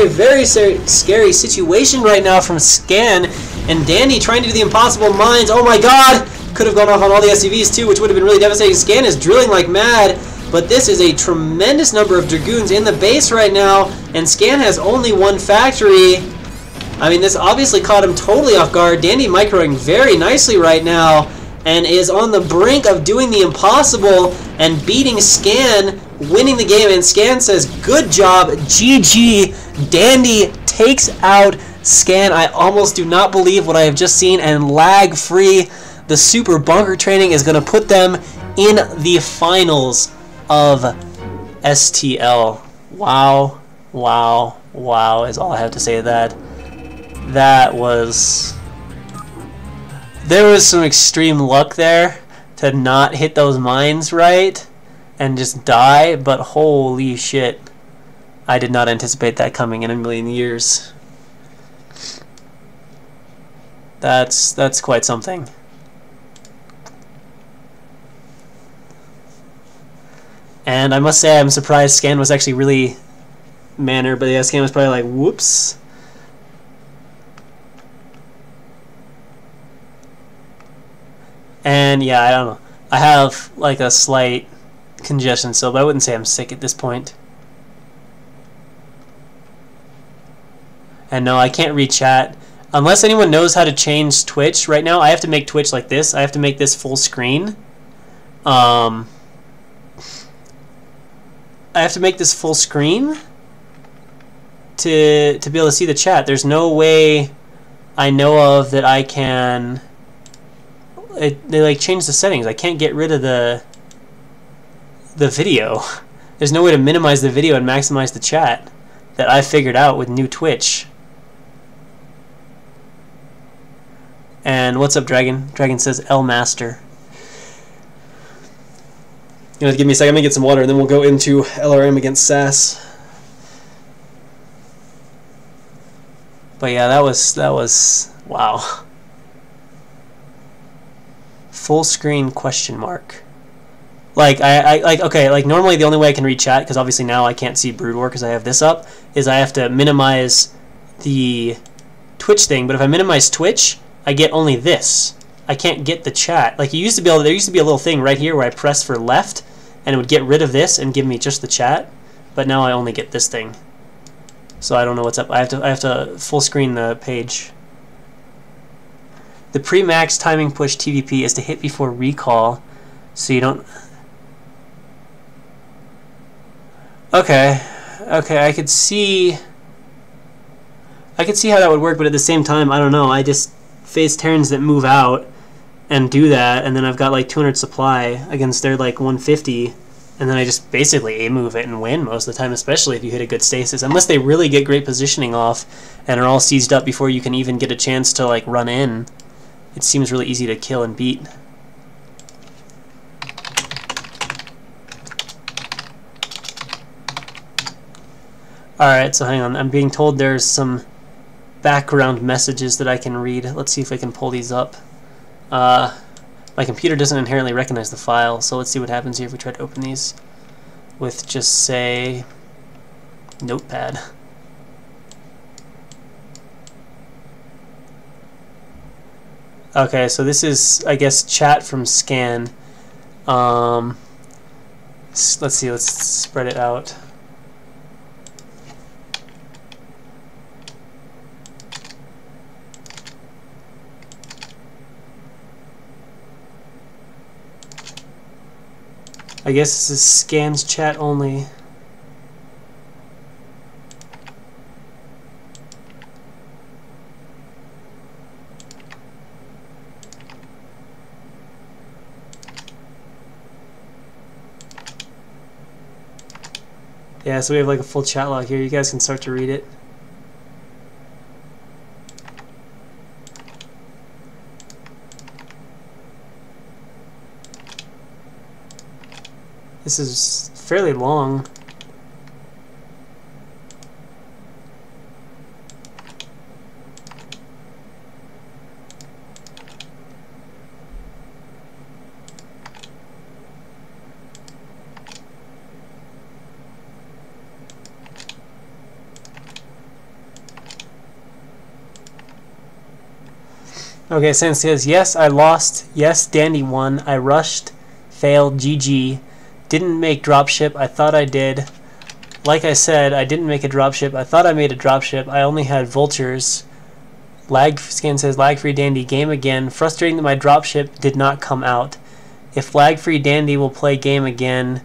very scary situation right now from Scan, and Dandy trying to do the impossible mines. Oh my god! Could have gone off on all the SCVs too, which would have been really devastating. Scan is drilling like mad, but this is a tremendous number of Dragoons in the base right now, and Scan has only 1 factory. I mean, this obviously caught him totally off guard. Dandy microing very nicely right now, and is on the brink of doing the impossible and beating Scan, winning the game, and Scan says, good job, GG. Dandy takes out Scan. I almost do not believe what I have just seen, and LagFree, the super bunker training, is going to put them in the finals of STL. Wow, wow, wow is all I have to say to that. That was... There was some extreme luck there to not hit those mines right and just die, but holy shit. I did not anticipate that coming in a million years. That's quite something. And I must say I'm surprised Scan was actually really mannered, but yeah, Scan was probably like, whoops. And yeah, I don't know. I have like a slight congestion still, but I wouldn't say I'm sick at this point. And no, I can't read chat. Unless anyone knows how to change Twitch right now, I have to make Twitch like this. I have to make this full screen. I have to make this full screen to be able to see the chat. There's no way I know of that I can... they like change the settings. I can't get rid of the video. There's no way to minimize the video and maximize the chat that I figured out with new Twitch. And what's up, Dragon? Dragon says L Master. You know, give me a second. I'm gonna get some water, and then we'll go into LRM against SAS. But yeah, that was wow. Full screen question mark. Like okay, like normally the only way I can read chat, because obviously now I can't see Brood War because I have this up, is I have to minimize the Twitch thing. But if I minimize Twitch, I get only this. I can't get the chat. Like there used to be a little thing right here where I press for left and it would get rid of this and give me just the chat. But now I only get this thing. So I don't know what's up. I have to full screen the page. The pre-max timing push TVP is to hit before recall, so you don't... Okay, I could see how that would work, but at the same time, I don't know. I just face Terrans that move out and do that, and then I've got like 200 supply against their like 150, and then I just basically A-move it and win most of the time, especially if you hit a good stasis. Unless they really get great positioning off and are all seized up before you can even get a chance to like run in. It seems really easy to kill and beat. Alright, so hang on. I'm being told there's some background messages that I can read. Let's see if I can pull these up. My computer doesn't inherently recognize the file, so let's see what happens here if we try to open these with just, say, Notepad. Okay, so this is, I guess, chat from Scan. Let's see, let's spread it out. I guess this is Scan's chat only. Yeah, so we have like a full chat log here. You guys can start to read it. This is fairly long. Okay, Sen says, yes, I lost. Yes, Dandy won. I rushed. Failed. GG. Didn't make dropship. I thought I did. Like I said, I didn't make a dropship. I thought I made a dropship. I only had vultures. LagScan says, LagFree Dandy, game again. Frustrating that my dropship did not come out. If LagFree Dandy will play game again,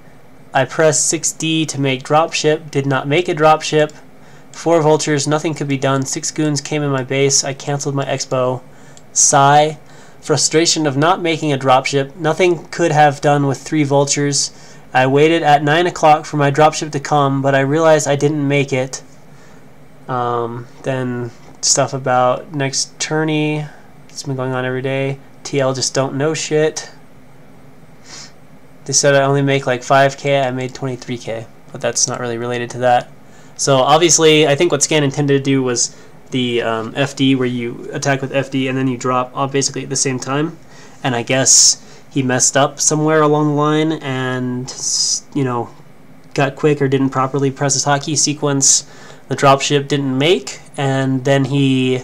I pressed 6D to make dropship. Did not make a dropship. 4 vultures. Nothing could be done. 6 goons came in my base. I canceled my expo. Sigh. Frustration of not making a dropship. Nothing could have done with 3 vultures. I waited at 9 o'clock for my dropship to come, but I realized I didn't make it. Then stuff about next tourney. It's been going on every day. TL just don't know shit. They said I only make like 5K. I made 23K, but that's not really related to that. So obviously, I think what Scan intended to do was the FD, where you attack with FD and then you drop all basically at the same time. And I guess he messed up somewhere along the line and, you know, got quick or didn't properly press his hotkey sequence. The dropship didn't make, and then he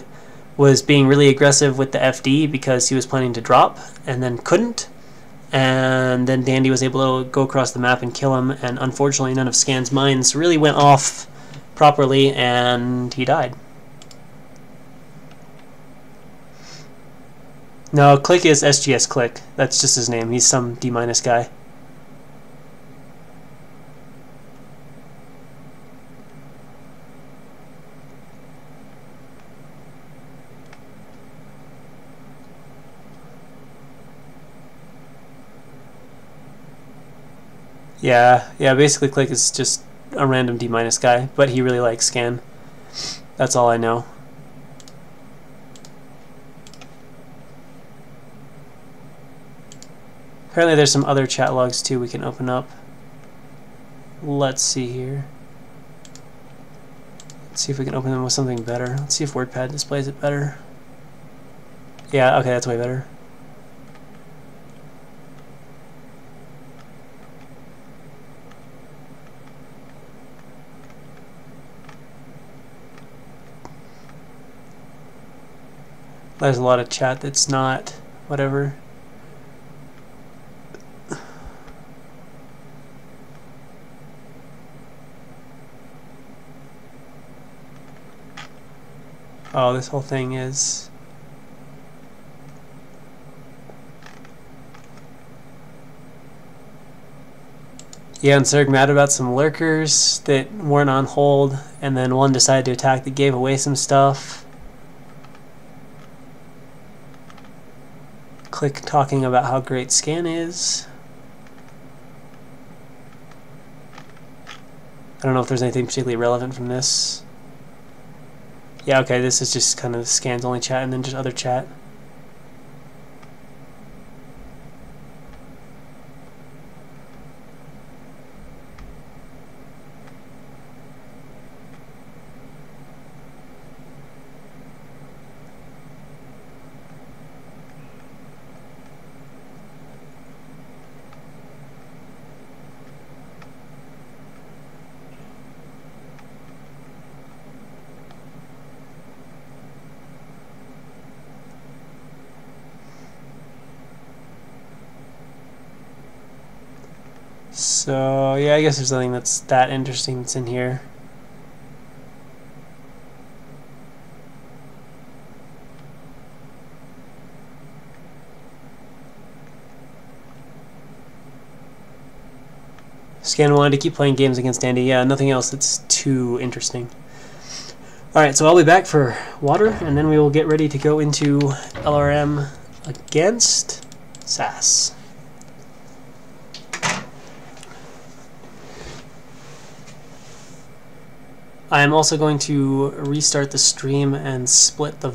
was being really aggressive with the FD because he was planning to drop and then couldn't. And then Dandy was able to go across the map and kill him, and unfortunately none of Scan's mines really went off properly and he died. No, Click is SGS Click. That's just his name. He's some D- guy. Yeah, basically Click is just a random D- guy, but he really likes Scan. That's all I know. Apparently there's some other chat logs too we can open up. Let's see here. Let's see if we can open them with something better. Let's see if WordPad displays it better. Yeah, okay, that's way better. There's a lot of chat that's not whatever. Oh, this whole thing is... Yeah, and Serg mad about some lurkers that weren't on hold, and then one decided to attack that gave away some stuff. Click talking about how great Scan is. I don't know if there's anything particularly relevant from this. Yeah, okay, this is just kind of Scan's only chat and then just other chat. So, yeah, I guess there's nothing that's that interesting that's in here. Scan wanted to keep playing games against Dandy. Yeah, nothing else that's too interesting. Alright, so I'll be back for water, and then we will get ready to go into LRM against SAS. I am also going to restart the stream and split the